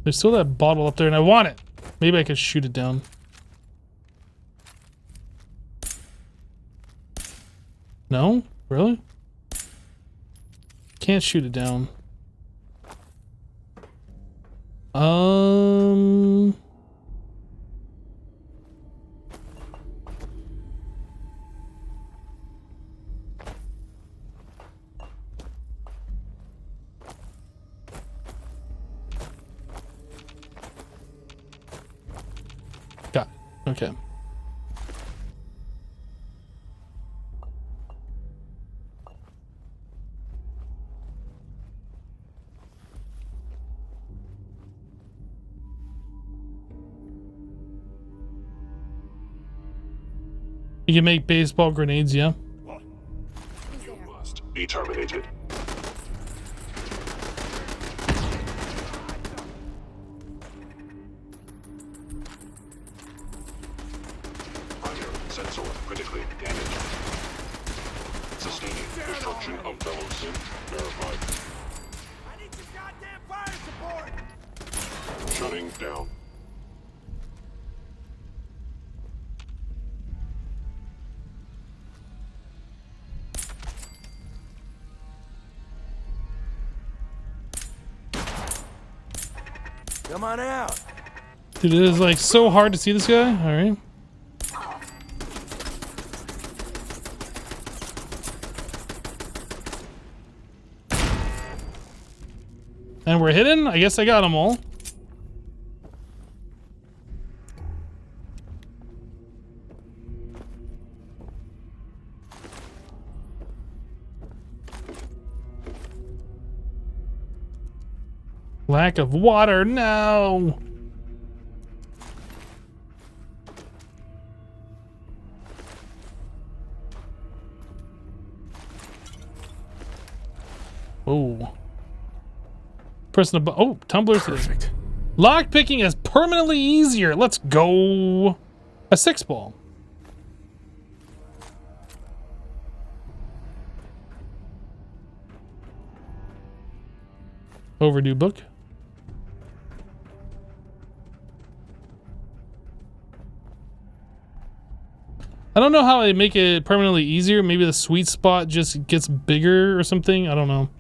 There's still that bottle up there and I want it. Maybe I could shoot it down. No? Really? Can't shoot it down. Got it. Okay. You can make baseball grenades, yeah? You must be terminated. Primary sensor critically damaged. Sustaining destruction of fellow sim verified. I need some goddamn fire support! Shutting down. Come on out. Dude, it is like so hard to see this guy. All right. And we're hidden. I guess I got them all. Lack of water, no. Oh. Pressing the button. Oh, tumblers. Perfect. Lockpicking is permanently easier. Let's go. A 6-ball. Overdue book. I don't know how they make it permanently easier. Maybe the sweet spot just gets bigger or something. I don't know.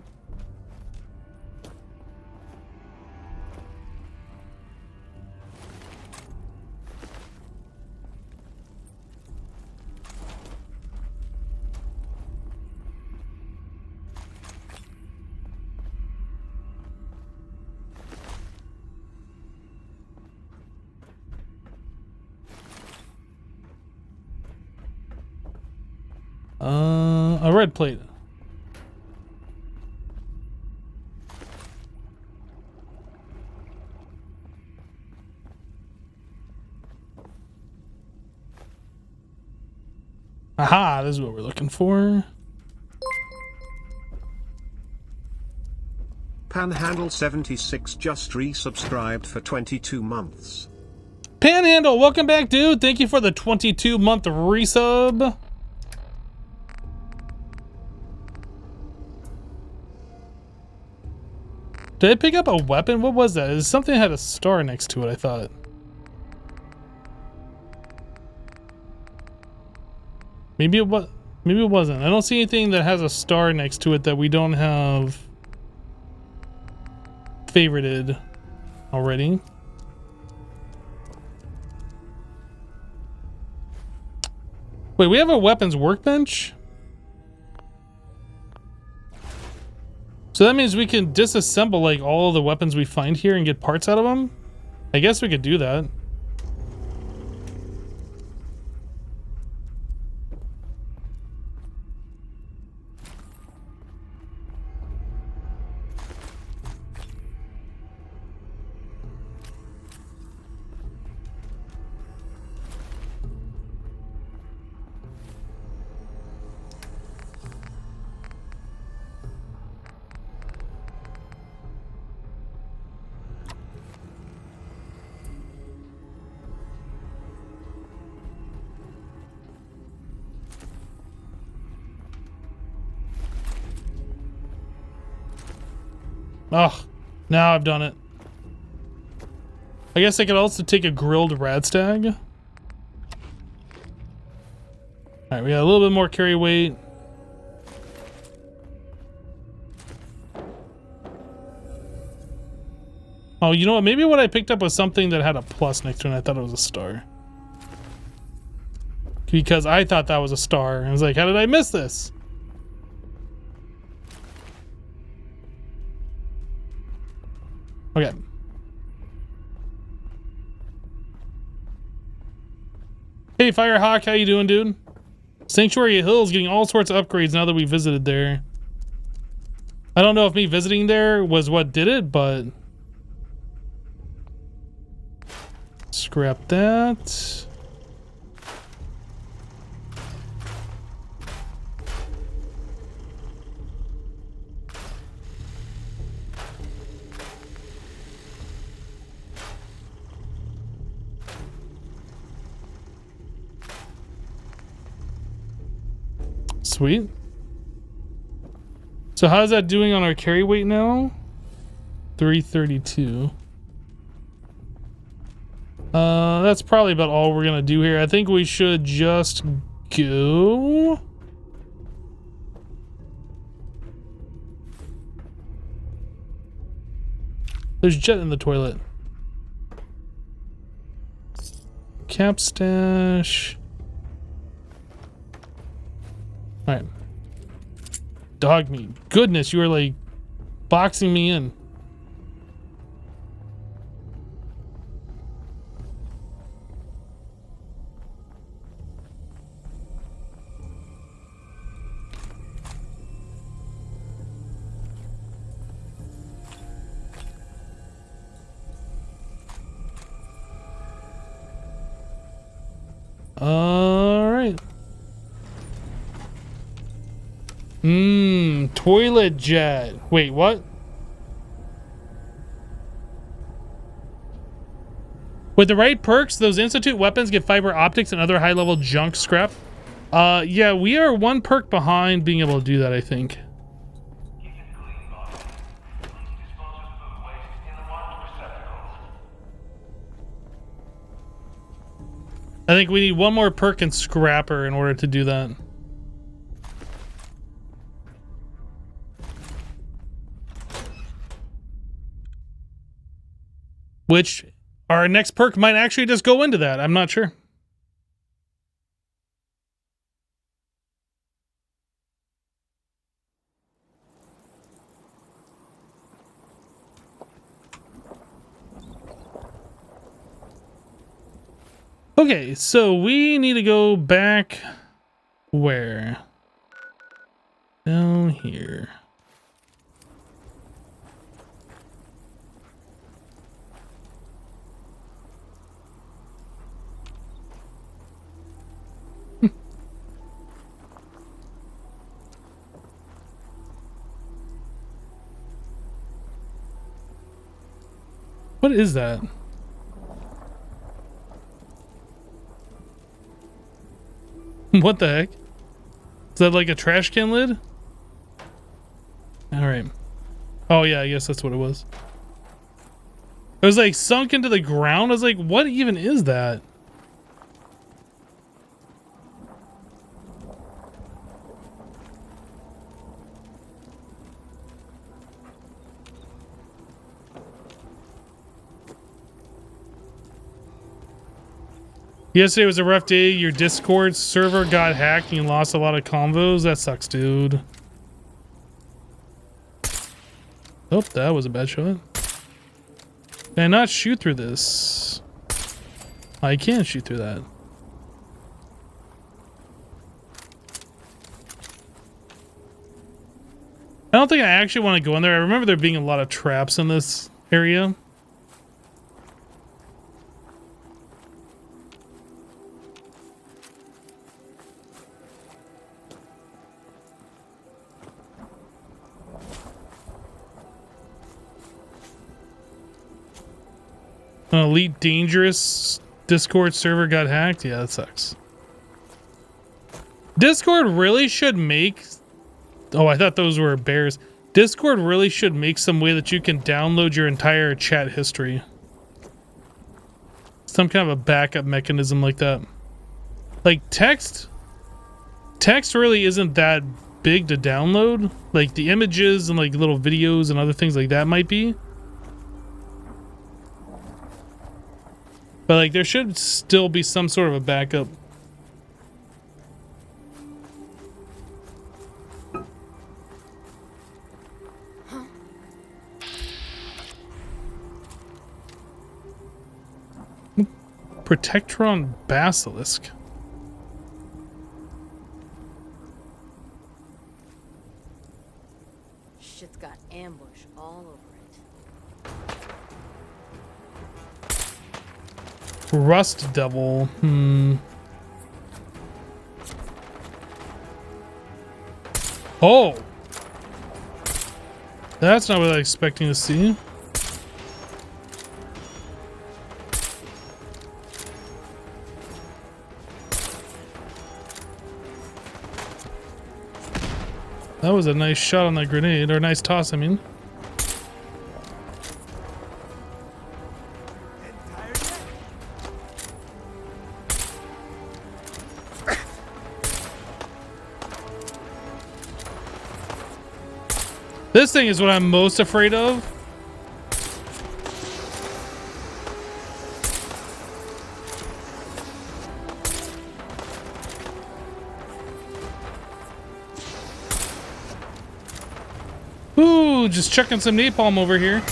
A red plate. Aha, this is what we're looking for. Panhandle76 just resubscribed for 22 months. Panhandle, welcome back, dude. Thank you for the 22-month resub. Did I pick up a weapon? What was that? It was something that had a star next to it, I thought. Maybe it was. Maybe it wasn't. I don't see anything that has a star next to it that we don't have favorited already. Wait, we have a weapons workbench? So that means we can disassemble like all the weapons we find here and get parts out of them? I guess we could do that. Oh, now I've done it. I guess I could also take a grilled radstag. Alright, we got a little bit more carry weight. Oh, you know what? Maybe what I picked up was something that had a plus next to it and I thought it was a star. Because I thought that was a star. I was like, how did I miss this? Okay. Hey, Firehawk, how you doing, dude? Sanctuary Hills getting all sorts of upgrades now that we visited there. I don't know if me visiting there was what did it, but... Scrap that. Sweet. So how's that doing on our carry weight now? 332. That's probably about all we're gonna do here. I think we should just go. There's jet in the toilet. Cap stash. Alright. Dog meat. Goodness, you are like boxing me in. Alright. Toilet jet. Wait, what? With the right perks, those Institute weapons get fiber optics and other high-level junk scrap. Yeah, we are one perk behind being able to do that, I think. I think we need one more perk and scrapper in order to do that. Which our next perk might actually just go into that. I'm not sure. Okay, so we need to go back where? Down here. What is that? What the heck? Is that like a trash can lid? Alright. Oh yeah, I guess that's what it was. It was like sunk into the ground. I was like, what even is that? Yesterday was a rough day. Your Discord server got hacked and you lost a lot of convos. That sucks, dude. Oh, that was a bad shot. Can I not shoot through this? I can't shoot through that. I don't think I actually want to go in there. I remember there being a lot of traps in this area. Elite Dangerous Discord server got hacked. Yeah, that sucks. Discord really should make... Oh, I thought those were bears. Discord really should make some way that you can download your entire chat history. Some kind of a backup mechanism like that. Like text really isn't that big to download. Like the images and like little videos and other things like that might be. But like there should still be some sort of a backup. Protectron Basilisk. Shit's got ambush all over it. Rust Devil. Oh! That's not what I was expecting to see. That was a nice shot on that grenade, or a nice toss, I mean. This thing is what I'm most afraid of. Ooh, just chucking some napalm over here.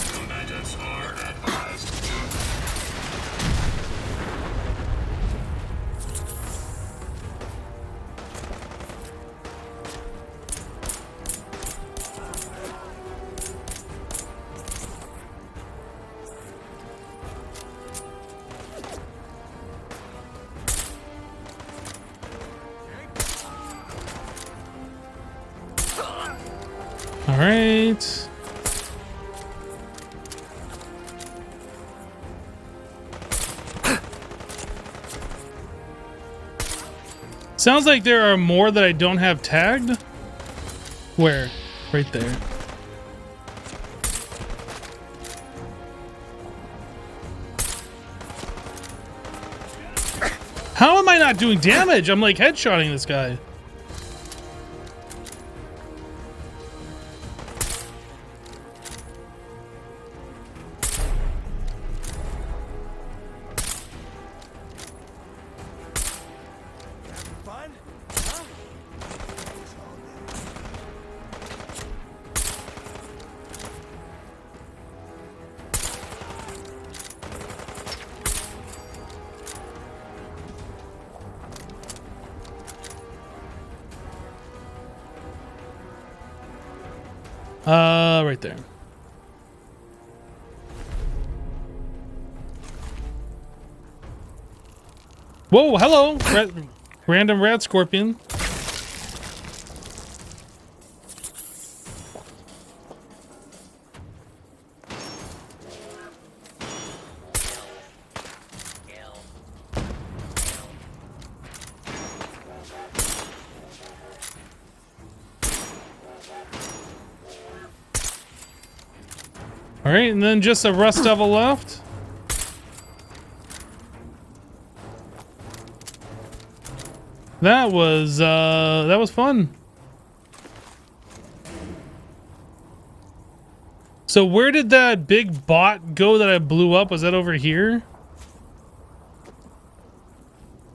All right. Sounds like there are more that I don't have tagged. Where? Right there. How am I not doing damage? I'm like headshotting this guy. Right there. Whoa, hello, random rat scorpion. All right, and then just a rust devil left. That was fun. So where did that big bot go that I blew up? Was that over here?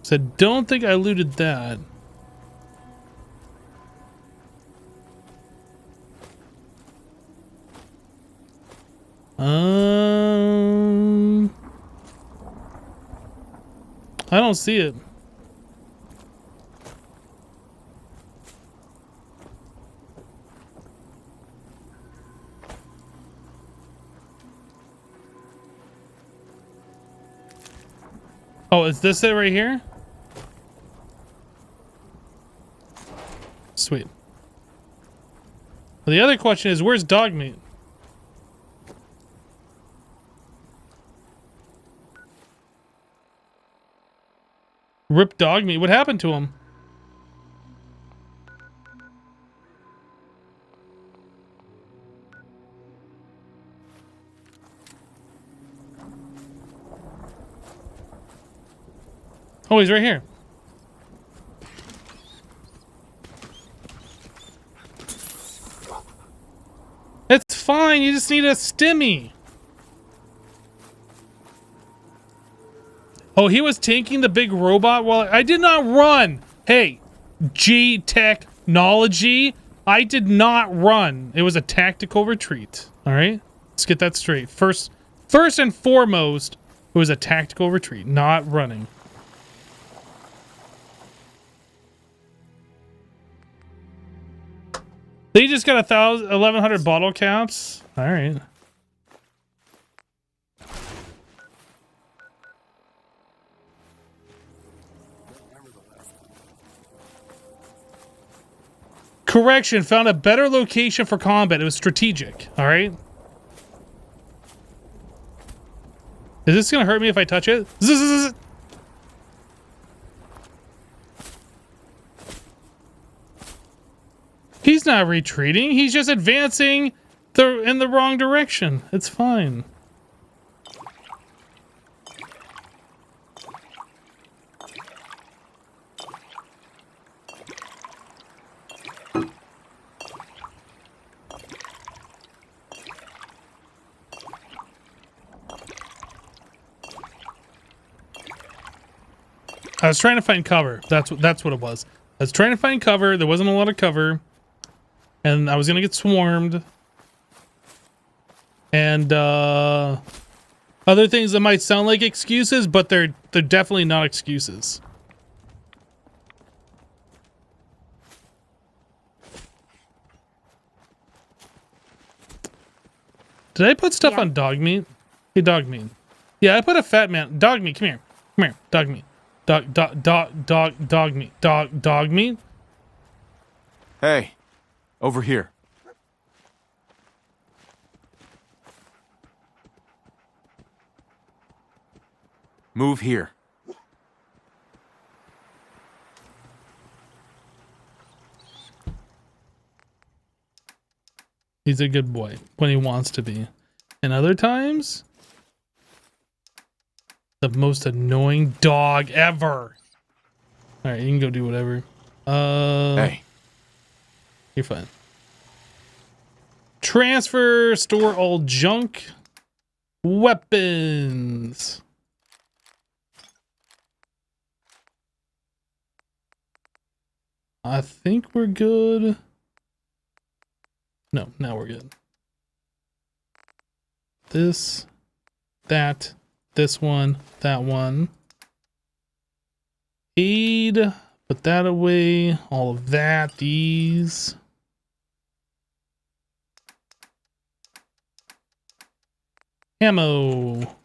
So I don't think I looted that. I don't see it. Oh, is this it right here? Sweet. Well, the other question is, where's dog meat? Rip dog meat. What happened to him? Oh, he's right here. It's fine. You just need a stimmy. Oh, he was tanking the big robot while I did not run. Hey, G technology. I did not run. It was a tactical retreat. All right, let's get that straight. First and foremost, it was a tactical retreat, not running. They just got 1,100 bottle caps. All right. Correction, found a better location for combat. It was strategic. All right. Is this gonna hurt me if I touch it? Zzz. He's not retreating. He's just advancing in the wrong direction. It's fine. I was trying to find cover. That's what it was. I was trying to find cover. There wasn't a lot of cover. And I was gonna get swarmed. And other things that might sound like excuses, but they're definitely not excuses. Did I put stuff on dog meat? Hey, dog meat. Yeah, I put a fat man. Dog meat, come here. Come here. Dog meat. Dog meat. Dog meat. Hey, over here. Move here. He's a good boy when he wants to be. And other times, the most annoying dog ever. All right, you can go do whatever. Hey. You're fine. Transfer, store all junk. Weapons. I think we're good. No, now we're good. This, that, this one, that one. Aid, put that away. All of that, these. Ammo.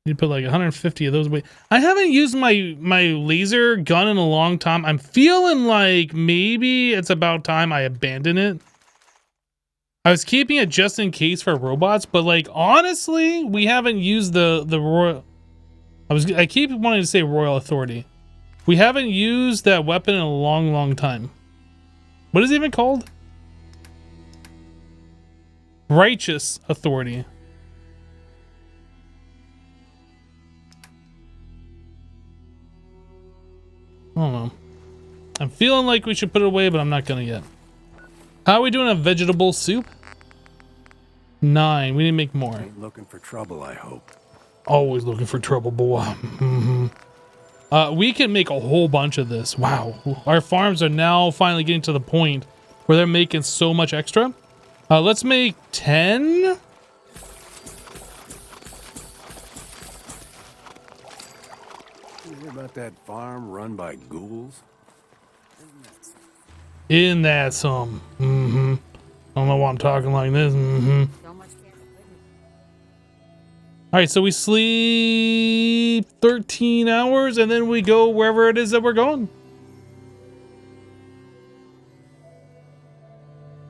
You put like 150 of those away. I haven't used my laser gun in a long time. I'm feeling like maybe it's about time I abandon it. I was keeping it just in case for robots, but like honestly, we haven't used the royal. I keep wanting to say Royal Authority. We haven't used that weapon in a long time. What is it even called? Righteous Authority. I don't know. I'm feeling like we should put it away, but I'm not gonna yet. How are we doing a vegetable soup? 9. We need to make more. Ain't looking for trouble, I hope. Always looking for trouble, boy. We can make a whole bunch of this. Wow. Our farms are now finally getting to the point where they're making so much extra. Let's make 10. You hear about that farm run by ghouls? Isn't that some? I don't know why I'm talking like this. All right, so we sleep 13 hours and then we go wherever it is that we're going.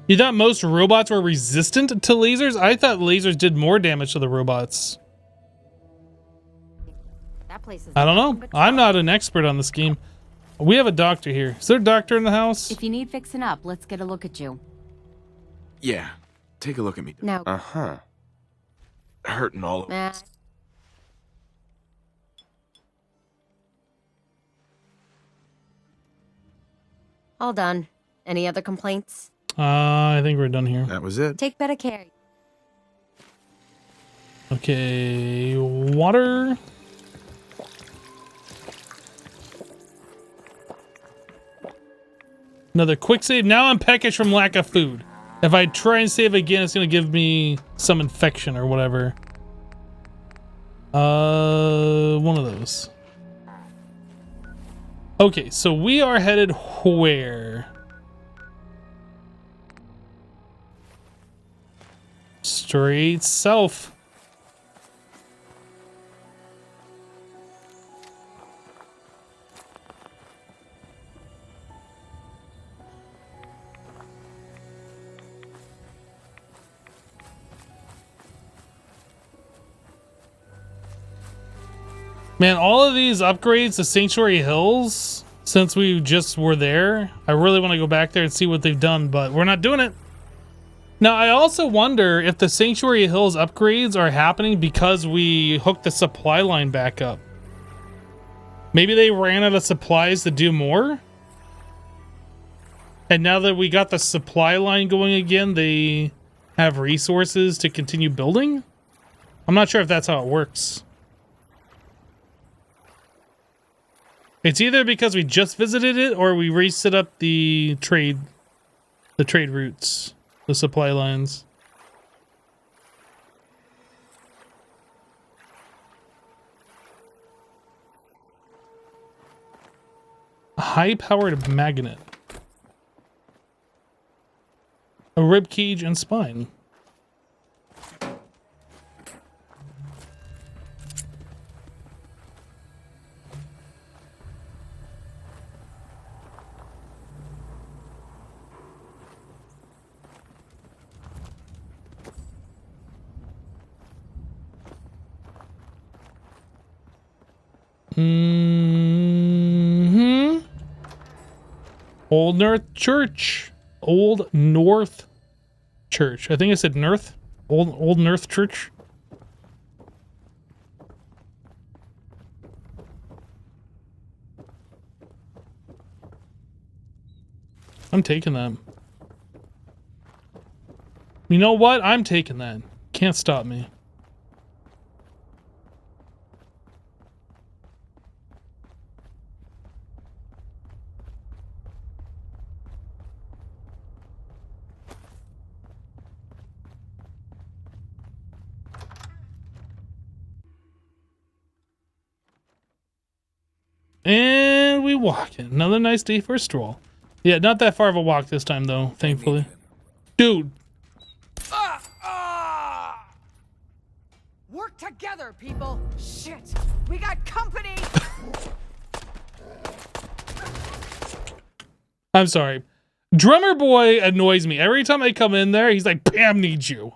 You thought most robots were resistant to lasers? I thought lasers did more damage to the robots. That place is I don't know. I'm not an expert on this game. We have a doctor here. Is there a doctor in the house? If you need fixing up, let's get a look at you. Yeah, take a look at me. Now. Uh-huh. Hurting all over. All done. Any other complaints? I think we're done here. That was it. Take better care. Okay, water. Another quick save. Now I'm peckish from lack of food. If I try and save again, it's going to give me some infection or whatever. One of those. Okay, so we are headed where? Straight south. Man, all of these upgrades to Sanctuary Hills, since we just were there, I really want to go back there and see what they've done, but we're not doing it. Now, I also wonder if the Sanctuary Hills upgrades are happening because we hooked the supply line back up. Maybe they ran out of supplies to do more? And now that we got the supply line going again, they have resources to continue building? I'm not sure if that's how it works. It's either because we just visited it or we reset up the trade routes, the supply lines. A high-powered magnet. A rib cage and spine. Old North Church. Old North Church. I think I said North. Old North Church. I'm taking that. You know what? I'm taking that. Can't stop me. And we walk in. Another nice day for a stroll. Yeah, not that far of a walk this time, though, thankfully. Dude. Work together, people. Shit, we got company. I'm sorry. Drummer Boy annoys me. Every time I come in there, he's like, Pam needs you.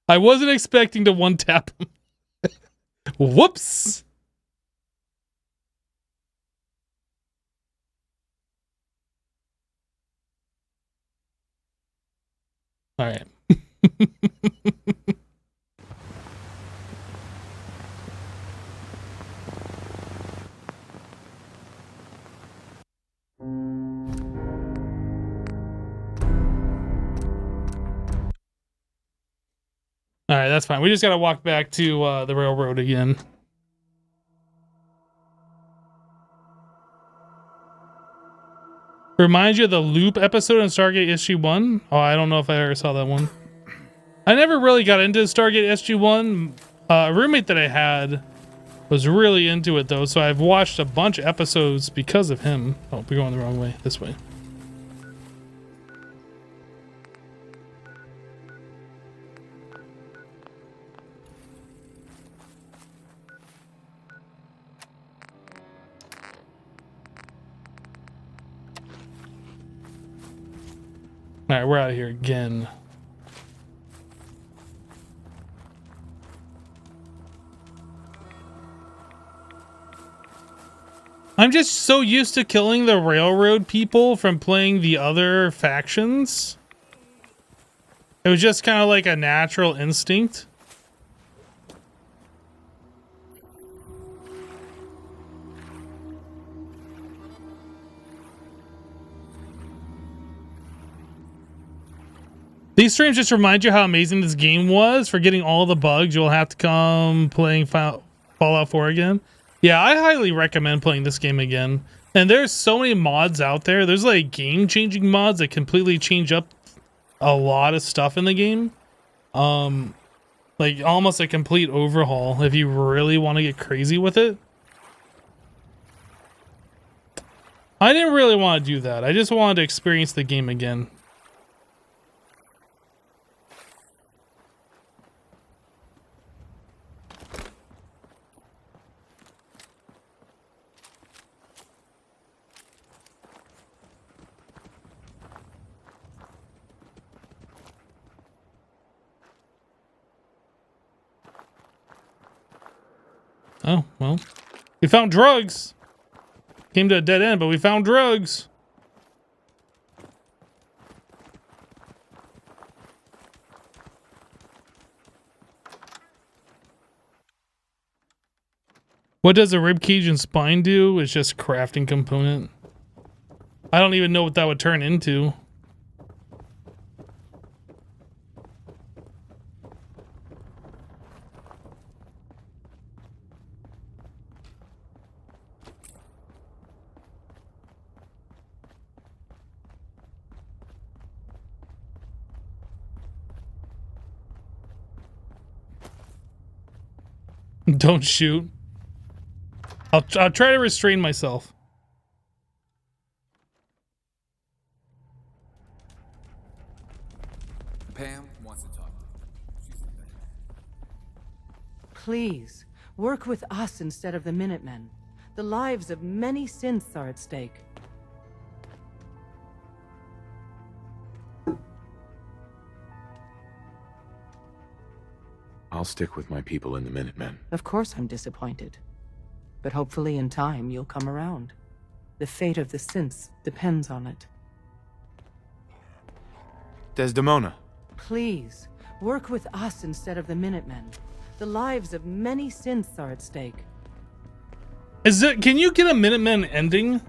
I wasn't expecting to one-tap him. Whoops. All right. All right, that's fine. We just got to walk back to the railroad again. Reminds you of the Loop episode in Stargate SG-1? Oh, I don't know if I ever saw that one. I never really got into Stargate SG-1. A roommate that I had was really into it, though, so I've watched a bunch of episodes because of him. Oh, we're going the wrong way. This way. All right, we're out of here again. I'm just so used to killing the railroad people from playing the other factions. It was just kind of like a natural instinct. These streams just remind you how amazing this game was. For getting all the bugs, you'll have to come playing Fallout 4 again. Yeah, I highly recommend playing this game again. And there's so many mods out there. There's like game-changing mods that completely change up a lot of stuff in the game. Like almost a complete overhaul if you really want to get crazy with it. I didn't really want to do that. I just wanted to experience the game again. Oh, well. We found drugs. Came to a dead end, but we found drugs. What does a ribcage and spine do? It's just crafting component. I don't even know what that would turn into. Don't shoot. I'll try to restrain myself. Pam wants to talk. Please, work with us instead of the Minutemen. The lives of many synths are at stake. I'll stick with my people in the Minutemen. Of course I'm disappointed. But hopefully in time you'll come around. The fate of the synths depends on it. Desdemona. Please, work with us instead of the Minutemen. The lives of many synths are at stake. Can you get a Minutemen ending?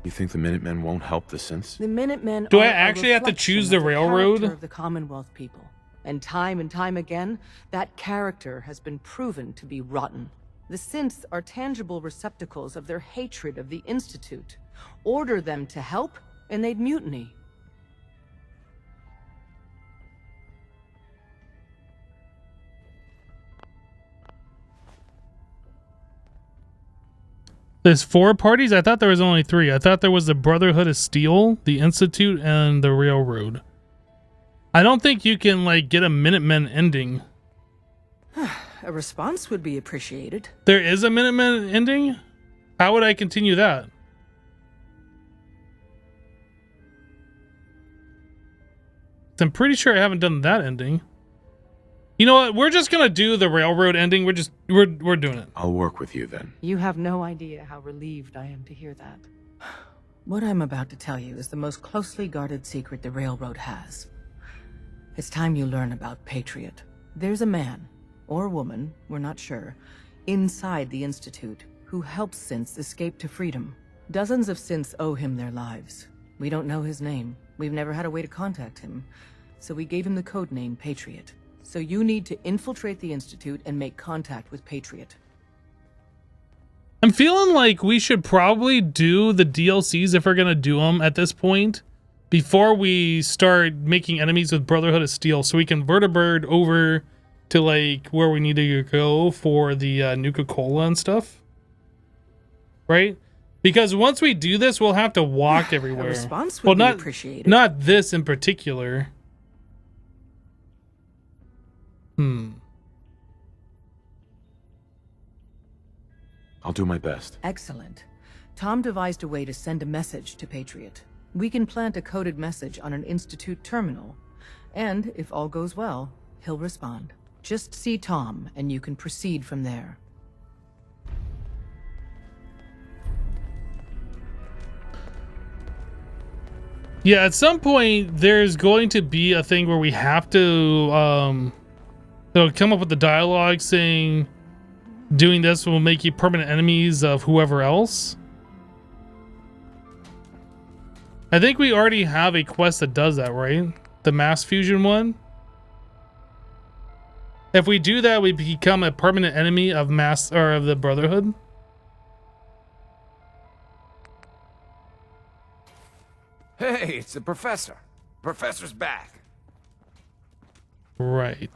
You think the Minutemen won't help the synths? The Minutemen Do are I a actually have to choose the reflection of railroad? character of the Commonwealth people. And time again, that character has been proven to be rotten. The synths are tangible receptacles of their hatred of the Institute. Order them to help, and they'd mutiny. There's 4 parties? I thought there was only 3. I thought there was the Brotherhood of Steel, the Institute, and the Railroad. I don't think you can, like, get a Minutemen ending. A response would be appreciated. There is a Minutemen ending? How would I continue that? I'm pretty sure I haven't done that ending. You know what? We're just gonna do the Railroad ending. We're doing it. I'll work with you then. You have no idea how relieved I am to hear that. What I'm about to tell you is the most closely guarded secret the Railroad has. It's time you learn about Patriot. There's a man, or woman, we're not sure, inside the Institute who helps synths escape to freedom. Dozens of synths owe him their lives. We don't know his name. We've never had a way to contact him. So we gave him the code name Patriot. So you need to infiltrate the Institute and make contact with Patriot. I'm feeling like we should probably do the DLCs if we're gonna do them at this point before we start making enemies with Brotherhood of Steel, so we can vertibird over to like where we need to go for the Nuka-Cola and stuff, right? Because once we do this, we'll have to walk everywhere. A response would be appreciated. Not this in particular. I'll do my best. Excellent. Tom devised a way to send a message to Patriot. We can plant a coded message on an Institute terminal. And, if all goes well, he'll respond. Just see Tom, and you can proceed from there. Yeah, at some point, there's going to be a thing where we have to come up with the dialogue saying, doing this will make you permanent enemies of whoever else. I think we already have a quest that does that, right? The mass fusion one. If we do that, we become a permanent enemy of of the Brotherhood. Hey, it's the professor. Professor's back. Right.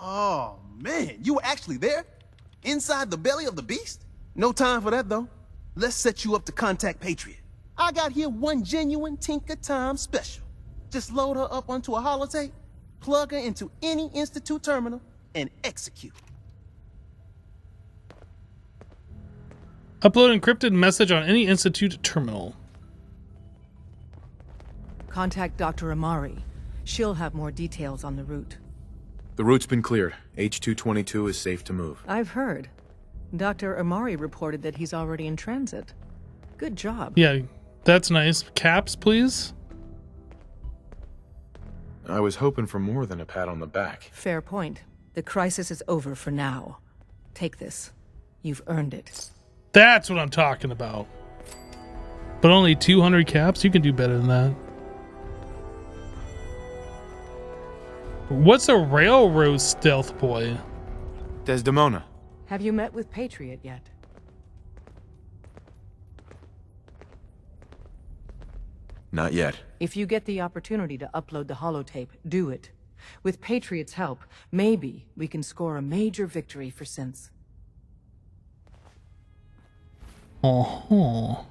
Oh, man, you were actually there? Inside the belly of the beast? No time for that, though. Let's set you up to contact Patriot. I got here one genuine Tinker Time special. Just load her up onto a holotape, plug her into any Institute terminal, and execute. Upload encrypted message on any Institute terminal. Contact Dr. Amari. She'll have more details on the route. The route's been cleared. H-222 is safe to move. I've heard. Dr. Amari reported that he's already in transit. Good job. Yeah, that's nice. Caps, please. I was hoping for more than a pat on the back. Fair point. The crisis is over for now. Take this. You've earned it. That's what I'm talking about. But only 200 caps? You can do better than that. What's a railroad stealth boy? Desdemona. Have you met with Patriot yet? Not yet. If you get the opportunity to upload the holotape, do it. With Patriot's help, maybe we can score a major victory for synths. Uh-huh.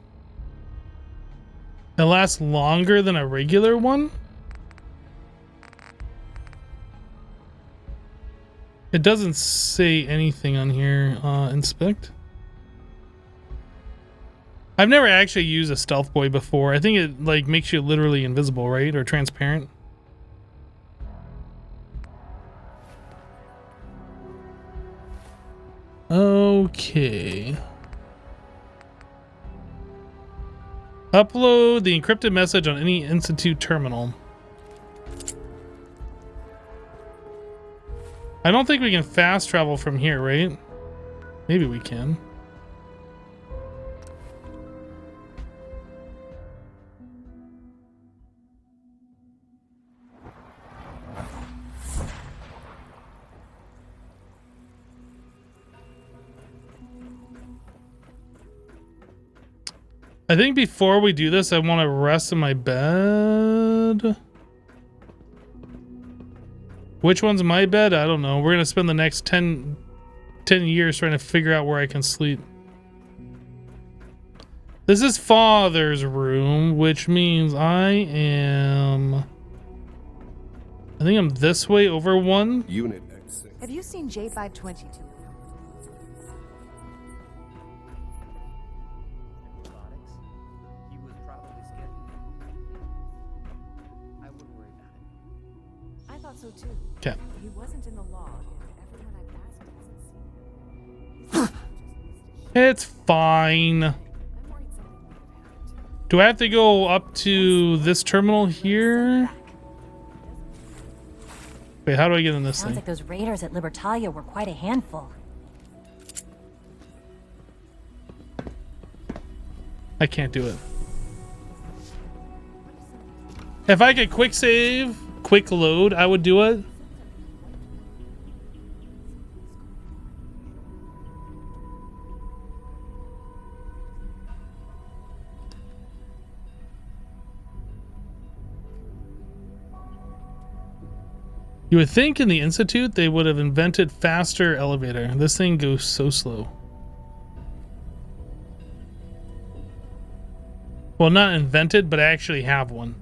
It lasts longer than a regular one? It doesn't say anything on here. Inspect. I've never actually used a stealth boy before. I think it like makes you literally invisible, right? Or transparent. Okay. Upload the encrypted message on any Institute terminal. I don't think we can fast travel from here, right? Maybe we can. I think before we do this, I want to rest in my bed. Which one's my bed? I don't know. We're going to spend the next 10 years trying to figure out where I can sleep. This is Father's room, which means I think I'm this way over one. Unit X6. Have you seen J522? So too. Okay. He wasn't in the log, and everyone I've asked hasn't seen him. It's fine. Do I have to go up to this terminal here? Wait, how do I get in this Sounds thing? like those raiders at Libertalia were quite a handful. I can't do it. If I could quick save, quick load, I would do it. You would think in the Institute they would have invented faster elevator. This thing goes so slow. Well, not invented, but I actually have one.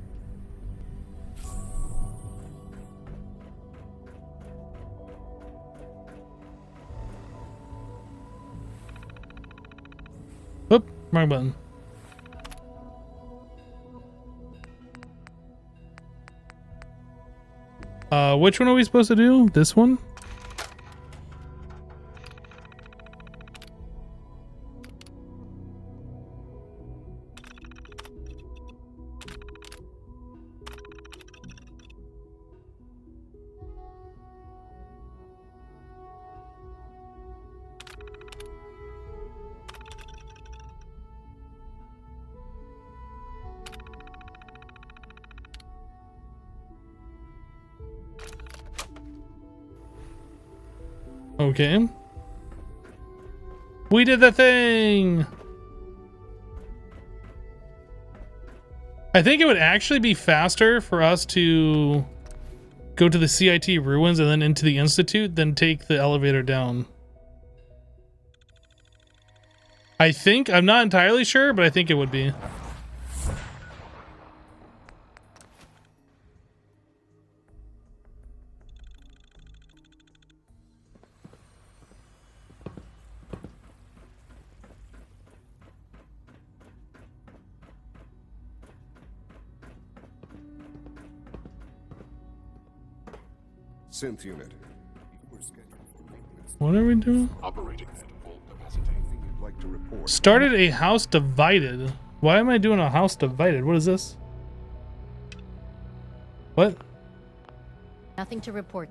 Oop, wrong button. Which one are we supposed to do? This one? Okay. We did the thing! I think it would actually be faster for us to go to the CIT ruins and then into the Institute than take the elevator down. I think. I'm not entirely sure, but I think it would be. Synth unit. What are we doing? Operating at full capacity. Anything you'd like to report? Started a house divided. Why am I doing a house divided? What is this? What? Nothing to report.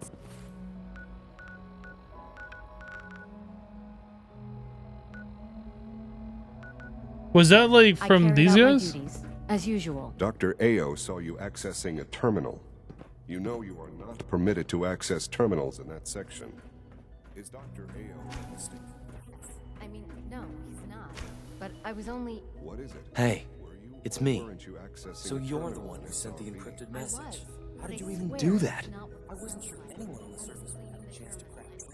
Was that like from these guys? As usual. Dr. Ao saw you accessing a terminal. You know you are not permitted to access terminals in that section. Is Dr. Ao realistic? I mean, no, he's not. But I was only... What is it? Hey, it's me. You So you're the one who sent the encrypted message. How did you even swear do it's that? not- I wasn't sure anyone on the surface would have a chance to crack it.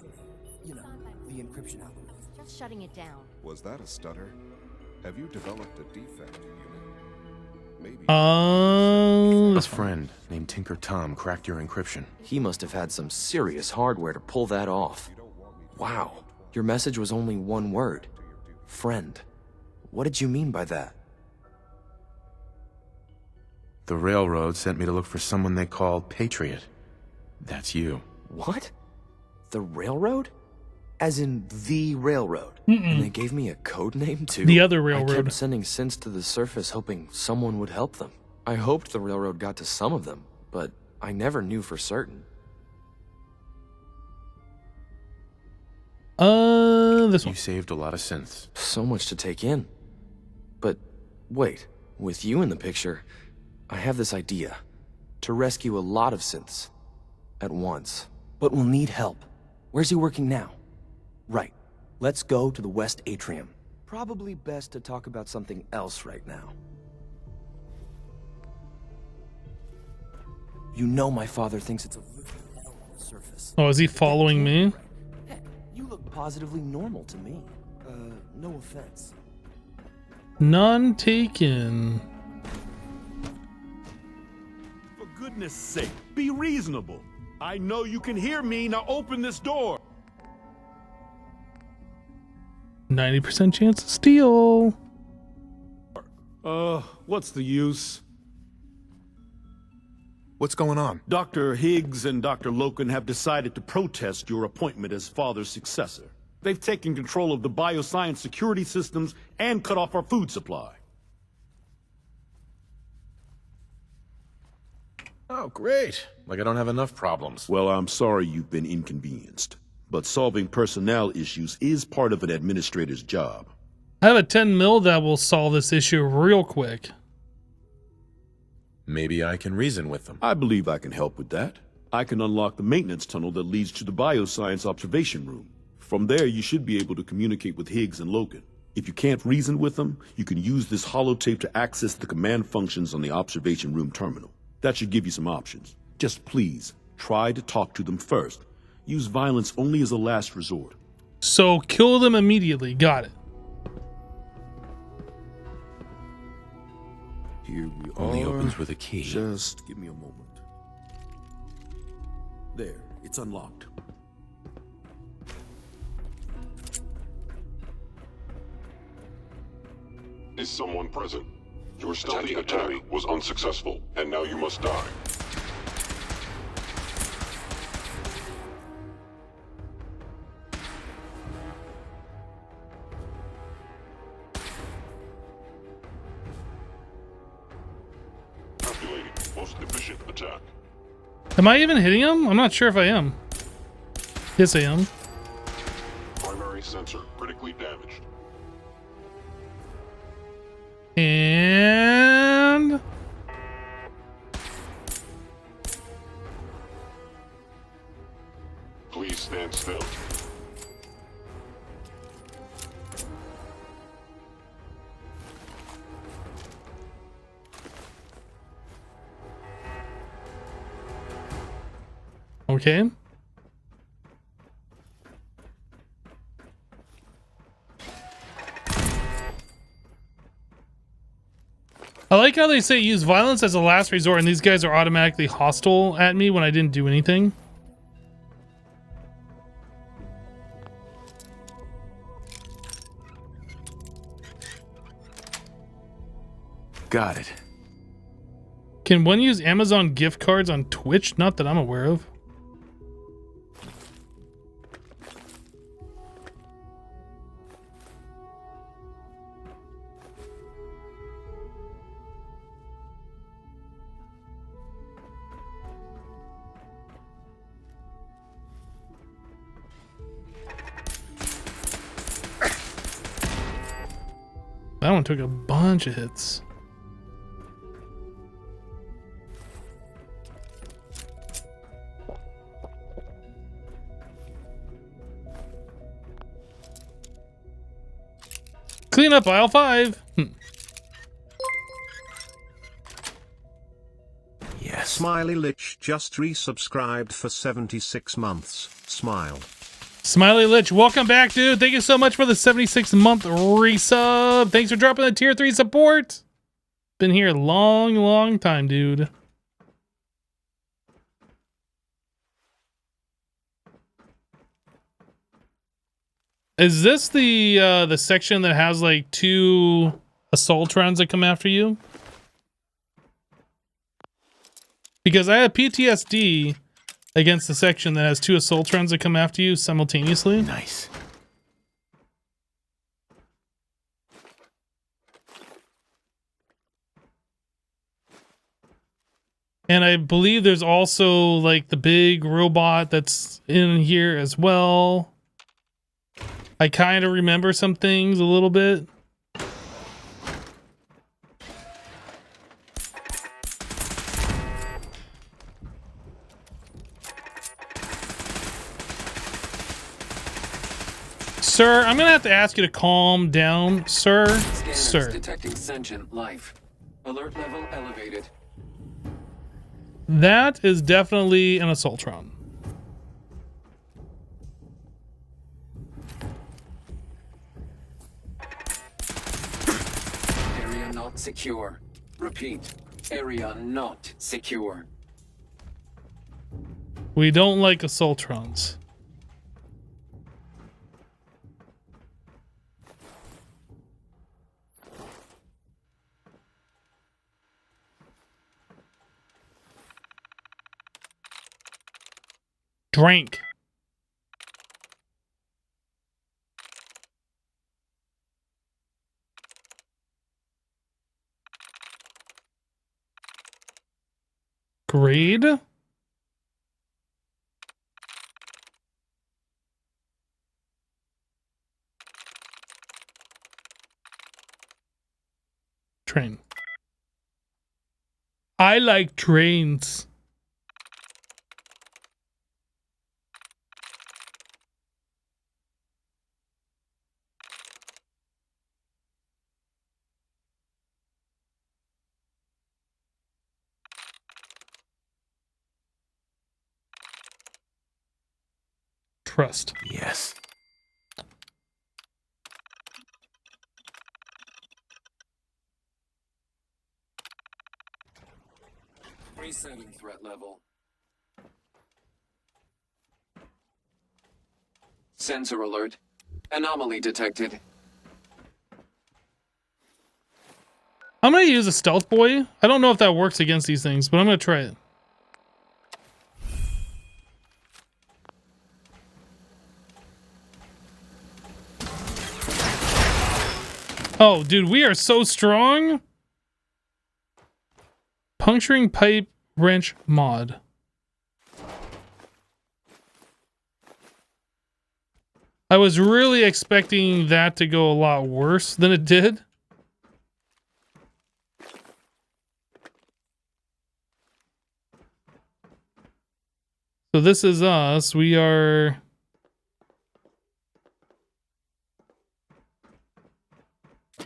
You know, the encryption algorithm. Just shutting it down. Was that a stutter? Have you developed a defect, unit? Maybe. A friend named Tinker Tom cracked your encryption. He must have had some serious hardware to pull that off. Wow, your message was only one word. Friend. What did you mean by that? The railroad sent me to look for someone they call Patriot. That's you. What? The railroad? As in the railroad. Mm-mm. And they gave me a code name too. The other railroad. I kept sending synths to the surface hoping someone would help them. I hoped the railroad got to some of them, but I never knew for certain. This one. You saved a lot of synths. So much to take in. But wait, with you in the picture, I have this idea. To rescue a lot of synths. At once. But we'll need help. Where's he working now? Right. Let's go to the West Atrium. Probably best to talk about something else right now. You know my father thinks it's a little hell on the surface. Oh, is he following me? Hey, you look positively normal to me. No offense. None taken. For goodness sake, be reasonable. I know you can hear me. Now open this door. 90% chance to steal. What's the use? What's going on? Dr. Higgs and Dr. Loken have decided to protest your appointment as father's successor. They've taken control of the bioscience security systems and cut off our food supply. Oh, great. Like I don't have enough problems. Well, I'm sorry you've been inconvenienced, but solving personnel issues is part of an administrator's job. I have a 10 mil that will solve this issue real quick. Maybe I can reason with them. I believe I can help with that. I can unlock the maintenance tunnel that leads to the bioscience observation room. From there, you should be able to communicate with Higgs and Loken. If you can't reason with them, you can use this holotape to access the command functions on the observation room terminal. That should give you some options. Just please, try to talk to them first. Use violence only as a last resort. So kill them immediately. Got it. Here we Only are. opens with a key. Just give me a moment. There, it's unlocked. Is someone present? Your stealthy attack was unsuccessful, and now you must die. Calculating most efficient attack. Am I even hitting him? I'm not sure if I am. Yes, I am. Primary sensor critically damaged. And Please stand still. okay. I like how they say use violence as a last resort, and these guys are automatically hostile at me when I didn't do anything. Got it. Can one use Amazon gift cards on Twitch? Not that I'm aware of. That one took a bunch of hits. Clean up aisle 5. Yes. Smiley Lich just resubscribed for 76 months. Smile. Smiley Lich, welcome back, dude. Thank you so much for the 76-month resub. Thanks for dropping the tier 3 support. Been here a long, long time, dude. Is this the section that has like 2 assaultrons that come after you? Because I have PTSD against the section that has 2 assaultrons that come after you simultaneously. Nice. And I believe there's also like the big robot that's in here as well. I kind of remember some things a little bit. Sir, I'm gonna have to ask you to calm down, sir. Scanners Sir. detecting sentient life. Alert level elevated. That is definitely an assaultron. Area not secure. Repeat. Area not secure. We don't like assaultrons. Drink. Grade. Train. I like trains. Trust. Yes. Resetting threat level. Sensor alert. Anomaly detected. I'm gonna use a stealth boy. I don't know if that works against these things, but I'm gonna try it. Oh, dude, we are so strong. Puncturing pipe wrench mod. I was really expecting that to go a lot worse than it did. So this is us. We are...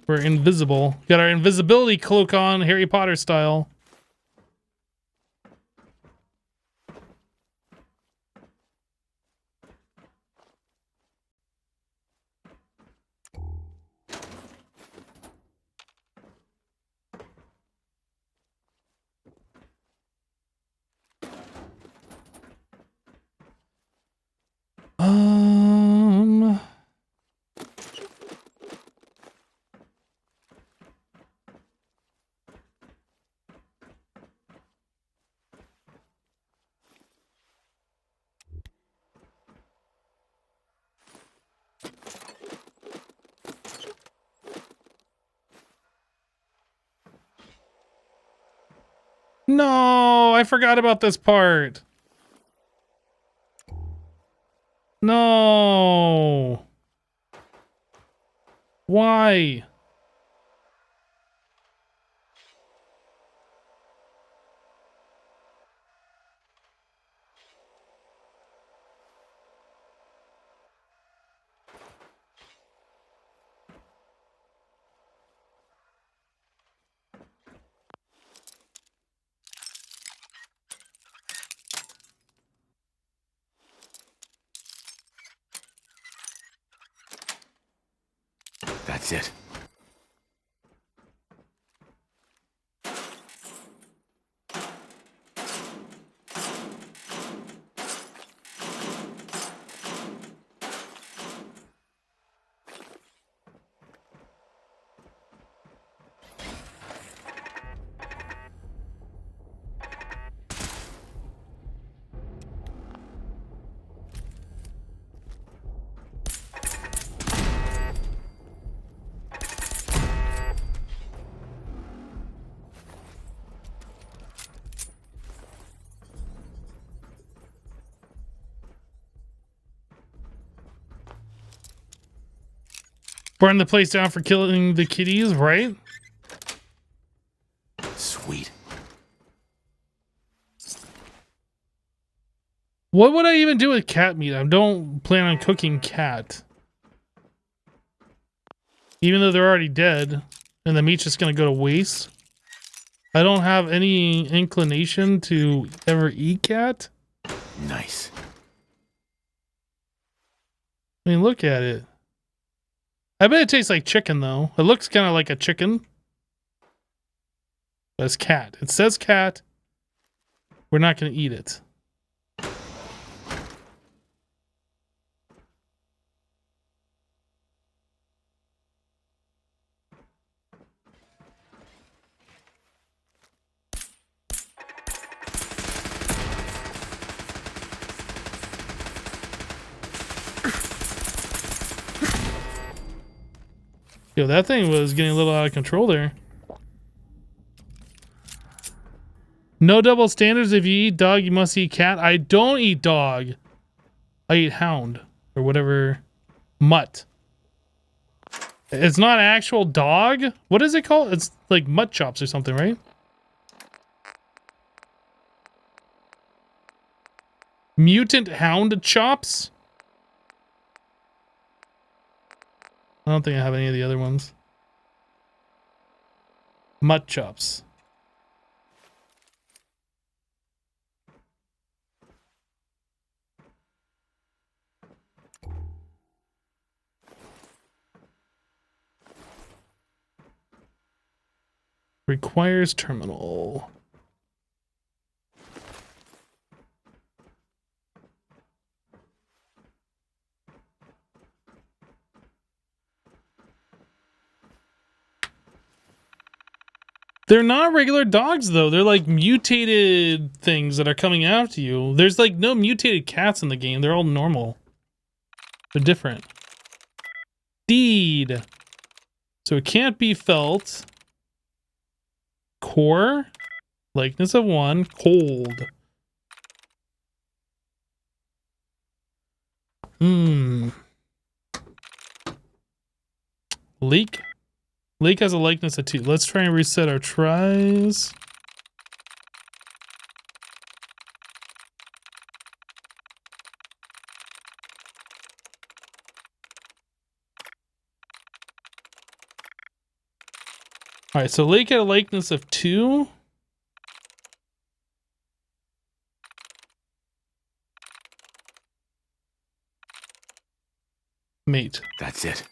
We're invisible. Got our invisibility cloak on, Harry Potter style. No, I forgot about this part. No. Why? That's it. Burn the place down for killing the kitties, right? Sweet. What would I even do with cat meat? I don't plan on cooking cat. Even though they're already dead and the meat's just gonna go to waste. I don't have any inclination to ever eat cat. Nice. I mean, look at it. I bet it tastes like chicken, though. It looks kind of like a chicken. But it's cat. It says cat. We're not going to eat it. Yo, that thing was getting a little out of control there. No double standards. If you eat dog, you must eat cat. I don't eat dog. I eat hound. Or whatever. Mutt. It's not actual dog? What is it called? It's like mutt chops or something, right? Mutant hound chops? I don't think I have any of the other ones. Mutt chops. Requires terminal. They're not regular dogs, though. They're like mutated things that are coming after you. There's like no mutated cats in the game. They're all normal. They're different. Deed. So it can't be felt. Core. Likeness of one. Cold. Leak. Leak has a likeness of 2. Let's try and reset our tries. Alright, so Leak had a likeness of 2. Mate. That's it.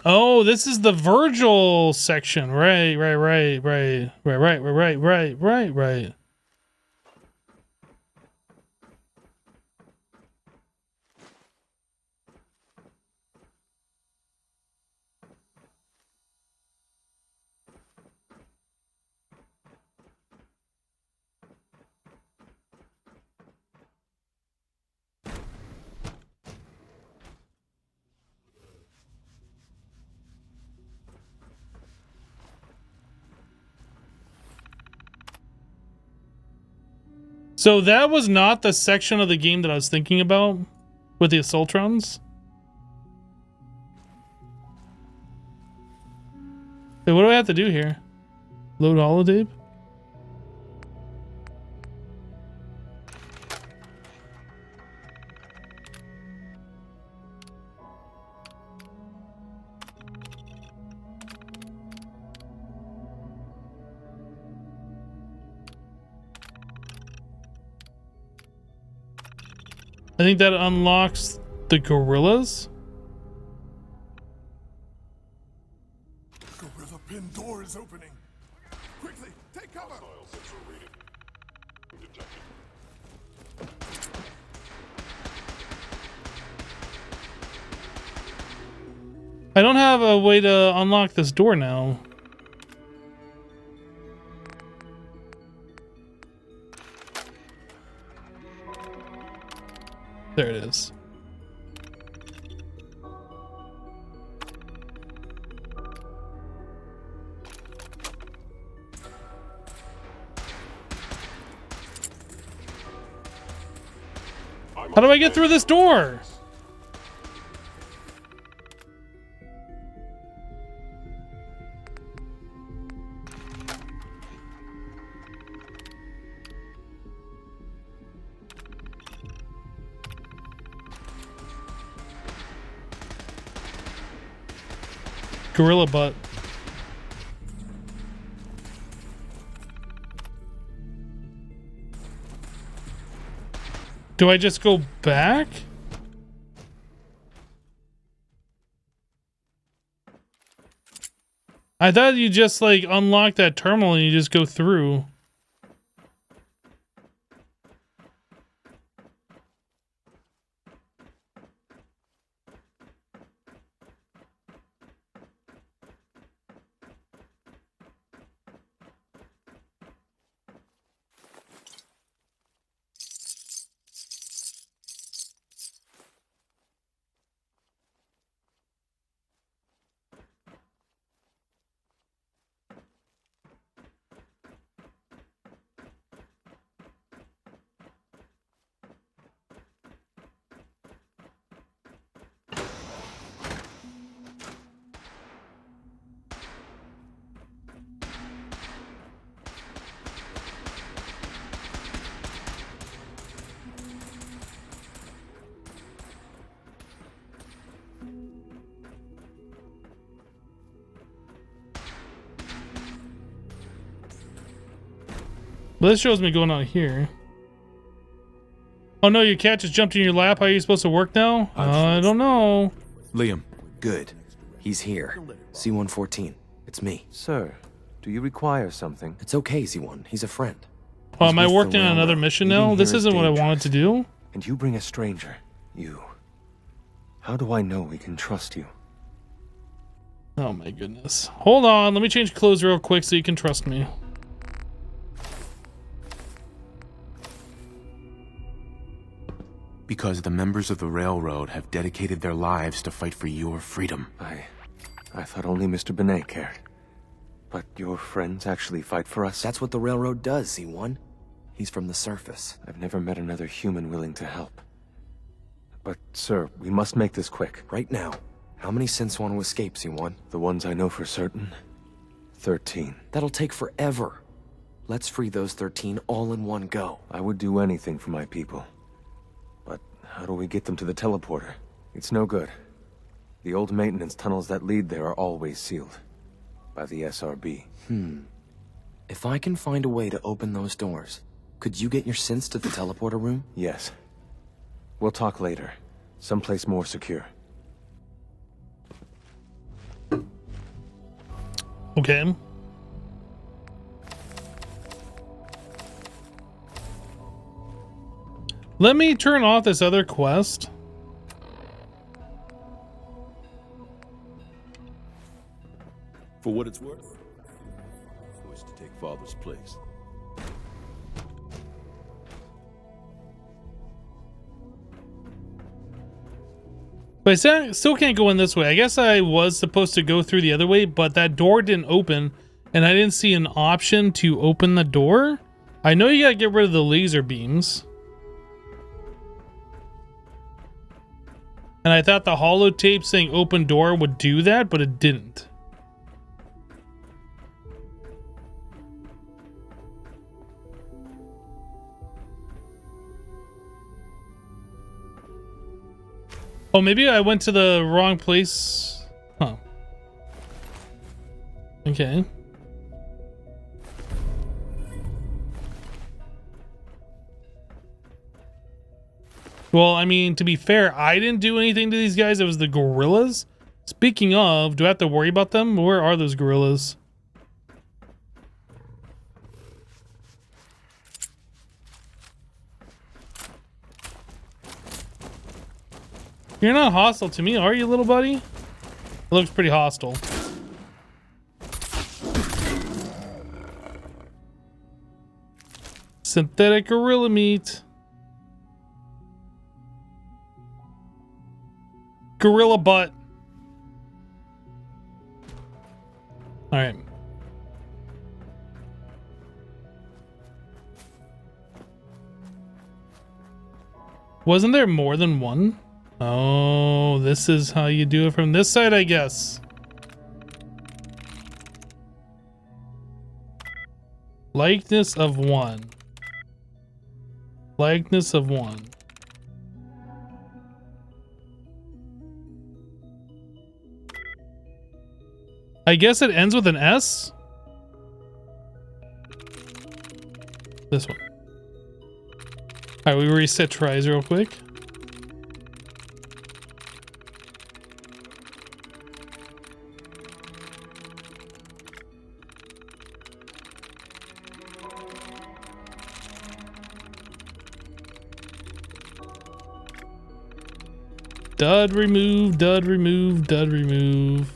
Oh, this is the Virgil section. Right. So that was not the section of the game that I was thinking about with the Assaultrons. Hey, what do I have to do here? Load holotape? I think that unlocks the gorillas. Gorilla pin door is opening. Quickly, take cover. I don't have a way to unlock this door now. There it is. How do I get through this door? Gorilla butt. Do I just go back? I thought you just like unlock that terminal and you just go through. Well, this shows me going on here. Oh no, your cat just jumped in your lap. How are you supposed to work now? I don't know. Liam. Good. He's here. C-114. It's me. Sir, do you require something? It's okay, C-1. He's a friend. Oh, am I working on another mission now? This isn't what I wanted to do. And you bring a stranger. You. How do I know we can trust you? Oh my goodness. Hold on. Let me change clothes real quick so you can trust me. Because the members of the Railroad have dedicated their lives to fight for your freedom. I thought only Mr. Benet cared. But your friends actually fight for us? That's what the Railroad does, C1. He's from the surface. I've never met another human willing to help. But, sir, we must make this quick. Right now. How many synths want to escape, C1? The ones I know for certain. 13. That'll take forever. Let's free those 13 all in one go. I would do anything for my people. But how do we get them to the teleporter? It's no good. The old maintenance tunnels that lead there are always sealed. By the SRB. If I can find a way to open those doors, could you get your synths to the teleporter room? Yes. We'll talk later. Someplace more secure. Okay. Let me turn off this other quest. For what it's worth, I wish to take Father's place. But I still can't go in this way. I guess I was supposed to go through the other way, but that door didn't open, and I didn't see an option to open the door. I know you gotta get rid of the laser beams. And I thought the holotape saying open door would do that, but it didn't. Oh, maybe I went to the wrong place. Huh. Okay. Well, I mean, to be fair, I didn't do anything to these guys. It was the gorillas. Speaking of, do I have to worry about them? Where are those gorillas? You're not hostile to me, are you, little buddy? It looks pretty hostile. Synthetic gorilla meat. Gorilla butt. All right. Wasn't there more than one? Oh, this is how you do it from this side, I guess. Likeness of one. Likeness of one. I guess it ends with an S? This one. Alright, we reset tries real quick. Dud remove, dud remove, dud remove.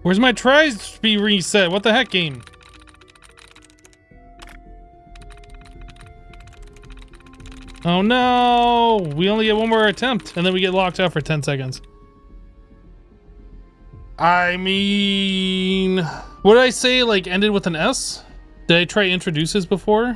Where's my tries be reset? What the heck, game? Oh no! We only get one more attempt, and then we get locked out for 10 seconds. I mean... What did I say, like, ended with an S? Did I try introduces before?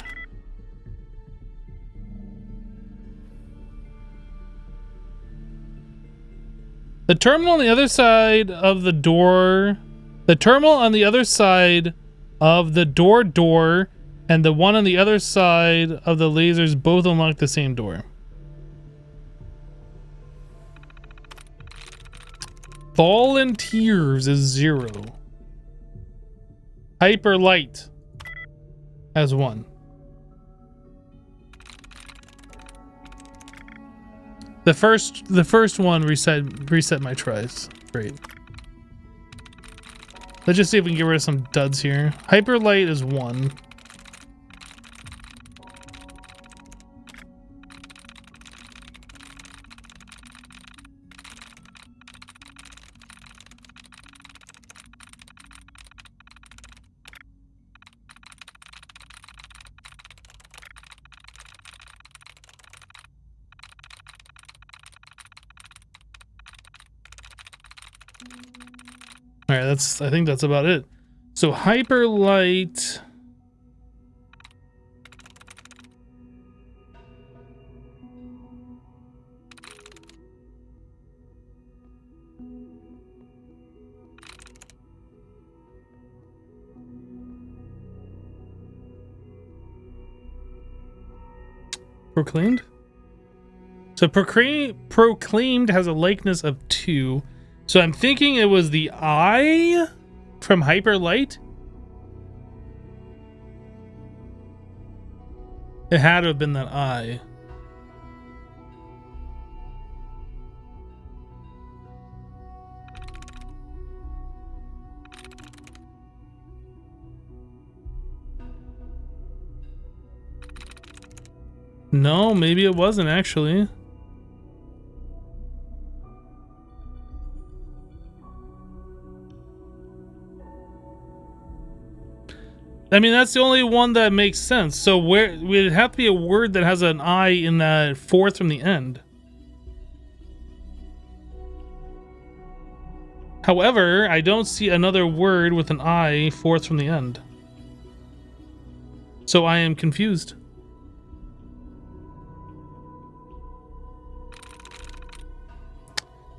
The terminal on the other side of the door... The terminal on the other side of the door and the one on the other side of the lasers both unlock the same door. Volunteers is 0. Hyperlight as 1. The first one reset my tries. Great. Let's just see if we can get rid of some duds here. Hyperlight is 1. All right, I think that's about it. So hyperlight. Proclaimed? So proclaimed has a likeness of 2. So I'm thinking it was the eye from Hyperlight. It had to have been that eye. No, maybe it wasn't actually. I mean, that's the only one that makes sense. So where would have to be a word that has an I in that 4th from the end. However, I don't see another word with an I 4th from the end. So I am confused.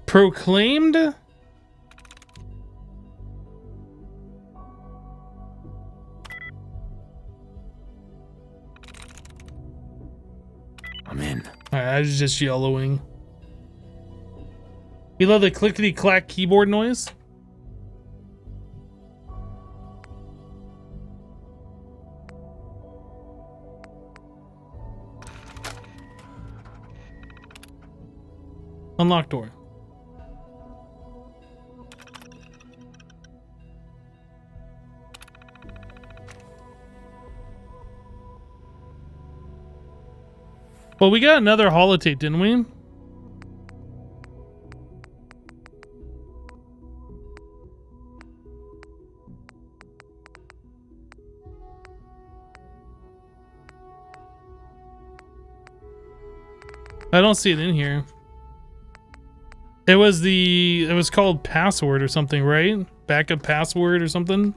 Proclaimed? I'm in. Alright, I was just yellowing. You love the clickety-clack keyboard noise? Unlock door. Well, we got another holotape, didn't we? I don't see it in here. It was called password or something, right? Backup password or something.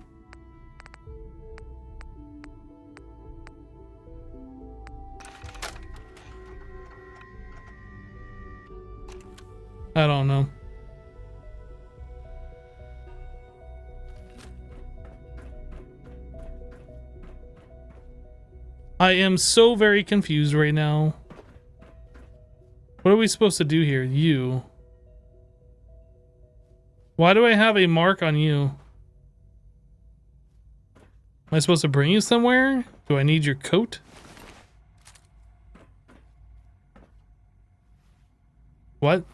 I don't know. I am so very confused right now. What are we supposed to do here? You. Why do I have a mark on you? Am I supposed to bring you somewhere? Do I need your coat? What?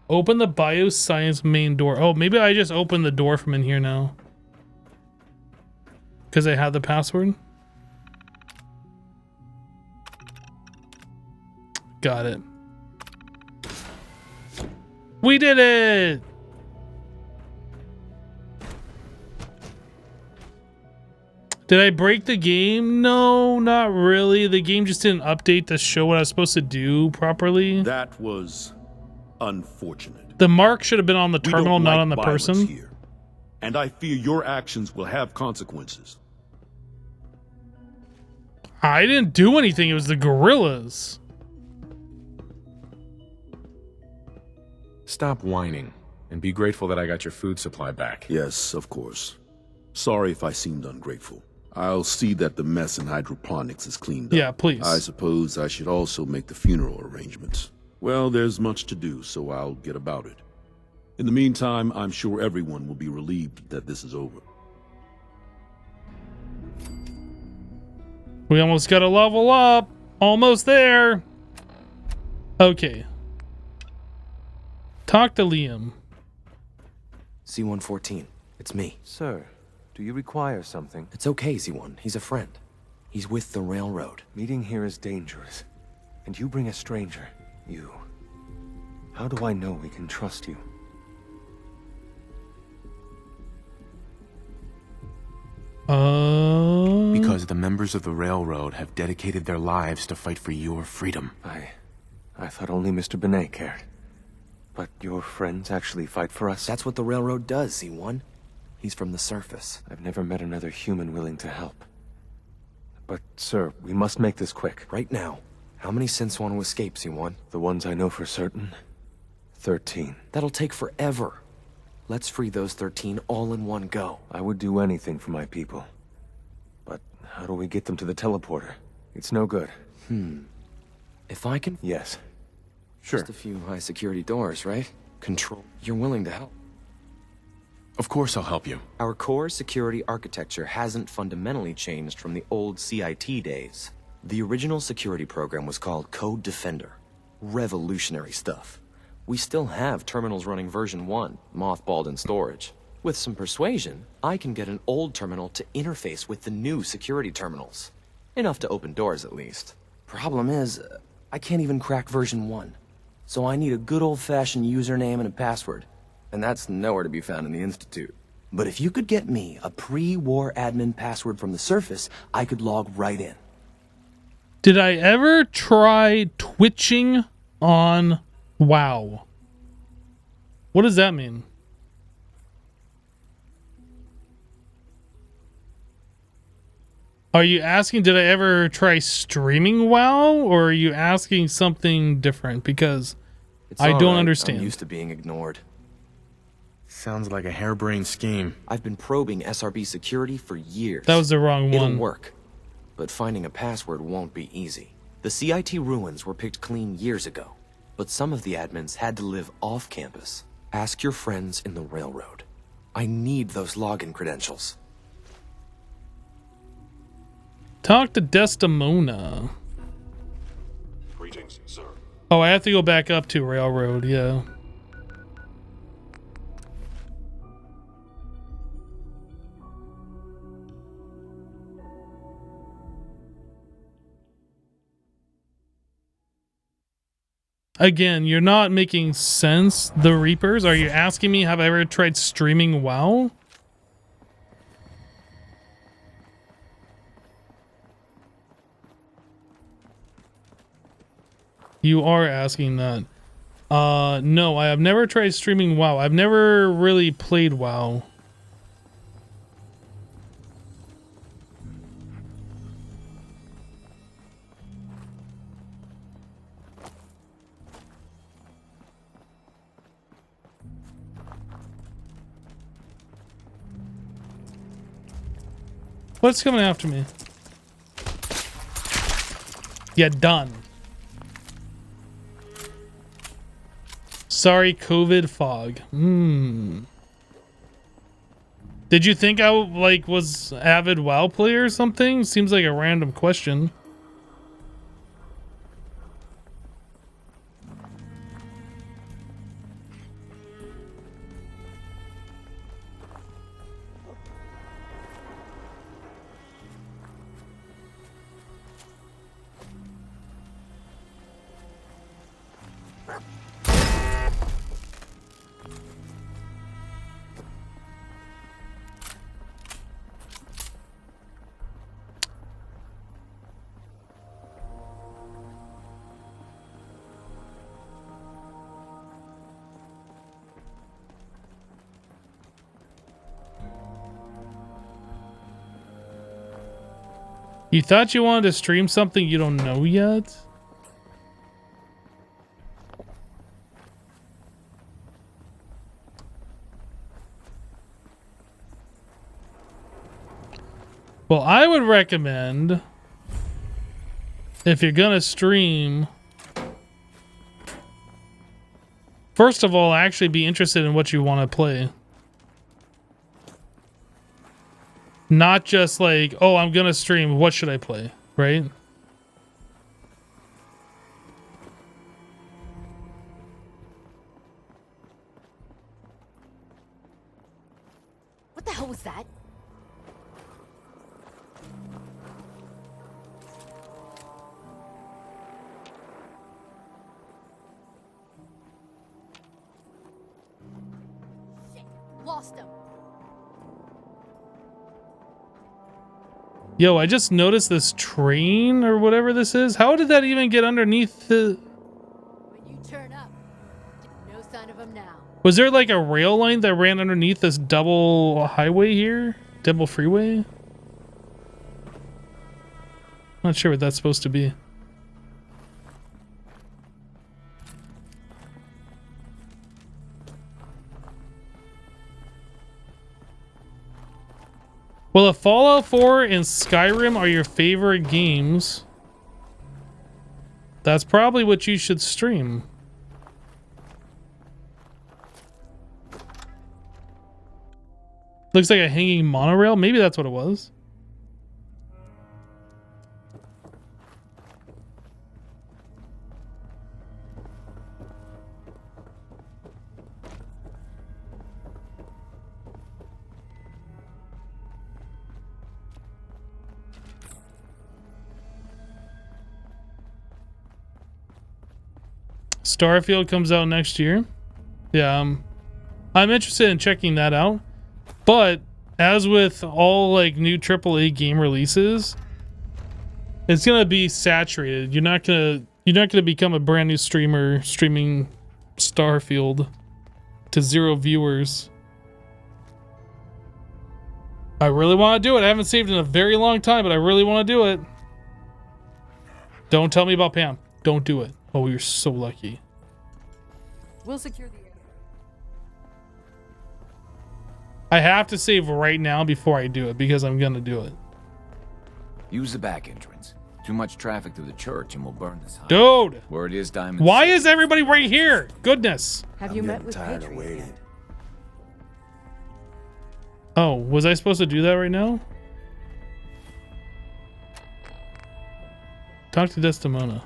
Open the bioscience main door. Oh, maybe I just opened the door from in here now. Because I have the password? Got it. We did it! Did I break the game? No, not really. The game just didn't update to show what I was supposed to do properly. That was unfortunate. The mark should have been on the terminal, not on the person. Here, and I fear your actions will have consequences. I didn't do anything. It was the gorillas. Stop whining and be grateful that I got your food supply back. Yes, of course. Sorry if I seemed ungrateful. I'll see that the mess in hydroponics is cleaned up. Yeah, please. I suppose I should also make the funeral arrangements. Well, there's much to do, so I'll get about it. In the meantime, I'm sure everyone will be relieved that this is over. We almost got to level up. Almost there. Okay. Talk to Liam. C-114, it's me. Sir, do you require something? It's okay, Z1. He's a friend. He's with the railroad. Meeting here is dangerous. And you bring a stranger. You. How do I know we can trust you? Because the members of the railroad have dedicated their lives to fight for your freedom. I thought only Mr. Benet cared. But your friends actually fight for us? That's what the railroad does, Z1. He's from the surface. I've never met another human willing to help. But, sir, we must make this quick. Right now. How many synths want to escape, Z1? The ones I know for certain? 13. That'll take forever. Let's free those 13 all in one go. I would do anything for my people. But how do we get them to the teleporter? It's no good. If I can... Yes. Sure. Just a few high security doors, right? Control. You're willing to help. Of course I'll help you. Our core security architecture hasn't fundamentally changed from the old CIT days. The original security program was called Code Defender. Revolutionary stuff. We still have terminals running version 1, mothballed in storage. With some persuasion, I can get an old terminal to interface with the new security terminals. Enough to open doors, at least. Problem is, I can't even crack version 1. So I need a good old-fashioned username and a password. And that's nowhere to be found in the Institute. But if you could get me a pre-war admin password from the surface, I could log right in. Did I ever try twitching on WoW? What does that mean? Are you asking, did I ever try streaming WoW? Or are you asking something different? Because I don't understand. I'm used to being ignored. Sounds like a harebrained scheme. I've been probing SRB security for years. That was the wrong one. It'll work. But finding a password won't be easy. The CIT ruins were picked clean years ago. But some of the admins had to live off campus. Ask your friends in the railroad. I need those login credentials. Talk to Desdemona. Greetings, sir. Oh, I have to go back up to railroad, yeah. Again, you're not making sense. The Reapers? Are you asking me, have I ever tried streaming WoW? You are asking that. No, I have never tried streaming WoW. I've never really played WoW. What's coming after me? Yeah, done. Sorry, COVID fog. Did you think I like was avid WoW player or something? Seems like a random question. You thought you wanted to stream something you don't know yet? Well, I would recommend, if you're gonna stream, first of all, actually be interested in what you want to play. Not just like, oh, I'm gonna stream, what should I play, right? What the hell was that? Shit, lost him. Yo, I just noticed this train or whatever this is. How did that even get underneath the... When you turn up, no sign of him now. Was there like a rail line that ran underneath this double highway here? Double freeway? Not sure what that's supposed to be. Well, if Fallout 4 and Skyrim are your favorite games, that's probably what you should stream. Looks like a hanging monorail. Maybe that's what it was. Starfield comes out next year. Yeah, I'm interested in checking that out. But as with all like new AAA game releases, it's gonna be saturated. You're not gonna become a brand new streamer streaming Starfield to 0 viewers. I really want to do it. I haven't saved in a very long time, but I really want to do it. Don't tell me about Pam. Don't do it. Oh, you're so lucky. We'll secure the area. I have to save right now before I do it because I'm gonna do it. Use the back entrance. Too much traffic through the church and we'll burn this house. Dude! Word is Diamond. Why is everybody right here? Goodness. Have you met with Patriot yet? Oh, was I supposed to do that right now? Talk to Desdemona.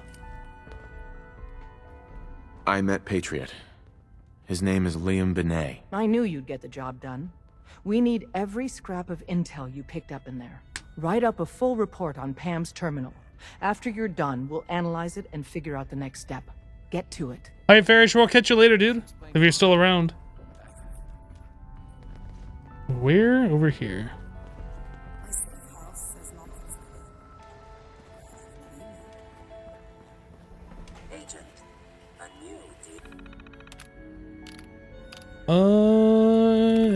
I met Patriot. His name is Liam Benet. I knew you'd get the job done. We need every scrap of intel you picked up in there. Write up a full report on Pam's terminal. After you're done, we'll analyze it and figure out the next step. Get to it. All right, Farish, we'll catch you later, dude. If you're still around. Where? Over here. Agent, a new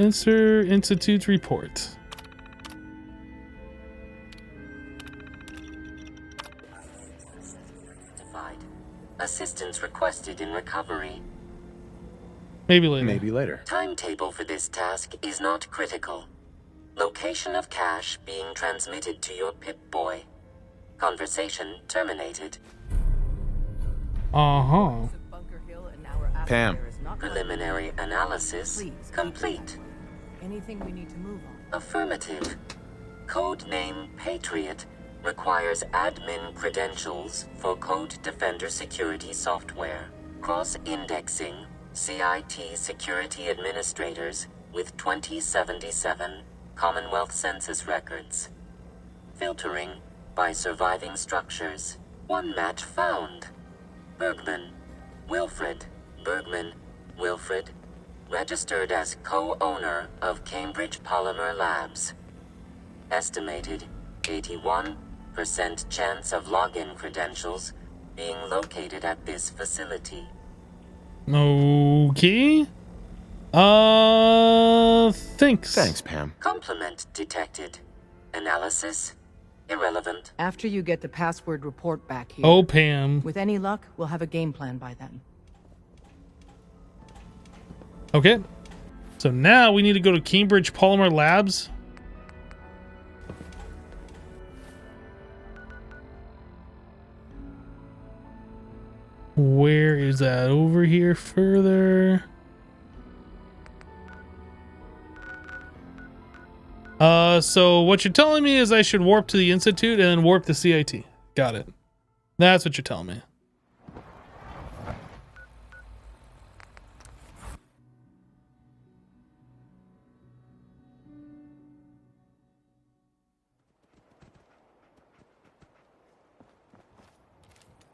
Answer Institute report. assistance requested in recovery. Maybe later. Maybe later. Timetable for this task is not critical. Location of cache being transmitted to your Pip-Boy. Conversation terminated. Uh-huh. Pam. Preliminary analysis complete. Anything we need to move on? Affirmative. Codename Patriot requires admin credentials for Code Defender security software. Cross-indexing CIT security administrators with 2077 Commonwealth Census records. Filtering by surviving structures. One match found. Bergman. Wilfred. Bergman. Wilfred. Registered as co-owner of Cambridge Polymer Labs. Estimated 81% chance of login credentials being located at this facility. Okay. Thanks. Thanks, Pam. Complement detected. Analysis irrelevant. After you get the password report back here. Oh, Pam. With any luck, we'll have a game plan by then. Okay. So now we need to go to Cambridge Polymer Labs. Where is that? Over here further. So what you're telling me is I should warp to the Institute and then warp to CIT. Got it. That's what you're telling me.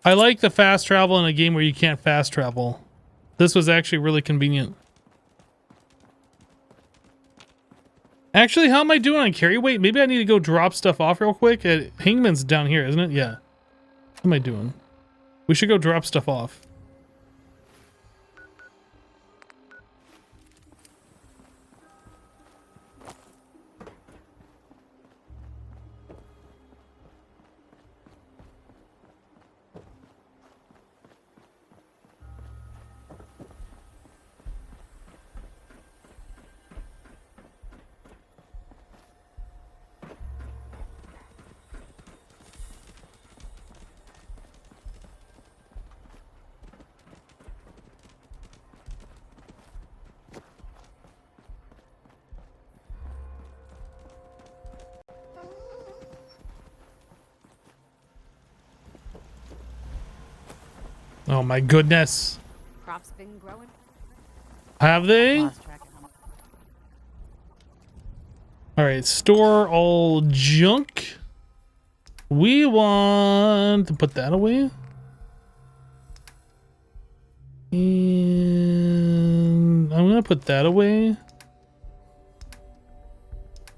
I like the fast travel in a game where you can't fast travel. This was actually really convenient. Actually, how am I doing on carry weight? Maybe I need to go drop stuff off real quick. Hingman's down here, isn't it? Yeah. How am I doing? We should go drop stuff off. Oh my goodness. Crops been growing. Have they? All right, store all junk. We want to put that away. And I'm gonna put that away.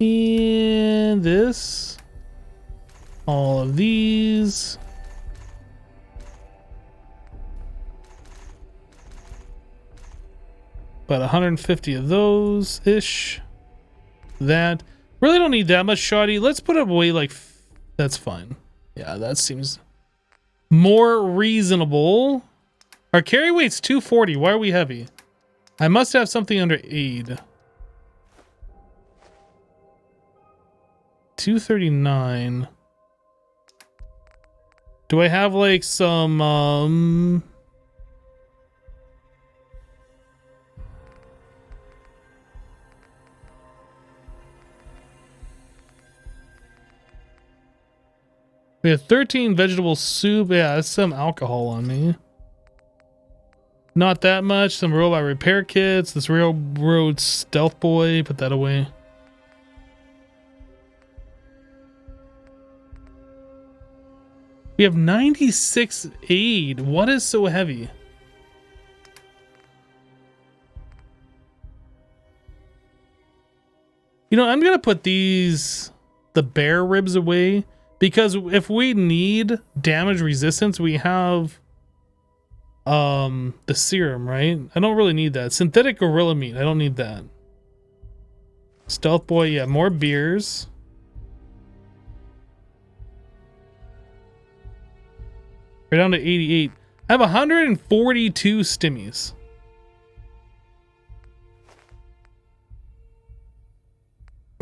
And this. All of these. About 150 of those ish. That really don't need that much shoddy. Let's put it away like that's fine. Yeah, that seems more reasonable. Our carry weight's 240. Why are we heavy? I must have something under aid. 239. Do I have like some we have 13 vegetable soup. Yeah, that's some alcohol on me. Not that much. Some robot repair kits. This railroad stealth boy. Put that away. We have 96 aid. What is so heavy? You know, I'm going to put the bear ribs away. Because if we need damage resistance, we have the serum, right? I don't really need that. Synthetic gorilla meat, I don't need that. Stealth boy, yeah, more beers. We're down to 88. I have 142 stimmies.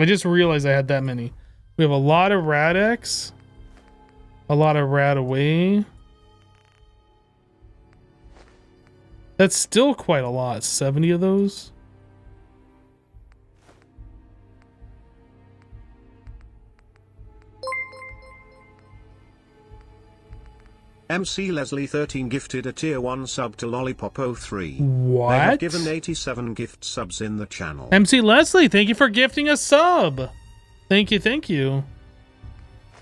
I just realized I had that many. We have a lot of Rad-X. A lot of Rad-Away. That's still quite a lot. 70 of those. MC Leslie 13 gifted a tier 1 sub to Lollipop 03. What? They have given 87 gift subs in the channel. MC Leslie, thank you for gifting a sub. Thank you, thank you.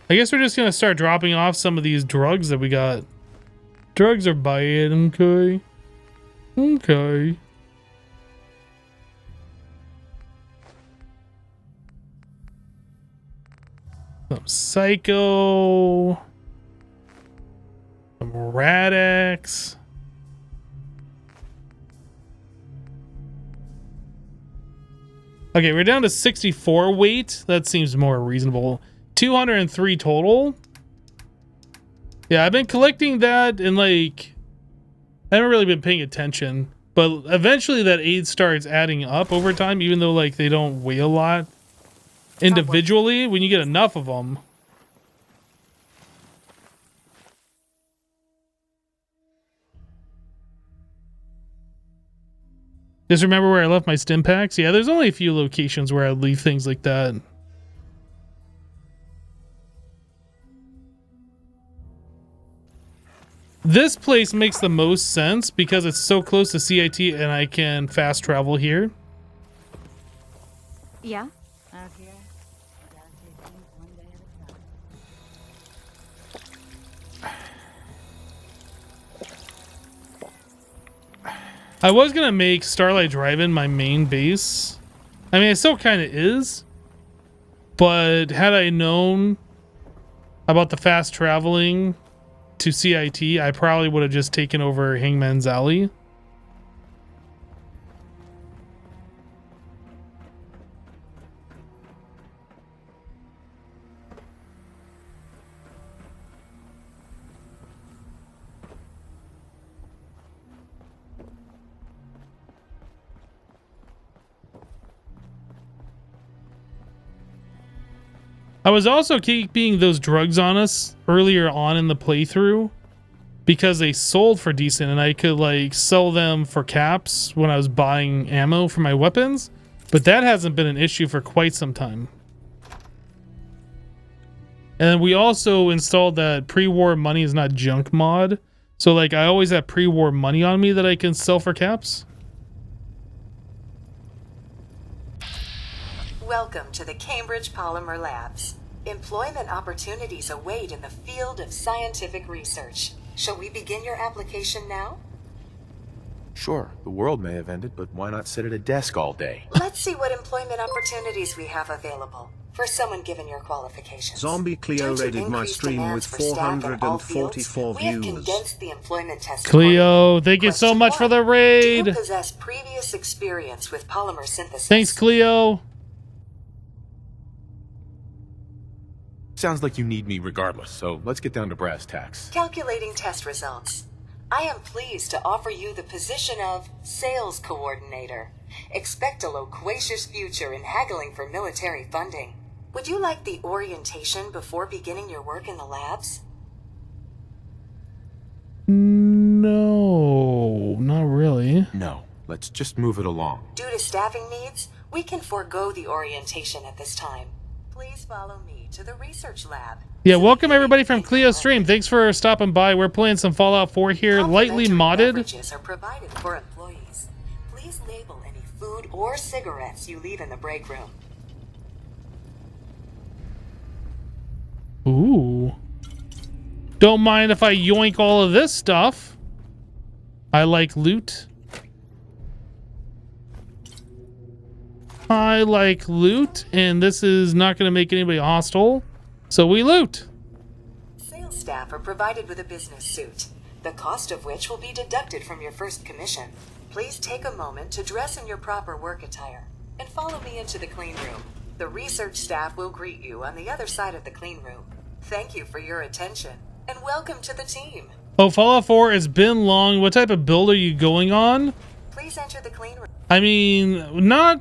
I guess we're just gonna start dropping off some of these drugs that we got. Drugs are bad, okay? Okay. Some Psycho. Some Rad-X. Okay, we're down to 64 weight. That seems more reasonable. 203 total. Yeah, I've been collecting that and like I haven't really been paying attention, but eventually that aid starts adding up over time, even though like they don't weigh a lot individually when you get enough of them. Just remember where I left my stim packs. Yeah, there's only a few locations where I leave things like that. This place makes the most sense because it's so close to CIT and I can fast travel here. Yeah? Out here, I gotta take things one day at a time. I was gonna make Starlight Drive-In my main base. I mean, it still kind of is. But had I known about the fast traveling to CIT, I probably would have just taken over Hangman's Alley. I was also keeping those drugs on us earlier on in the playthrough because they sold for decent and I could like sell them for caps when I was buying ammo for my weapons, but that hasn't been an issue for quite some time. And we also installed that pre-war money is not junk mod. So like I always have pre-war money on me that I can sell for caps. Welcome to the Cambridge Polymer Labs. Employment opportunities await in the field of scientific research. Shall we begin your application now? Sure, the world may have ended, but why not sit at a desk all day? Let's see what employment opportunities we have available for someone given your qualifications. Zombie Cleo rated my stream with 444 we have views. condensed the employment test. Cleo, thank you so much for the raid. Do you possess previous experience with polymer synthesis? Thanks, Cleo. Sounds like you need me regardless, so let's get down to brass tacks. Calculating test results. I am pleased to offer you the position of sales coordinator. Expect a loquacious future in haggling for military funding. Would you like the orientation before beginning your work in the labs? No, not really. No, let's just move it along. Due to staffing needs, we can forego the orientation at this time. Please follow me to the research lab. Yeah, welcome everybody from Cleo's stream. Thanks for stopping by. We're playing some Fallout 4 here, lightly modded. Beverages are provided for employees. Please label any food or cigarettes you leave in the break room. Ooh. Don't mind if I yoink all of this stuff. I like loot. I like loot, and this is not going to make anybody hostile, so we loot. Sales staff are provided with a business suit, the cost of which will be deducted from your first commission. Please take a moment to dress in your proper work attire and follow me into the clean room. The research staff will greet you on the other side of the clean room. Thank you for your attention, and welcome to the team. Oh, Fallout 4 has been long. What type of build are you going on? Please enter the clean room. I mean, not...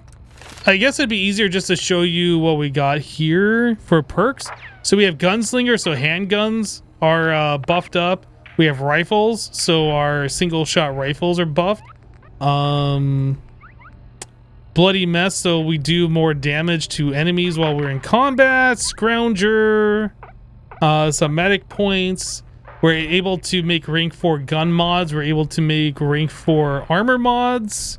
I guess it'd be easier just to show you what we got here for perks. So we have gunslinger, so handguns are buffed up. We have rifles, so our single shot rifles are buffed. Bloody mess, so we do more damage to enemies while we're in combat. Scrounger, some medic points. We're able to make rank 4 gun mods. We're able to make rank 4 armor mods.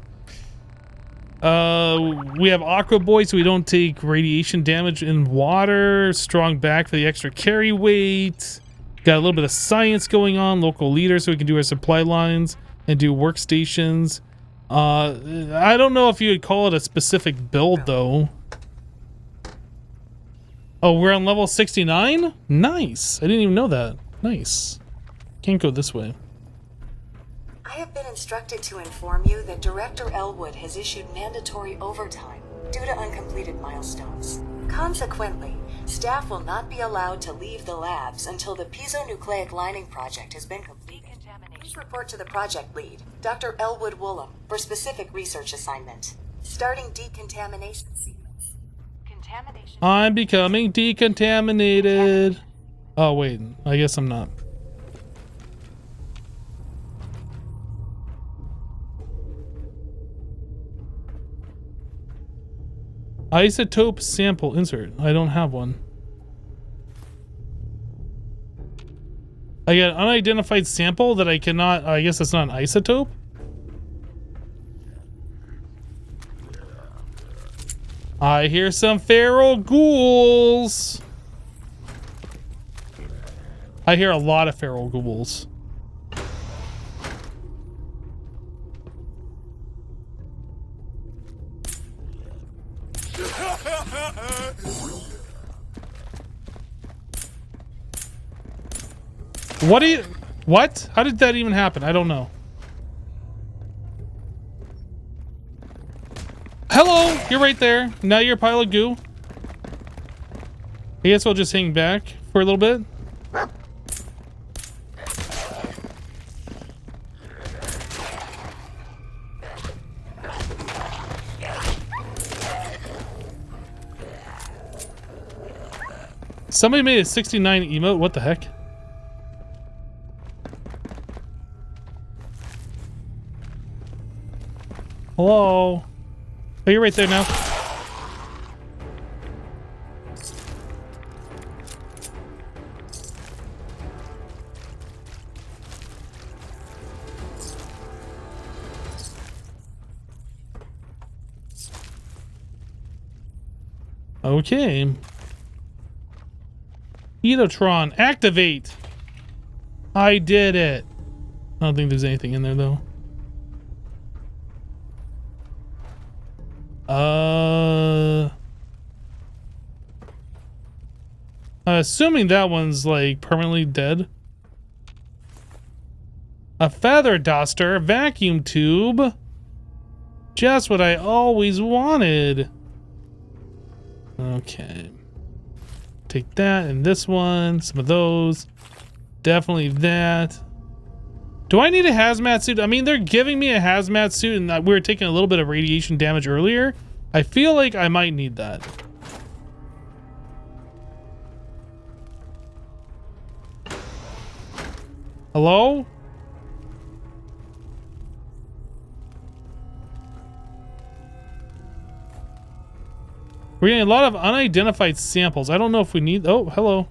We have Aqua Boy, so we don't take radiation damage in water. Strong back for the extra carry weight. Got a little bit of science going on. Local leader, so we can do our supply lines and do workstations. I don't know if you would call it a specific build, though. Oh, we're on level 69? Nice. I didn't even know that. Nice. Can't go this way. I have been instructed to inform you that Director Elwood has issued mandatory overtime due to uncompleted milestones. Consequently, staff will not be allowed to leave the labs until the piezonucleic lining project has been completed. Please report to the project lead, Dr. Elwood Woolham, for specific research assignment. Starting decontamination sequence. Contamination. I'm becoming decontaminated. Oh, wait. I guess I'm not. Isotope sample insert. I don't have one. I got an unidentified sample that I cannot. I guess it's not an isotope. I hear some feral ghouls. I hear a lot of feral ghouls. What do you... What? How did that even happen? I don't know. Hello! You're right there. Now you're a pile of goo. I guess we'll just hang back for a little bit. Somebody made a 69 emote. What the heck? Hello? Oh, you're right there now. Okay. Edotron, activate! I did it! I don't think there's anything in there, though. Assuming that one's like permanently dead. A feather duster, vacuum tube. Just what I always wanted. Okay. Take that and this one, some of those. Definitely that. Do I need a hazmat suit? I mean, they're giving me a hazmat suit and we were taking a little bit of radiation damage earlier. I feel like I might need that. Hello? We're getting a lot of unidentified samples. I don't know if we need... Oh, hello.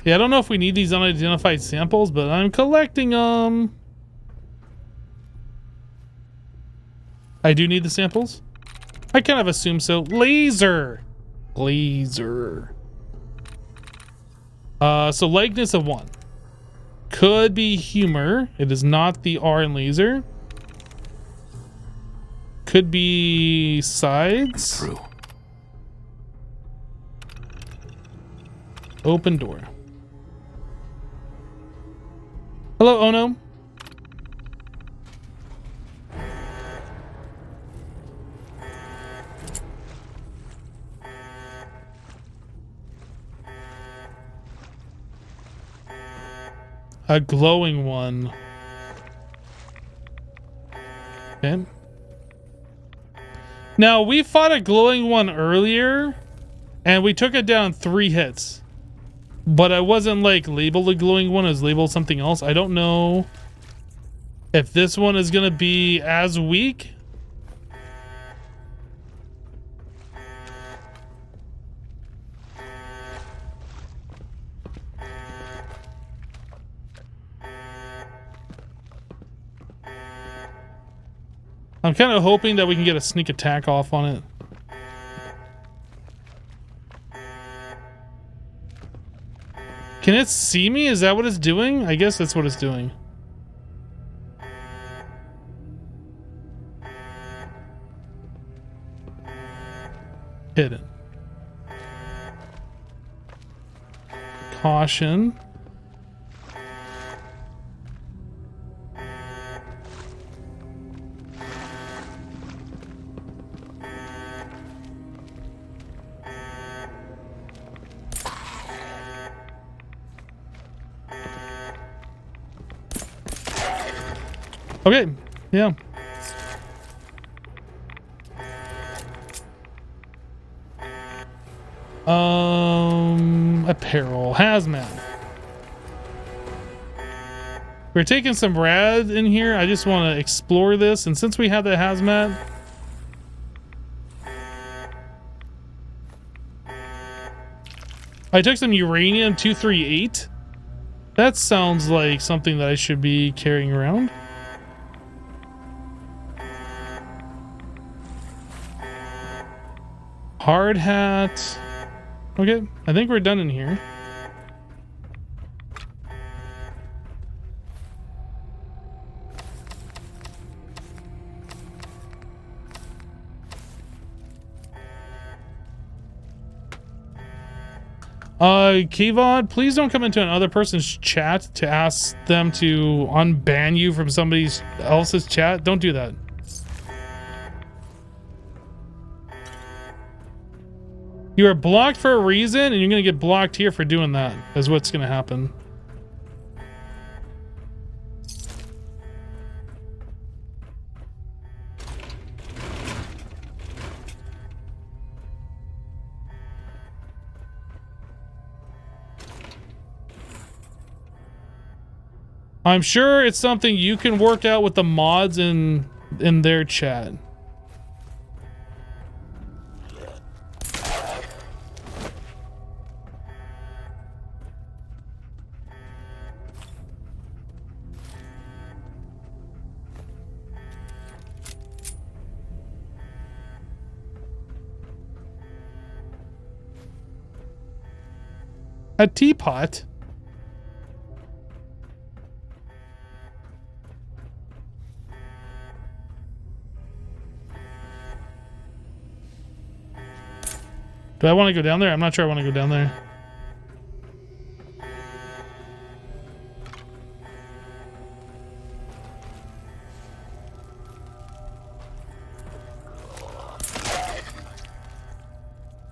Yeah, I don't know if we need these unidentified samples, but I'm collecting them. I do need the samples. I kind of assume so. Laser. Laser. So likeness of 1. Could be humor. It is not the R in laser. Could be sides. Through. Open door. Hello, Ono. A glowing one. Okay. Now, we fought a glowing one earlier, and we took it down 3 hits. But I wasn't, like, labeled a glowing one. It was labeled something else. I don't know if this one is going to be as weak. I'm kind of hoping that we can get a sneak attack off on it. Can it see me? Is that what it's doing? I guess that's what it's doing. Hidden. Caution. Okay, yeah. Apparel, hazmat. We're taking some rad in here. I just want to explore this, and since we have the hazmat, I took some uranium-238. That sounds like something that I should be carrying around. Hard hat. Okay, I think we're done in here. Kevod, please don't come into another person's chat to ask them to unban you from somebody else's chat. Don't do that. You are blocked for a reason, and you're going to get blocked here for doing that, is what's going to happen. I'm sure it's something you can work out with the mods in their chat. A teapot? Do I want to go down there? I'm not sure I want to go down there.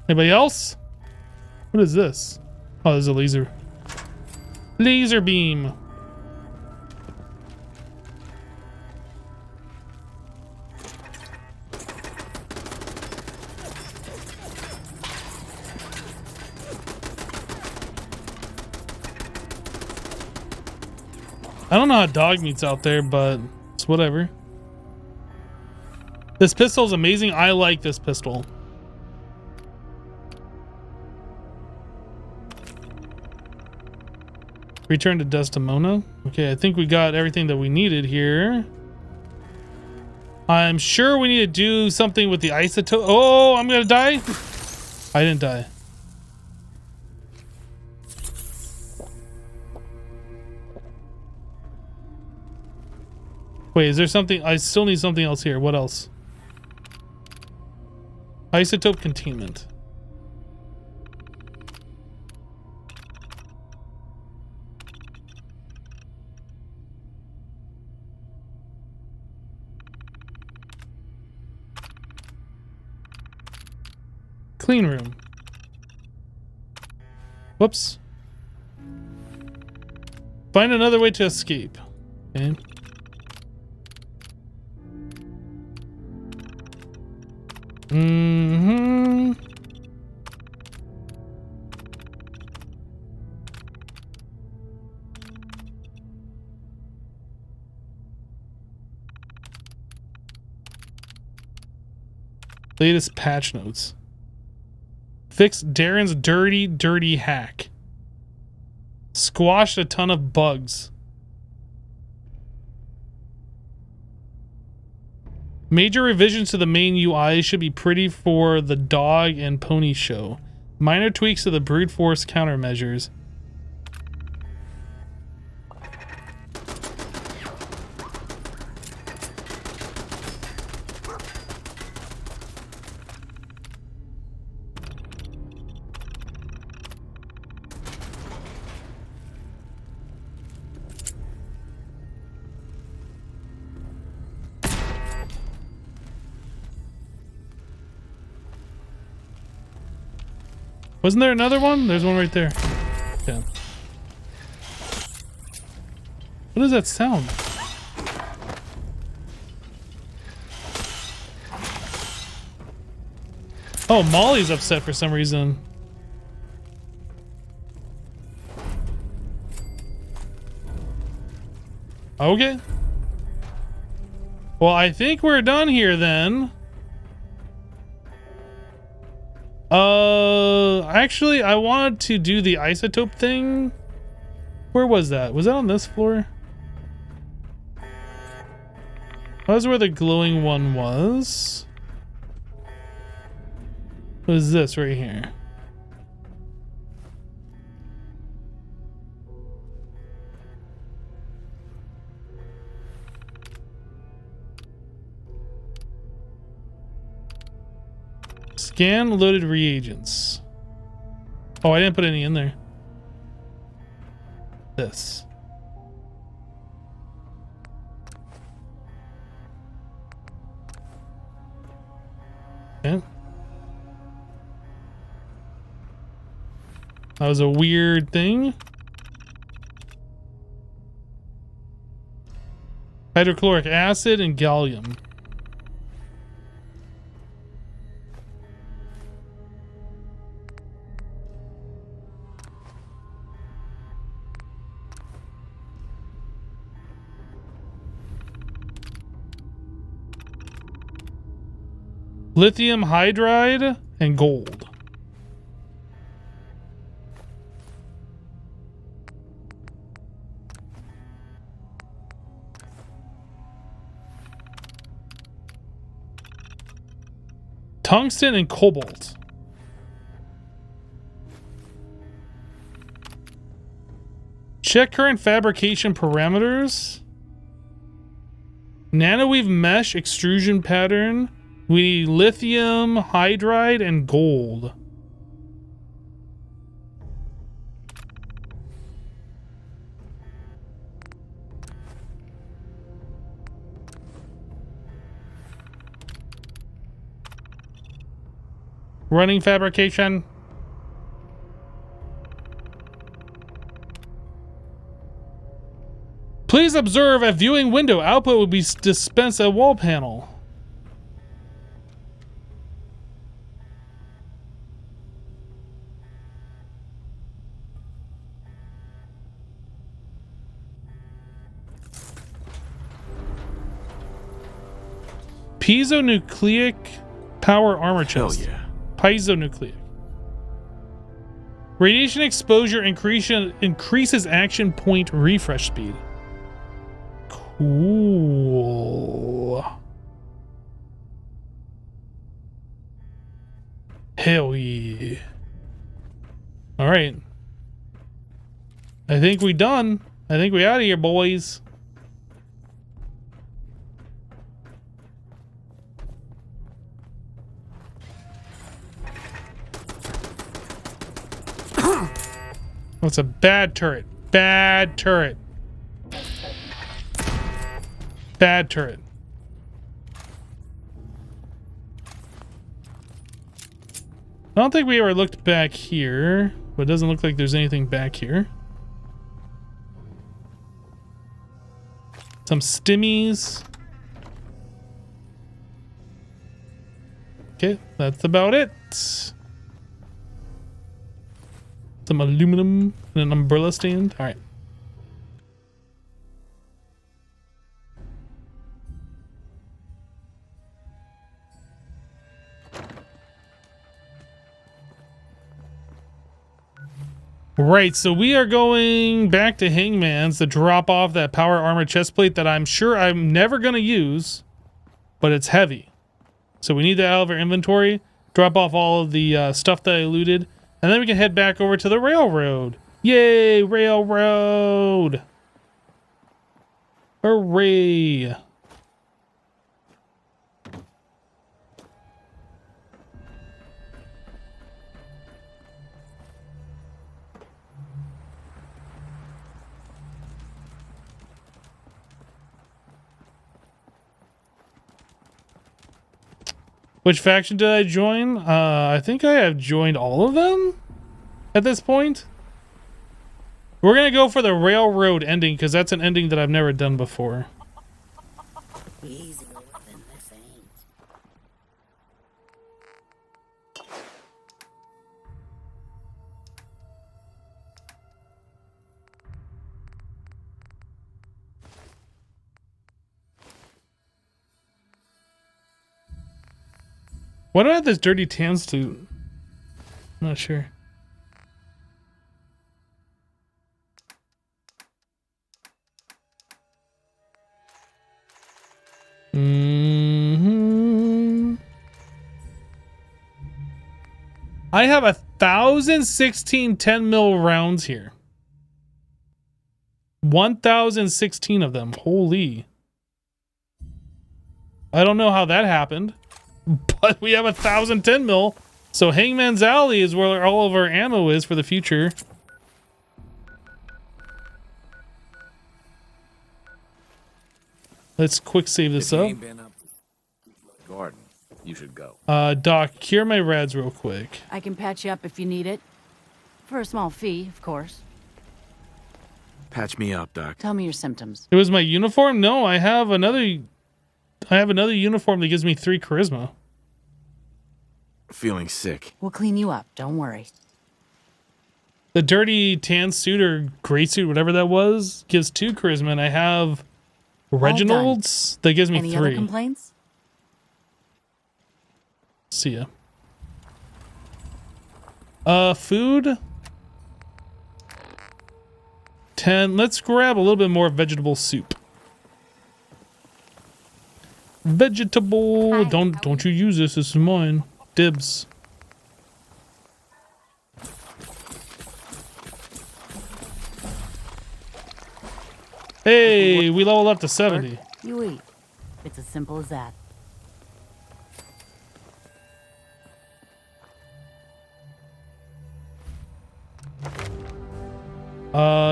Anybody else? What is this? Oh, there's a laser. Laser beam. I don't know how dog meat's out there, but it's whatever. This pistol is amazing. I like this pistol. Return to Desdemona. Okay, I think we got everything that we needed here. I'm sure we need to do something with the isotope. Oh, I'm gonna die. I didn't die. Wait, is there something? I still need something else here. What else? Isotope containment. Clean room. Whoops. Find another way to escape. Okay. Mm-hmm. Latest patch notes. Fix Darren's dirty hack. Squashed a ton of bugs. Major revisions to the main UI should be pretty for the dog and pony show. Minor tweaks to the brute force countermeasures. Wasn't there another one? There's one right there. Yeah. What does that sound? Oh, Molly's upset for some reason. Okay. Well, I think we're done here then. Actually, I wanted to do the isotope thing. Where was that? Was that on this floor? That was where the glowing one was. What is this right here? Scan loaded reagents. Oh, I didn't put any in there. This. Okay. That was a weird thing. Hydrochloric acid and gallium. Lithium hydride and gold. Tungsten and cobalt. Check current fabrication parameters. Nanoweave mesh extrusion pattern. We need lithium hydride and gold. Running fabrication. Please observe a viewing window. Output will be dispensed at wall panel. Piezonucleic power armor chest. Hell yeah. Piezonucleic. Radiation exposure increases action point refresh speed. Cool. Hell yeah. All right. I think we done. I think we out of here, boys. Oh, it's a bad turret. Bad turret. Bad turret. I don't think we ever looked back here, but it doesn't look like there's anything back here. Some stimmies. Okay, that's about it. Some aluminum and an umbrella stand. All right. Right, so we are going back to Hangman's to drop off that power armor chest plate that I'm sure I'm never going to use, but it's heavy. So we need that out of our inventory, drop off all of the stuff that I looted, and then we can head back over to the railroad. Yay, railroad! Hooray! Which faction did I join? I think I have joined all of them at this point. We're going to go for the railroad ending because that's an ending that I've never done before. Easier than this ain't. Why do I have this dirty tan suit? I'm not sure. I have 1,016 10 mil rounds here. 1,016 of them. Holy. I don't know how that happened, but we have 1,010 mil. So Hangman's Alley is where all of our ammo is for the future. Let's quick save this up. Gordon, you should go. Doc, cure my rads real quick. I can patch you up if you need it. For a small fee, of course. Patch me up, Doc. Tell me your symptoms. It was my uniform? No, I have another uniform that gives me 3 charisma. Feeling sick. We'll clean you up, don't worry. The dirty tan suit or gray suit, whatever that was, gives 2 charisma, and I have Reginald's that gives me Any 3. other complaints? See ya. Food. 10. Let's grab a little bit more vegetable soup. Vegetable. Hi, Don't you use this. This is mine. Dibs. Hey, we leveled up to 70. You eat. It's as simple as that.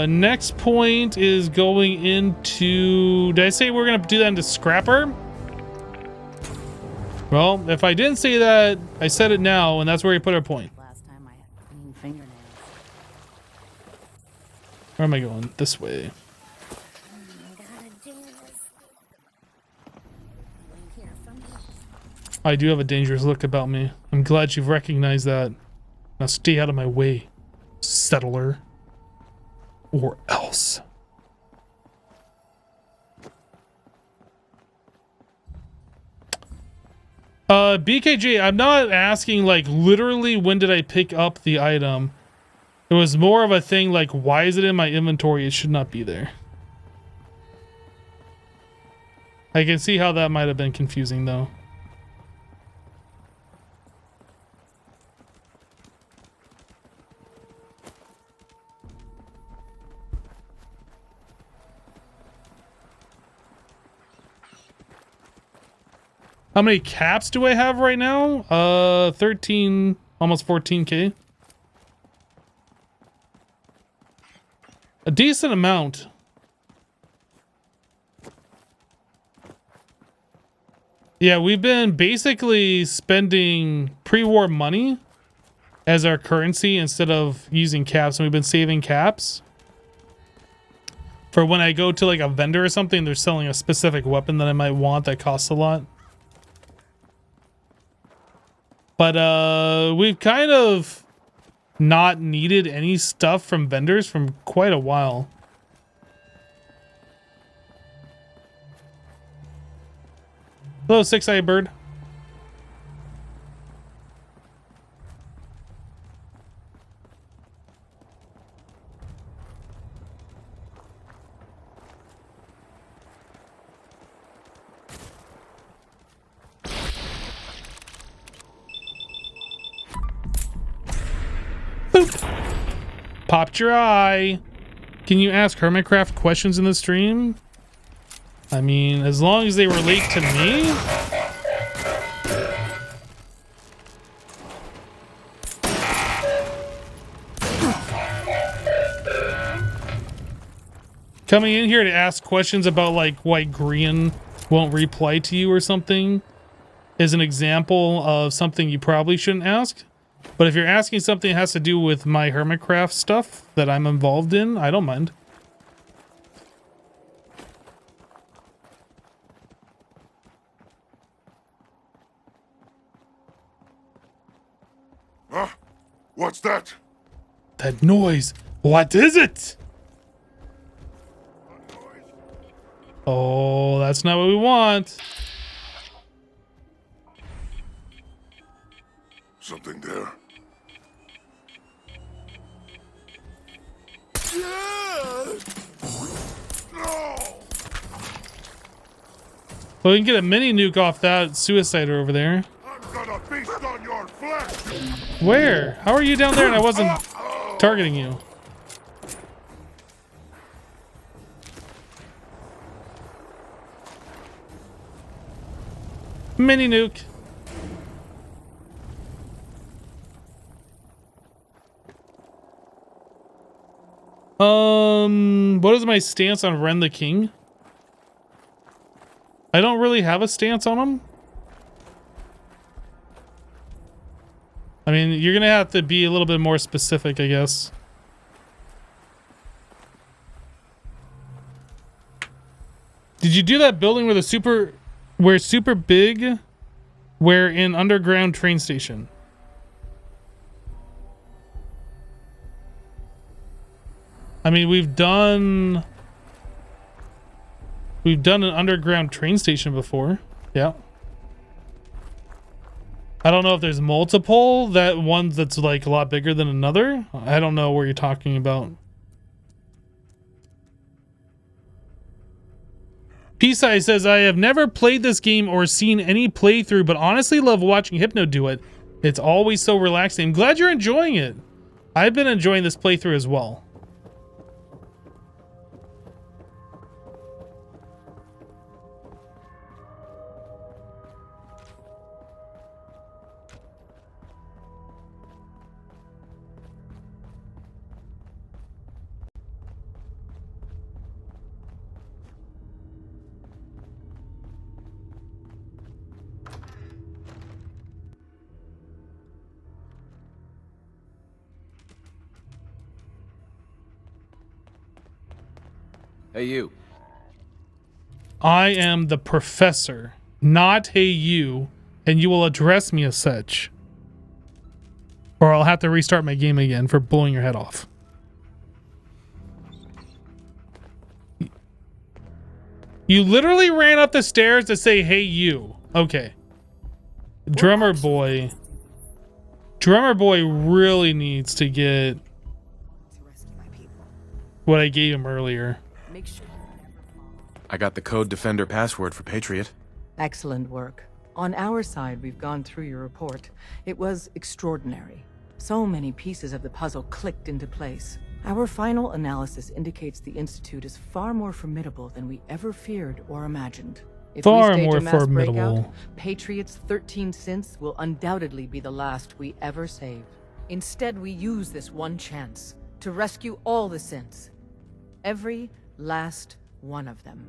Next point is going into... Did I say we're going to do that into Scrapper? Well, if I didn't say that, I said it now, and that's where we put our point. Last time I had clean fingernails. Where am I going? This way. I do have a dangerous look about me. I'm glad you've recognized that. Now stay out of my way, settler. Or else. BKJ, I'm not asking like literally when did I pick up the item. It was more of a thing like why is it in my inventory? It should not be there. I can see how that might have been confusing though. How many caps do I have right now? 13, almost 14k. A decent amount. Yeah, we've been basically spending pre-war money as our currency instead of using caps, and we've been saving caps for when I go to like a vendor or something, they're selling a specific weapon that I might want that costs a lot. But we've kind of not needed any stuff from vendors from quite a while. Hello, six-eyed bird. Boop. Popped your eye. Can you ask Hermitcraft questions in the stream? I mean, as long as they relate to me. Coming in here to ask questions about like why Grian won't reply to you or something is an example of something you probably shouldn't ask. But if you're asking something that has to do with my Hermitcraft stuff that I'm involved in, I don't mind. Huh? What's that? That noise. What is it? Oh, that's not what we want. Something there. Well, we can get a mini nuke off that suicider over there. I'm gonna feast on your flesh. Where? How are you down there and I wasn't targeting you? Mini nuke. What is my stance on Ren the King? I don't really have a stance on him. I mean, you're gonna have to be a little bit more specific, I guess. Did you do that building where super big, where in underground train station? I mean, we've done an underground train station before. Yeah. I don't know if there's multiple, that one that's like a lot bigger than another. I don't know what you're talking about. Peace-Eye says, I have never played this game or seen any playthrough, but honestly love watching Hypno do it. It's always so relaxing. I'm glad you're enjoying it. I've been enjoying this playthrough as well. Hey, you. I am the professor, not hey you, and you will address me as such. Or I'll have to restart my game again for blowing your head off. You literally ran up the stairs to say hey you. Okay. Drummer boy really needs to get what I gave him earlier. I got the Code Defender password for Patriot. Excellent work. On our side, we've gone through your report. It was extraordinary. So many pieces of the puzzle clicked into place. Our final analysis indicates the Institute is far more formidable than we ever feared or imagined. If Far we stage more a mass formidable. breakout, Patriot's 13 synths will undoubtedly be the last we ever save. Instead, we use this one chance to rescue all the synths. Every last one of them.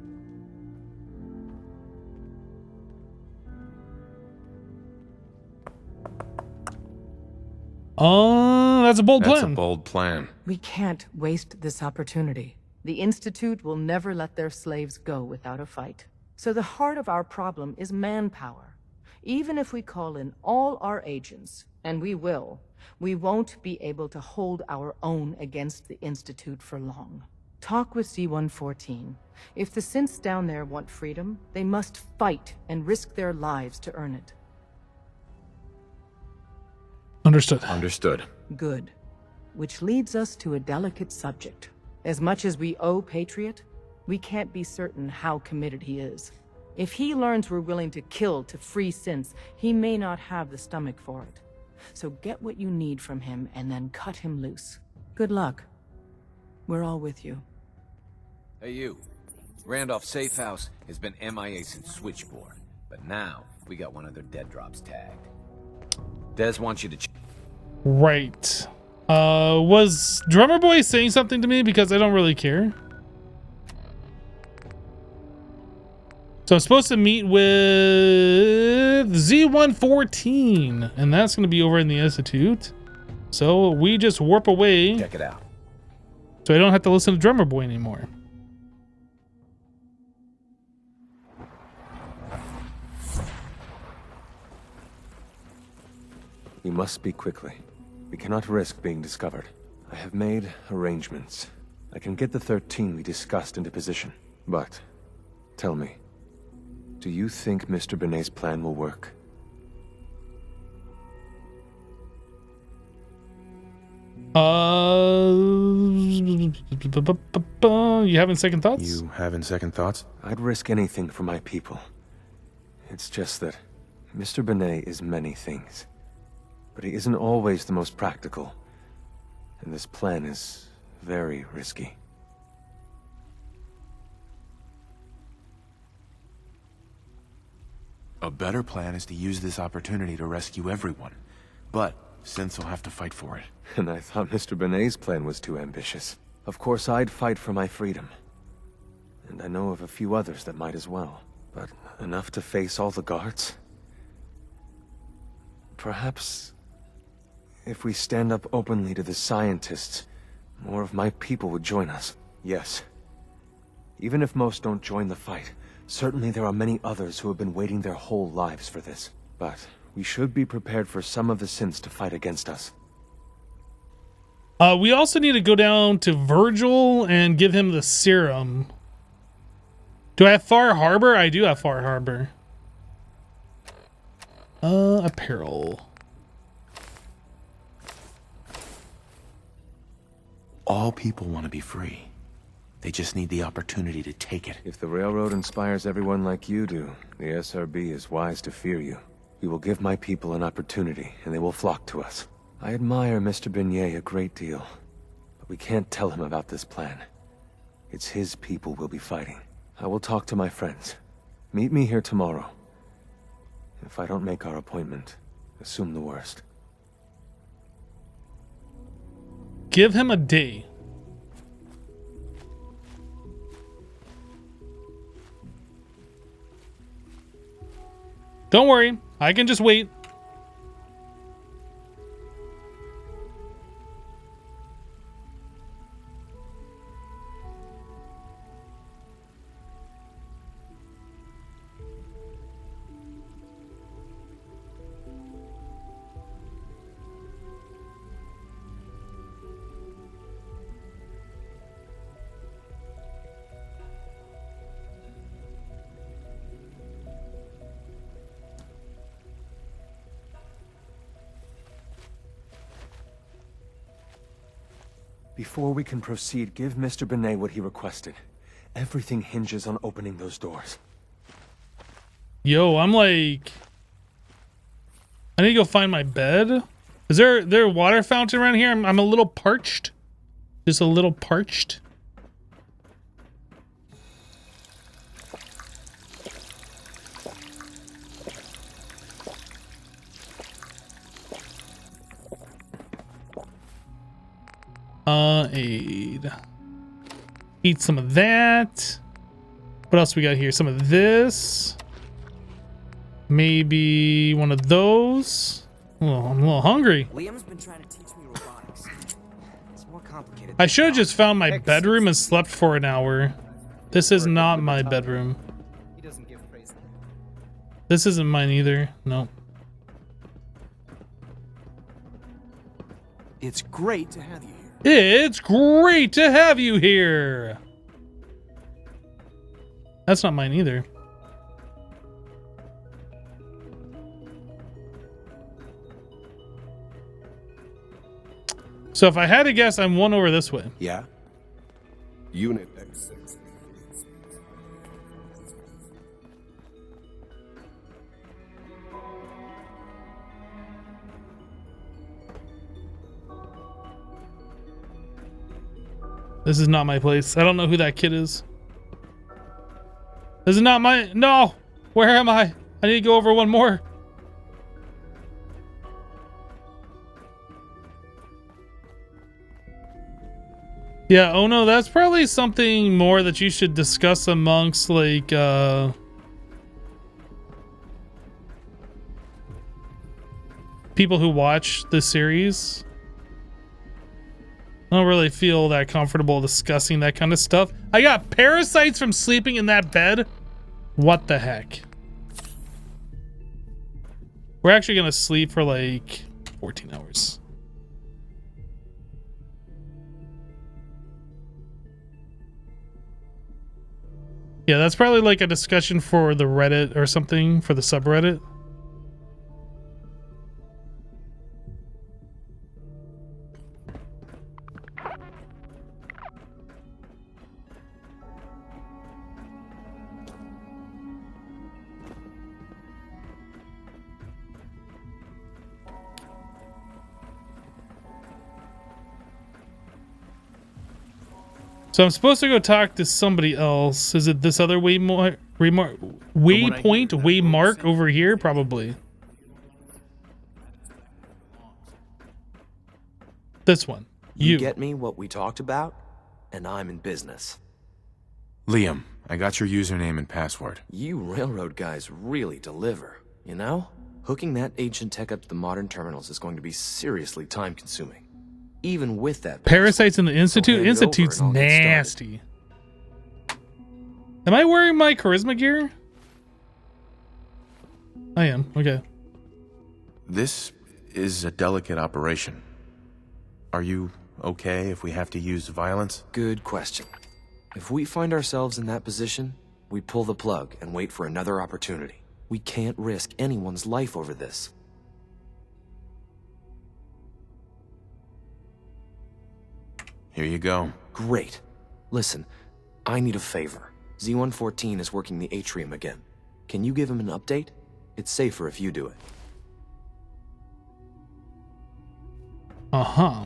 That's a bold plan. That's a bold plan. We can't waste this opportunity. The Institute will never let their slaves go without a fight. So the heart of our problem is manpower. Even if we call in all our agents, and we will, we won't be able to hold our own against the Institute for long. Talk with C-114. If the synths down there want freedom, they must fight and risk their lives to earn it. Understood. Understood. Good. Which leads us to a delicate subject. As much as we owe Patriot, we can't be certain how committed he is. If he learns we're willing to kill to free synths, he may not have the stomach for it. So get what you need from him and then cut him loose. Good luck. We're all with you. Hey, you. Randolph Safe House has been MIA since Switchboard, but now we got one of their dead drops tagged. Des wants you to Right. Was Drummer Boy saying something to me? Because I don't really care. So I'm supposed to meet with Z-114, and that's going to be over in the Institute. So we just warp away. check it out. So I don't have to listen to Drummer Boy anymore. We must speak quickly. We cannot risk being discovered. I have made arrangements. I can get the 13 we discussed into position. But, tell me, do you think Mr. Benet's plan will work? You having second thoughts? You having second thoughts? I'd risk anything for my people. It's just that Mr. Benet is many things. But he isn't always the most practical. And this plan is very risky. A better plan is to use this opportunity to rescue everyone. But synths will have to fight for it. And I thought Mr. Benet's plan was too ambitious. Of course, I'd fight for my freedom. And I know of a few others that might as well. But enough to face all the guards? Perhaps if we stand up openly to the scientists, more of my people would join us. Yes. Even if most don't join the fight, certainly there are many others who have been waiting their whole lives for this. But we should be prepared for some of the synths to fight against us. We also need to go down to Virgil and give him the serum. Do I have Far Harbor? I do have Far Harbor. Apparel. All people want to be free. They just need the opportunity to take it. If the Railroad inspires everyone like you do, the SRB is wise to fear you. We will give my people an opportunity, and they will flock to us. I admire Mr. Benet a great deal, but we can't tell him about this plan. It's his people we'll be fighting. I will talk to my friends. Meet me here tomorrow. If I don't make our appointment, assume the worst. Give him a day. Don't worry, I can just wait. Before we can proceed, give Mr. Benet what he requested. Everything hinges on opening those doors. Yo, I'm like... I need to go find my bed. Is there a water fountain around here? I'm a little parched. Just a little parched. Aid. Eat some of that. What else we got here? Some of this. Maybe one of those. Oh, I'm a little hungry. Liam's been trying to teach me robotics. It's more complicated. I should have just found my bedroom and slept for an hour. This is not my bedroom. He doesn't give praise. This isn't mine either. No. It's great to have you here. It's great to have you here. That's not mine either. So if I had to guess, I'm one over this way. Yeah. Unit X6. This is not my place. I don't know who that kid is. This is not my... No! Where am I? I need to go over one more. Yeah, oh no, that's probably something more that you should discuss amongst, like, people who watch the series. I don't really feel that comfortable discussing that kind of stuff. I got parasites from sleeping in that bed. What the heck? We're actually gonna sleep for like 14 hours. Yeah, that's probably like a discussion for the Reddit or something, for the subreddit. So I'm supposed to go talk to somebody else. Is it this other waypoint over here? Probably. This one. You get me what we talked about, and I'm in business. Liam, I got your username and password. You railroad guys really deliver, you know? Hooking that ancient tech up to the modern terminals is going to be seriously time-consuming. Even with that parasites in the Institute. Institute's nasty. Am I wearing my charisma gear? I am. Okay. This is a delicate operation. Are you okay if we have to use violence? Good question. If we find ourselves in that position, we pull the plug and wait for another opportunity. We can't risk anyone's life over this. Here you go. Great. Listen, I need a favor. Z-114 is working the atrium again. Can you give him an update? It's safer if you do it. Uh-huh.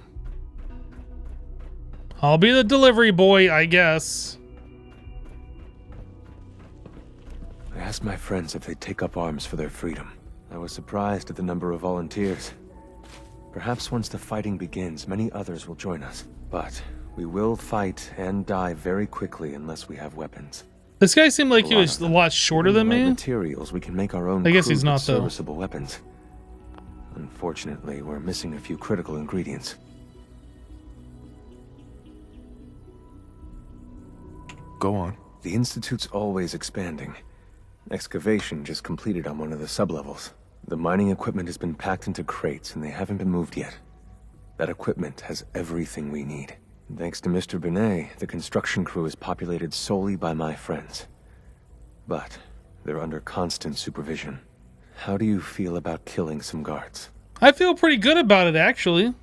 I'll be the delivery boy, I guess. I asked my friends if they'd take up arms for their freedom. I was surprised at the number of volunteers. Perhaps once the fighting begins, many others will join us. But we will fight and die very quickly unless we have weapons. This guy seemed like he was a lot shorter than me. Materials, we can make our own. I guess he's not though. Serviceable weapons. Unfortunately, we're missing a few critical ingredients. Go on. The Institute's always expanding. Excavation just completed on one of the sublevels. The mining equipment has been packed into crates and they haven't been moved yet. That equipment has everything we need. Thanks to Mr. Binet, the construction crew is populated solely by my friends. But they're under constant supervision. How do you feel about killing some guards? I feel pretty good about it, actually.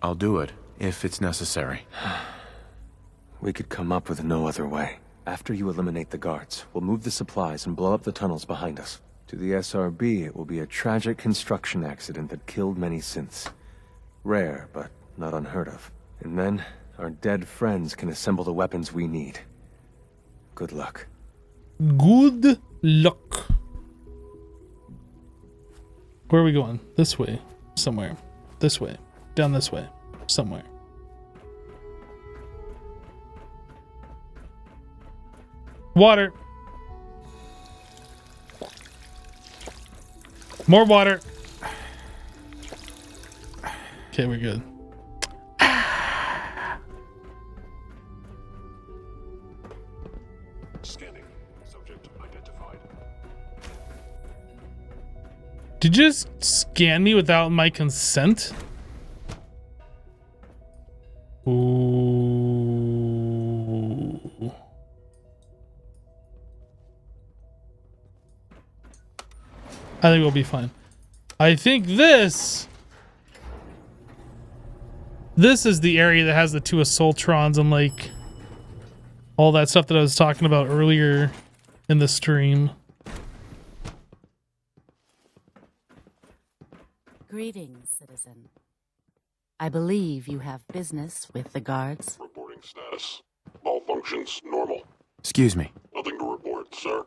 I'll do it, if it's necessary. We could come up with no other way. After you eliminate the guards, we'll move the supplies and blow up the tunnels behind us. To the SRB, it will be a tragic construction accident that killed many synths. Rare, but not unheard of. And then, our dead friends can assemble the weapons we need. Good luck. Good luck. Where are we going? This way. Somewhere. This way. Down this way. Somewhere. Water. More water. Okay, we're good. Scanning. Subject identified. Did you just scan me without my consent? Ooh. I think we'll be fine. I think this is the area that has the 2 Assaultrons and like all that stuff that I was talking about earlier in the stream. Greetings, citizen. I believe you have business with the guards. Reporting status. All functions normal. Excuse me. Nothing to report, sir.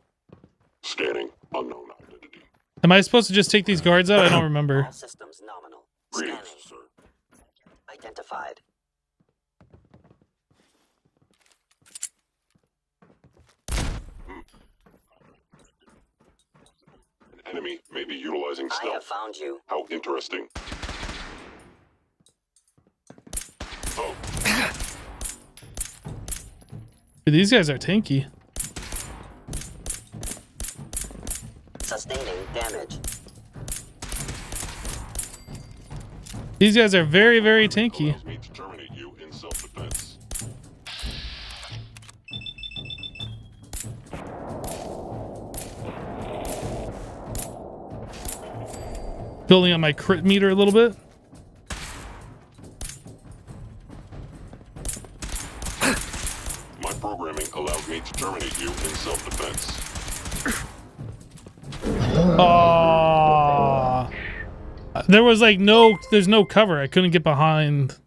Scanning. Unknown identity. Am I supposed to just take these guards out? I don't remember. All systems nominal. Greetings, Scanning. sir. Identified. An enemy may be utilizing stealth. I have found you. How interesting. Oh. Dude, these guys are tanky. Sustaining damage. These guys are very, very tanky. Allows me to terminate you in self-defense. Building up my crit meter a little bit. My programming allows me to terminate you in self-defense. Oh, there was like there's no cover. I couldn't get behind.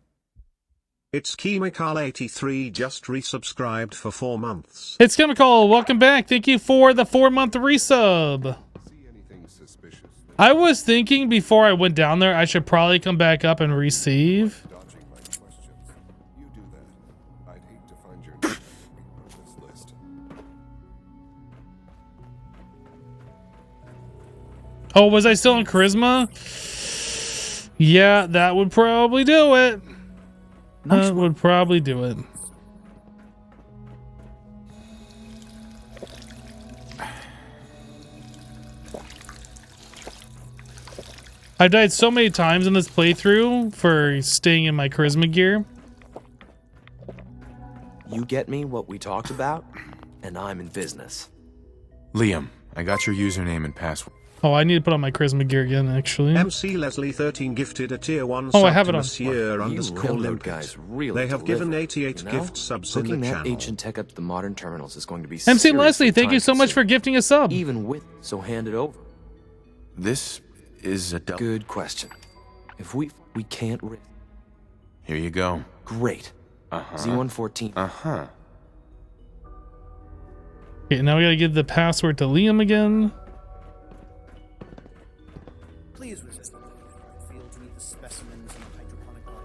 It's Chemical83 just resubscribed for 4 months. It's Chemical. Welcome back. Thank you for the 4-month resub. I was thinking before I went down there, I should probably come back up and receive. Dodging my questions. You do that. I'd hate to find your name on this list. Oh, was I still in Charisma? Yeah, that would probably do it. That would probably do it. I've died so many times in this playthrough for staying in my Charisma gear. You get me what we talked about, and I'm in business. Liam, I got your username and password. Oh, I need to put on my Charisma gear again, actually. MC Leslie 13 gifted a tier 1 Oh, I sub have to it on. You Monsieur railroad guys really They have given deliver. 88 You know, gift subs in the hooking that channel. ancient tech up to the modern terminals is going to be MC seriously Leslie, thank you so much for time-consuming. gifting a sub. Even with, so hand it over. This is a double. Good question. If we can't risk. Here you go. Great. Z114. Uh-huh. Okay, now we gotta give the password to Liam again. Please resist the field to meet the specimens in the hydroponic garden.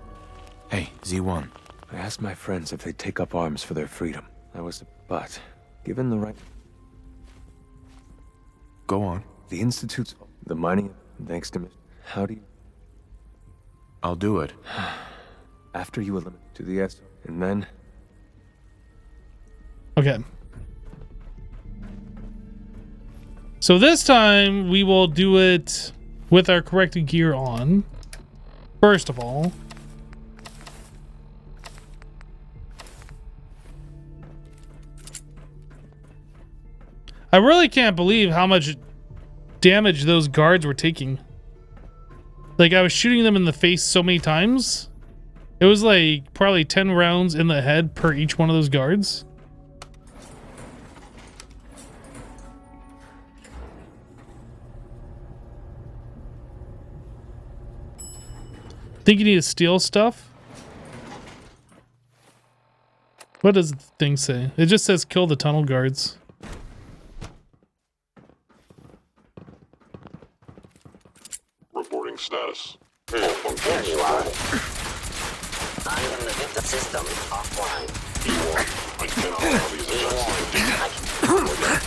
Hey, Z1. I asked my friends if they'd take up arms for their freedom. But given the right... Go on. The Institute's... The mining... Thanks to me. How do you... I'll do it. After you eliminate to the S, and then... Okay. So this time we will do it with our corrected gear on. First of all. I really can't believe how much damage those guards were taking. Like, I was shooting them in the face so many times. It was like probably 10 rounds in the head per each one of those guards. Think you need to steal stuff? What does the thing say? It just says kill the tunnel guards. Reporting status. There you are. I am the victim system offline. I cannot allow these attacks to continue.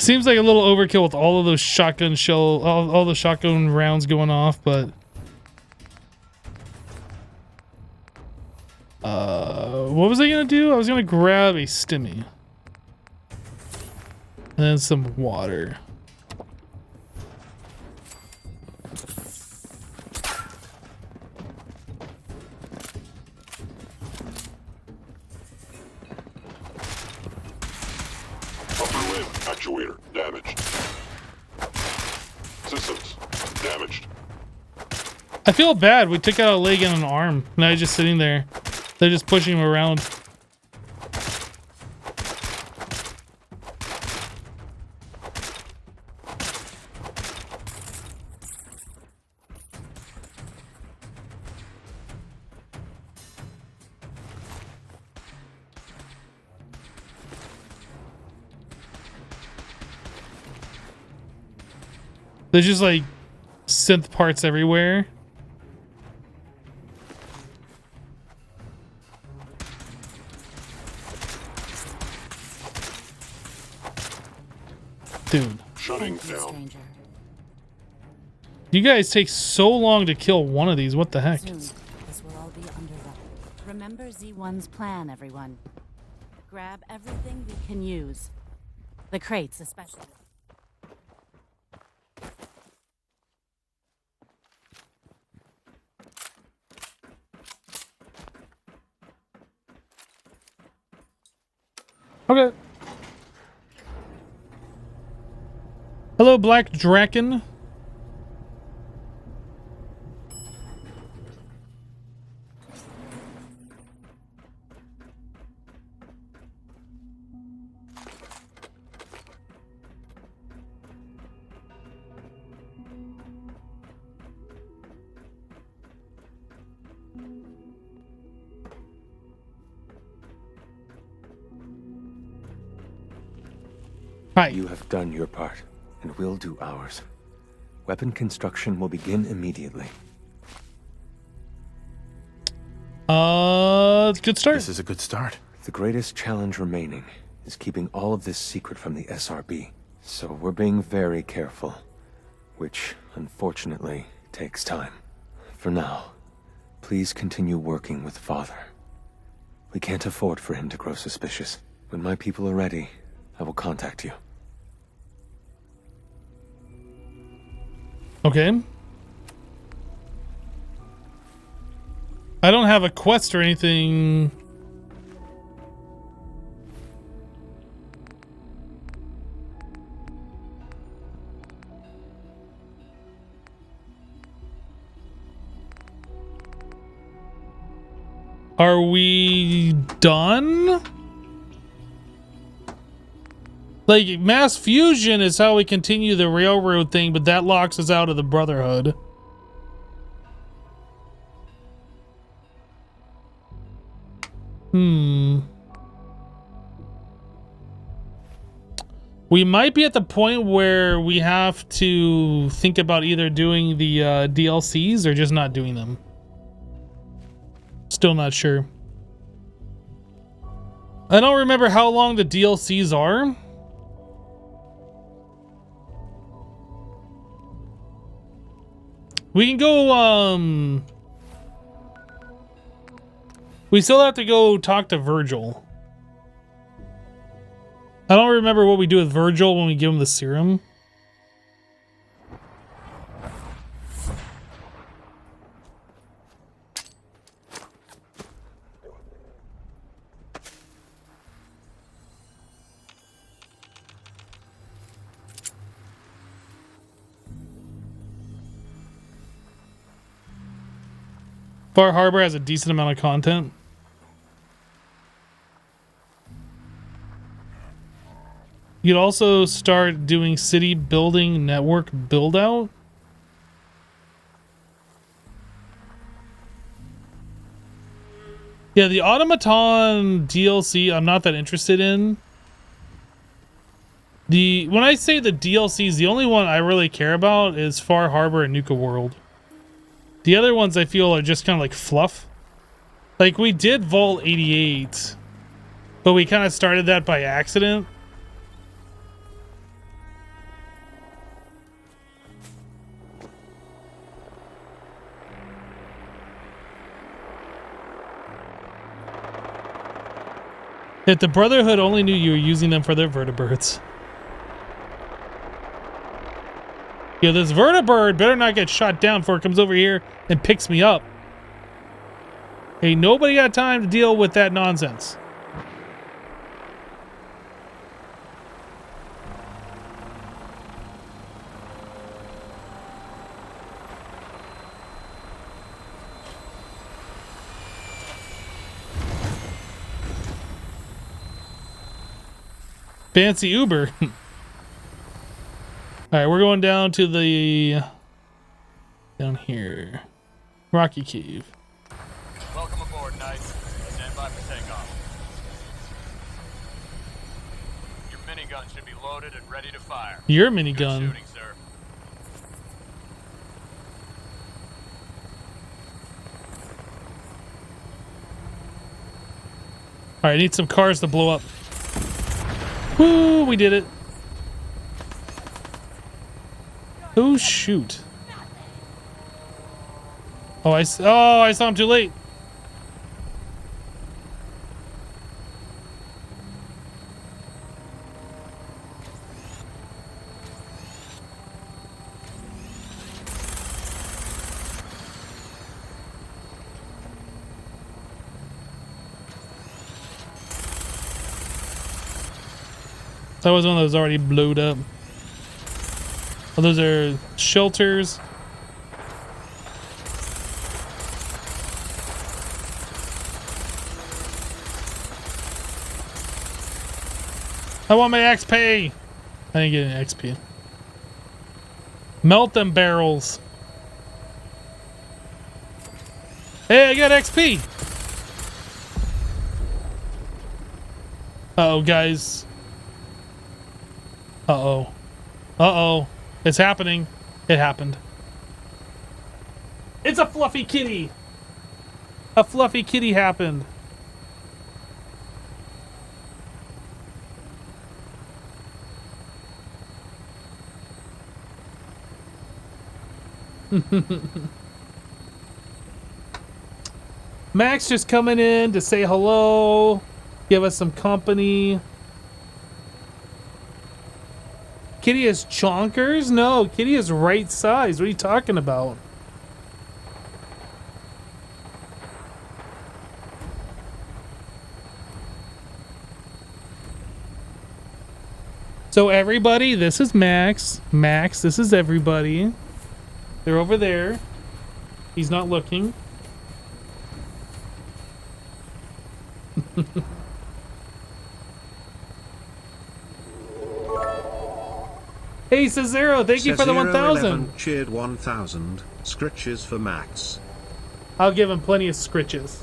Seems like a little overkill with all of those shotgun shell, all the shotgun rounds going off, but what was I gonna do? I was gonna grab a stimmy and then some water. Upper limb actuator damaged. Systems damaged. I feel bad. We took out a leg and an arm. Now he's just sitting there. They're just pushing him around. There's just like synth parts everywhere. Dude. Shutting down. You guys take so long to kill one of these. What the heck? Soon, this will all be underway. Remember Z1's plan, everyone. Grab everything we can use. The crates, especially. Okay. Hello, Black Draken. Hi. You have done your part, and we'll do ours. Weapon construction will begin immediately. Good start. This is a good start. The greatest challenge remaining is keeping all of this secret from the SRB. So we're being very careful, which, unfortunately, takes time. For now, please continue working with Father. We can't afford for him to grow suspicious. When my people are ready, I will contact you. Okay. I don't have a quest or anything. Are we done? Like, mass fusion is how we continue the railroad thing, but that locks us out of the Brotherhood. We might be at the point where we have to think about either doing the DLCs or just not doing them. Still not sure. I don't remember how long the DLCs are. We can go, we still have to go talk to Virgil. I don't remember what we do with Virgil when we give him the serum. Far Harbor has a decent amount of content. You'd also start doing city building network build out. Yeah, the Automaton DLC I'm not that interested in. When I say the DLCs, the only one I really care about is Far Harbor and Nuka World. The other ones I feel are just kind of like fluff. Like, we did Vault 88, but we kind of started that by accident. If the Brotherhood only knew you were using them for their vertibirds. Yeah, this vertibird better not get shot down before it comes over here and picks me up. Ain't nobody got time to deal with that nonsense. Fancy Uber. All right, we're going down to the down here, Rocky Cave. Welcome aboard, Knights. Stand by for takeoff. Your minigun should be loaded and ready to fire. Your minigun. Good shooting, sir. All right, I need some cars to blow up. Woo, we did it. Oh, shoot. Oh, I saw him too late. That was one that was already blowed up. Oh, those are shelters. I want my XP. I didn't get an XP. Melt them barrels. Hey, I got XP. Uh-oh, guys. Uh-oh. Uh-oh. It's happening. It happened. It's a fluffy kitty. A fluffy kitty happened. Max just coming in to say hello, give us some company. Kitty is chonkers? No, Kitty is right size. What are you talking about? So everybody, this is Max. Max, this is everybody. They're over there. He's not looking. Hey, Cesaro, thank you for the 1,000. Cheered 1,000. Scritches for Max. I'll give him plenty of scritches.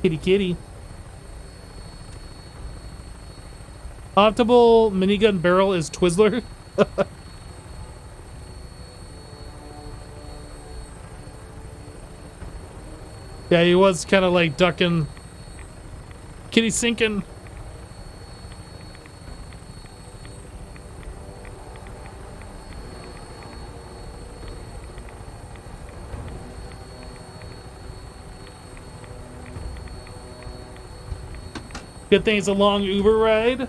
Kitty kitty. Optimal minigun barrel is Twizzler. Yeah, he was kind of like ducking. Kitty sinking. Good thing it's a long Uber ride.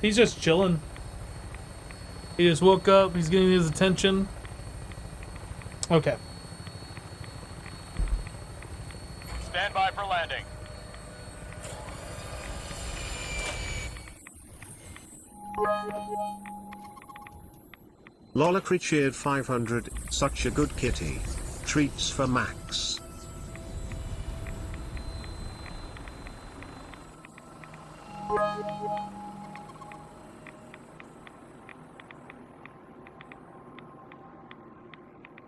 He's just chilling. He just woke up. He's getting his attention. Okay. Stand by for landing. Lolacry cheered 500. Such a good kitty. Treats for Max.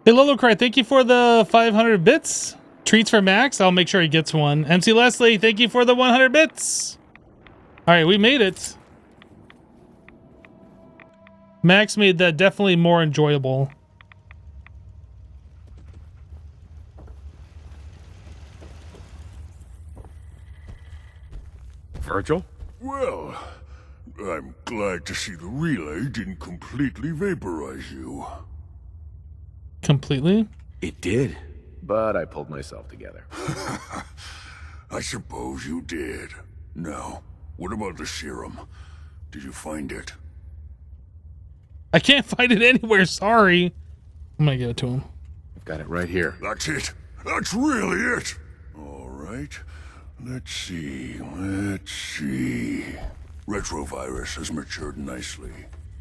Hey, Lolocry, thank you for the 500 bits. Treats for Max. I'll make sure he gets one. MC Leslie, thank you for the 100 bits. All right, we made it. Max made that definitely more enjoyable. Virgil? Well, I'm glad to see the relay didn't completely vaporize you. Completely? It did. But I pulled myself together. I suppose you did. Now, what about the serum? Did you find it? I can't find it anywhere, sorry. I'm gonna give it to him. I've got it right here. That's it. That's really it. All right. Let's see. Retrovirus has matured nicely.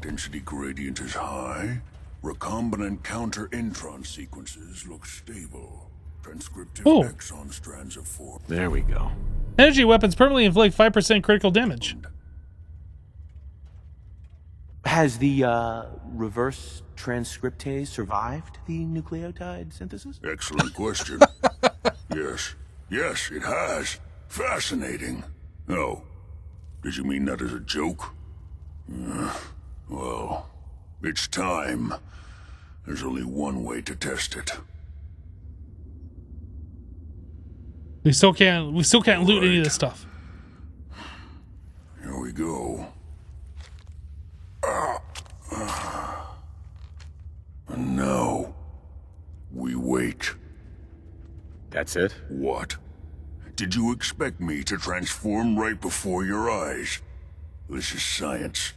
Density gradient is high. Recombinant counter-intron sequences look stable. Transcriptive exon strands of form. There we go. Energy weapons permanently inflict 5% critical damage. Has the reverse transcriptase survived the nucleotide synthesis? Excellent question. Yes, it has. Fascinating. Oh, did you mean that as a joke? Well, it's time. There's only one way to test it. We still can't loot any of this stuff. Here we go. And now, we wait. That's it? What? Did you expect me to transform right before your eyes? This is science,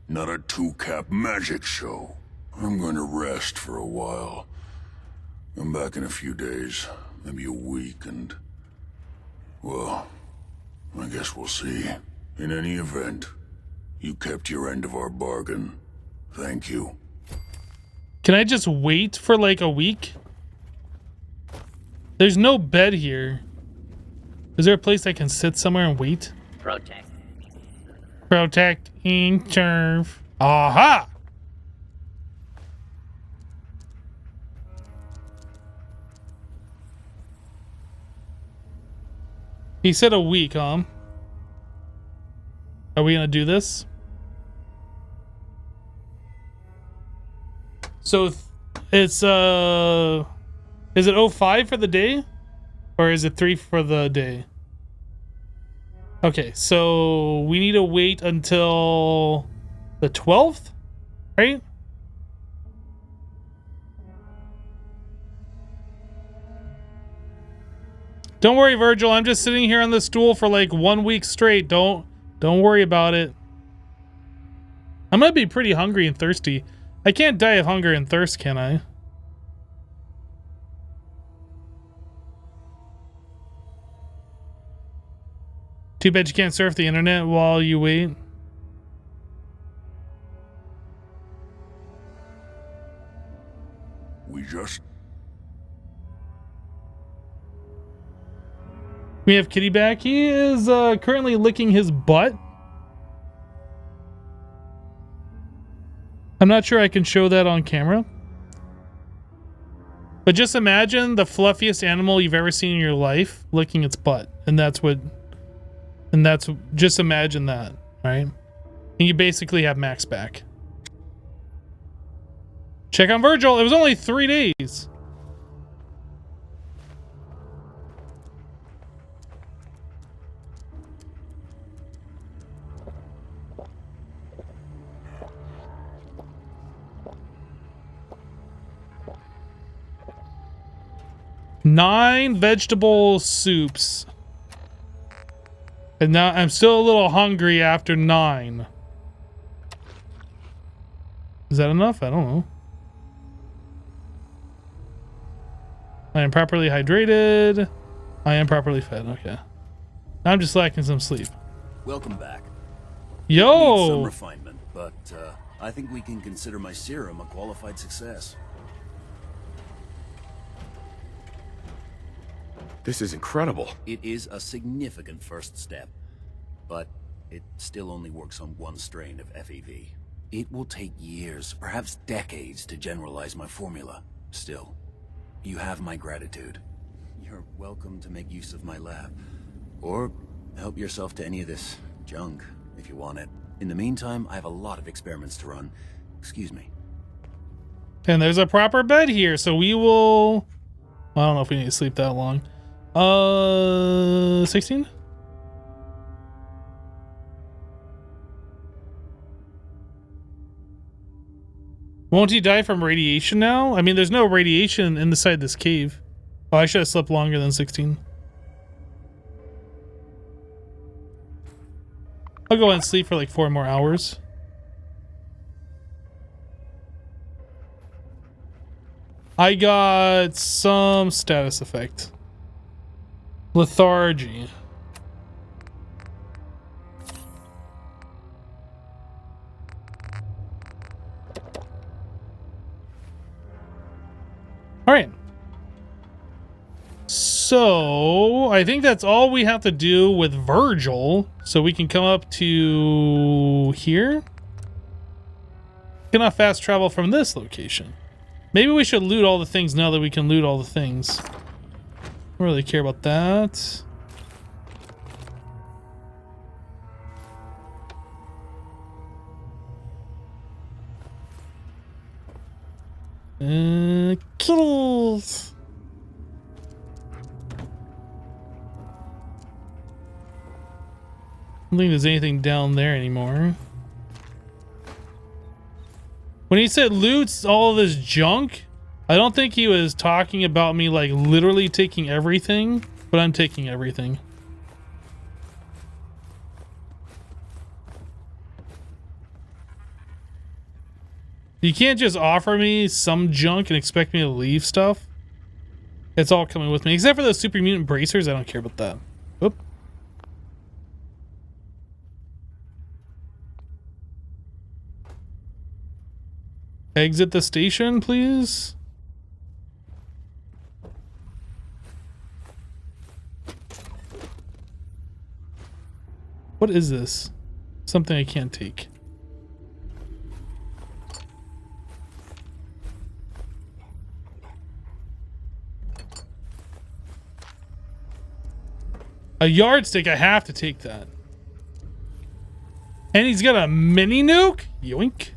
not a two-cap magic show. I'm going to rest for a while. I'm back in a few days, maybe a week, and... well, I guess we'll see. In any event, you kept your end of our bargain. Thank you. Can I just wait for like a week? There's no bed here. Is there a place I can sit somewhere and wait? Protect and serve. Aha! He said a week, huh? Are we gonna do this? So it's is it 05 for the day? Or is it 3 for the day? Okay, so we need to wait until the 12th, right? Don't worry, Virgil. I'm just sitting here on the stool for like 1 week straight. Don't worry about it. I'm gonna be pretty hungry and thirsty. I can't die of hunger and thirst, can I? Too bad you can't surf the internet while you wait. We have Kitty back. He is currently licking his butt. I'm not sure I can show that on camera. But just imagine the fluffiest animal you've ever seen in your life licking its butt. Just imagine that, right? And you basically have Max back. Check on Virgil. It was only 3 days. Nine vegetable soups. And now I'm still a little hungry after 9. Is that enough? I don't know. I am properly hydrated. I am properly fed. Okay. Now I'm just lacking some sleep. Welcome back. Yo! Needs some refinement, but I think we can consider my serum a qualified success. This is incredible. It is a significant first step, but it still only works on one strain of FEV. It will take years, perhaps decades, to generalize my formula. Still, you have my gratitude. You're welcome to make use of my lab, or help yourself to any of this junk if you want it. In the meantime, I have a lot of experiments to run, Excuse me. And there's a proper bed here, so we will... I don't know if we need to sleep that long. 16? Won't he die from radiation now? I mean, there's no radiation inside this cave. Oh, I should have slept longer than 16. I'll go and sleep for like 4 more hours. I got some status effect. Lethargy. All right. So I think that's all we have to do with Virgil. So we can come up to here. Cannot fast travel from this location. Maybe we should loot all the things now that we can loot all the things. I don't really care about that. Kills. I don't think there's anything down there anymore. When he said loots all this junk, I don't think he was talking about me like literally taking everything, but I'm taking everything. You can't just offer me some junk and expect me to leave stuff. It's all coming with me, except for those super mutant bracers. I don't care about that. Oop. Exit the station, please. What is this? Something I can't take. A yardstick, I have to take that. And he's got a mini nuke? Yoink.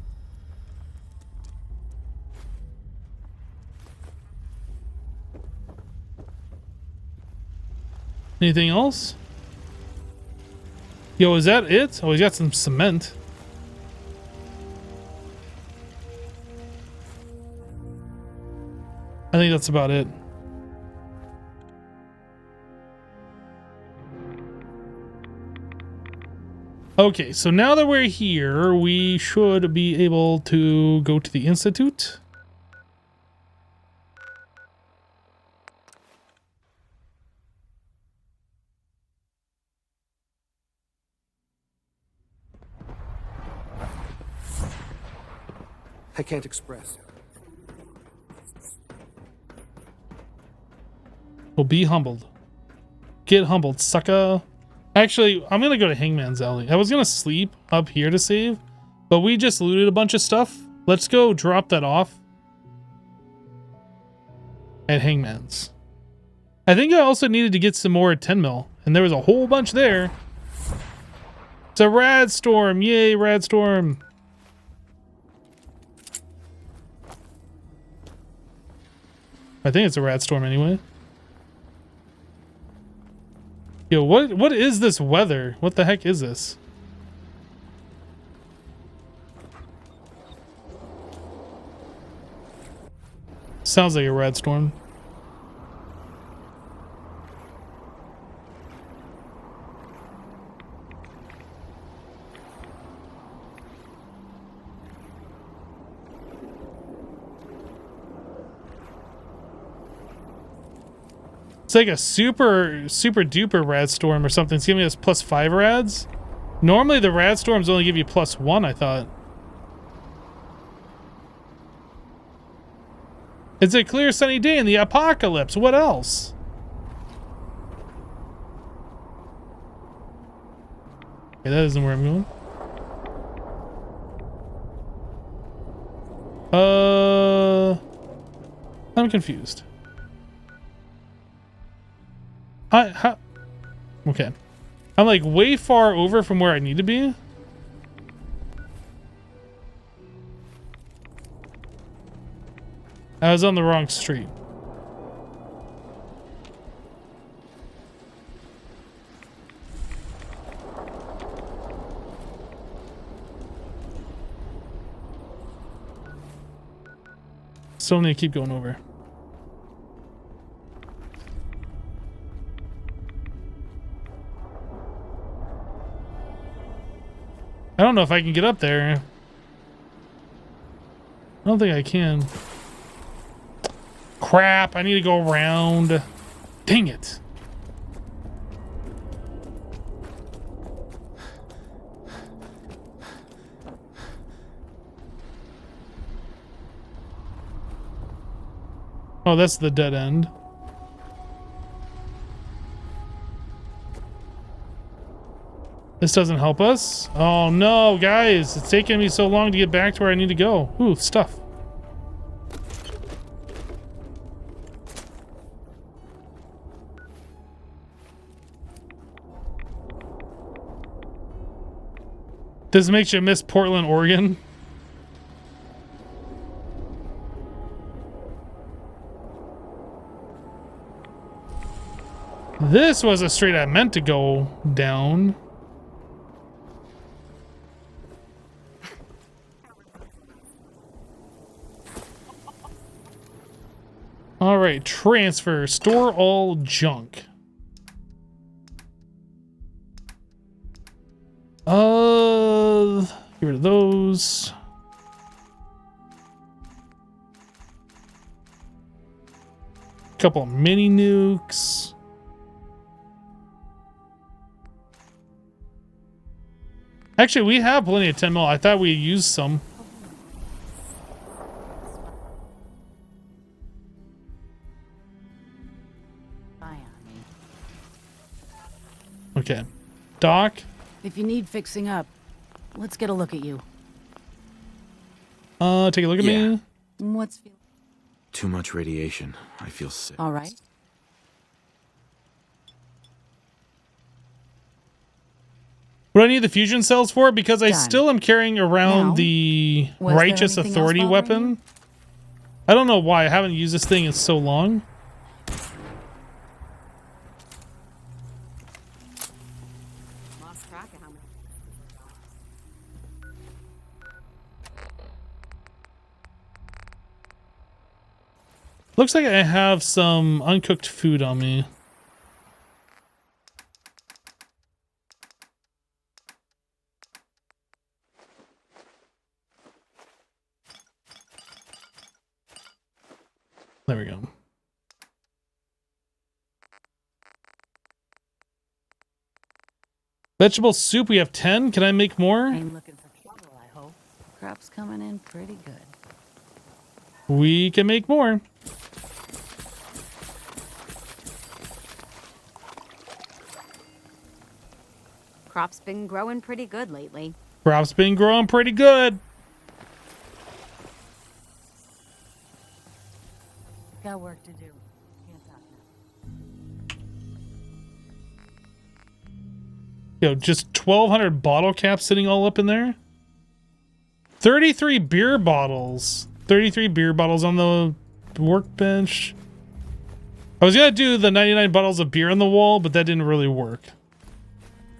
Anything else? Yo, is that it? Oh, he's got some cement. I think that's about it. Okay, so now that we're here, we should be able to go to the Institute. I can't express. Well, be humbled. Get humbled, sucker. Actually, I'm gonna go to Hangman's Alley. I was gonna sleep up here to save, but we just looted a bunch of stuff. Let's go drop that off at Hangman's. I think I also needed to get some more 10 mil, and there was a whole bunch there. It's a rad storm. Yay, rad storm. I think it's a rad storm anyway. Yo, what is this weather? What the heck is this? Sounds like a rad storm. It's like a super duper rad storm or something. It's giving us +5 rads. Normally the rad storms only give you +1, I thought. It's a clear sunny day in the apocalypse. What else? Okay, that isn't where I'm going. I'm confused. Okay. I'm like way far over from where I need to be. I was on the wrong street. Still need to keep going over. I don't know if I can get up there. I don't think I can. Crap, I need to go around. Dang it. Oh, that's the dead end. This doesn't help us. Oh no, guys, it's taking me so long to get back to where I need to go. Ooh, stuff. This makes you miss Portland, Oregon. This was a street I meant to go down. All right, transfer, store all junk. Get rid of those. Couple of mini nukes. Actually, we have plenty of 10 mil. I thought we used some. Okay. Doc? If you need fixing up, let's get a look at you. Take a look at me. What's Too much radiation. I feel sick. all right? What do I need the fusion cells for? Because I Done. still am carrying around Now, the was there Righteous anything else Authority bothering weapon. you? I don't know why. I haven't used this thing in so long. Lost track of how many. Looks like I have some uncooked food on me. There we go. Vegetable soup, we have 10. Can I make more? I'm looking for trouble, I hope. Crop's coming in pretty good. We can make more. Crop's been growing pretty good lately. Crop's been growing pretty good. Got work to do. Can't talk now. Yo, just 1,200 bottle caps sitting all up in there. 33 beer bottles. 33 beer bottles on the workbench. I was gonna do the 99 bottles of beer on the wall, but that didn't really work.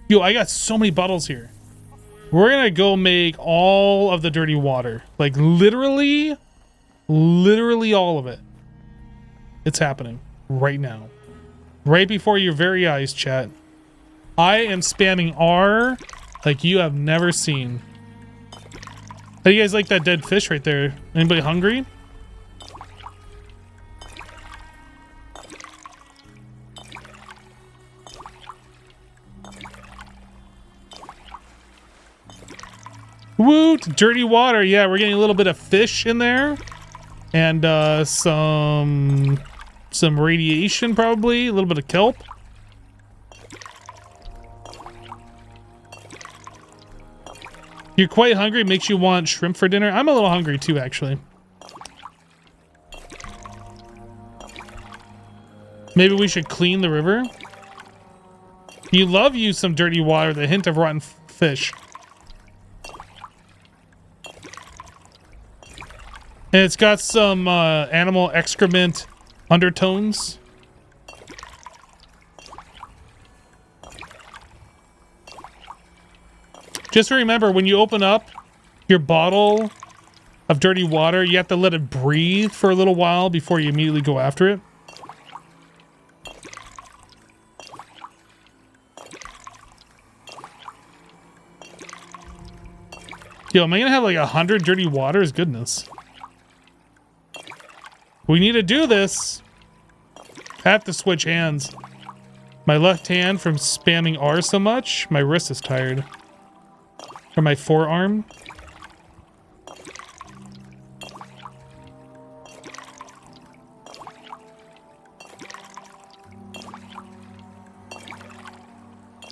Yo, I got so many bottles here. We're gonna go make all of the dirty water. Like literally all of it. It's happening right now. Right before your very eyes, chat. I am spamming R like you have never seen. How do you guys like that dead fish right there? Anybody hungry? Woot! Dirty water. Yeah, we're getting a little bit of fish in there. And some radiation probably. A little bit of kelp. You're quite hungry. Makes you want shrimp for dinner. I'm a little hungry too, actually. Maybe we should clean the river. You love you some dirty water. The hint of rotten fish. And it's got some animal excrement undertones. Just remember, when you open up your bottle of dirty water, you have to let it breathe for a little while before you immediately go after it. Yo, am I gonna have like 100 dirty waters? Goodness. We need to do this. I have to switch hands. My left hand from spamming R so much, my wrist is tired. Or my forearm.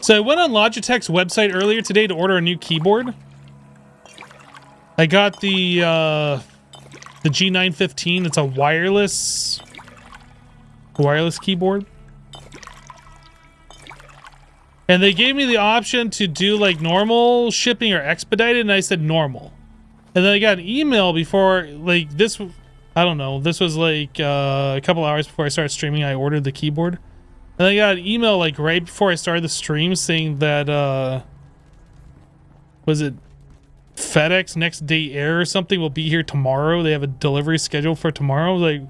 So I went on Logitech's website earlier today to order a new keyboard. I got the G915. It's a wireless keyboard. And they gave me the option to do like normal shipping or expedited, and I said normal. And then I got an email before, like this, I don't know, this was like a couple hours before I started streaming, I ordered the keyboard. And I got an email like right before I started the stream saying that, was it FedEx next day air or something will be here tomorrow. They have a delivery scheduled for tomorrow. Like,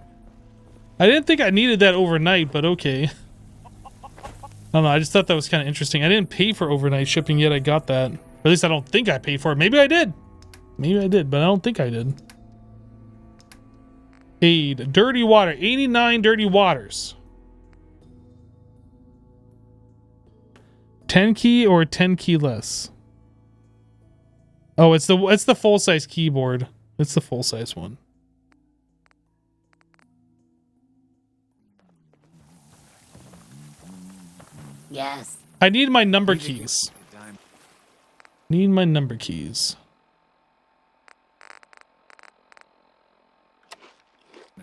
I didn't think I needed that overnight, but okay. I don't know, I just thought that was kind of interesting. I didn't pay for overnight shipping yet. I got that. Or at least I don't think I paid for it. Maybe I did. Maybe I did, but I don't think I did. Aid. Dirty water. 89 dirty waters. 10 key or 10 key less? Oh, it's the full-size keyboard. It's the full-size one. Yes. I need my number keys. Need my number keys.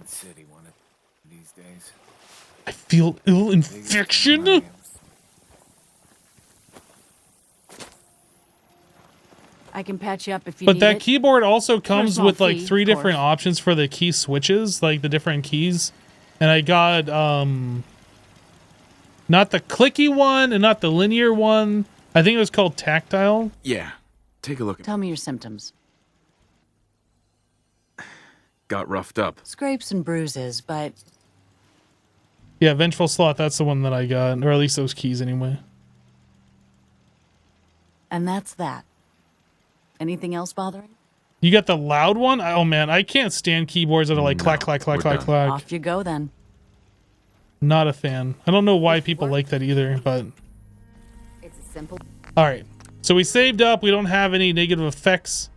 City one of these days. I feel ill infection. I can patch you up if you But need that it. keyboard also comes small with like fee, 3 of different course. options for the key switches, like the different keys. And I got not the clicky one and not the linear one. I think it was called tactile. Yeah, take a look at Tell me your symptoms. Got roughed up. Scrapes and bruises, but Yeah, Vengeful Sloth, that's the one that I got. Or at least those keys anyway. and that's that. Anything else bothering? You got the loud one? Oh man, I can't stand keyboards that are like clack, clack, clack, clack, clack. Off you go then. Not a fan. I don't know why people like that either, but... It's a simple. Alright, so we saved up. We don't have any negative effects.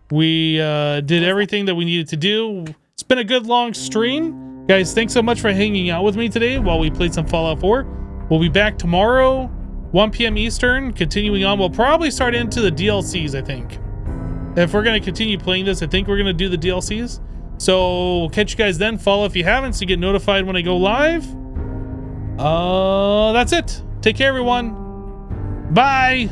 We did everything that we needed to do. It's been a good long stream. Guys, thanks so much for hanging out with me today while we played some Fallout 4. We'll be back tomorrow, 1 p.m. Eastern, continuing on. We'll probably start into the DLCs, I think. If we're going to continue playing this, I think we're going to do the DLCs. So we'll catch you guys then. Follow if you haven't so you get notified when I go live. That's it. Take care, everyone. Bye.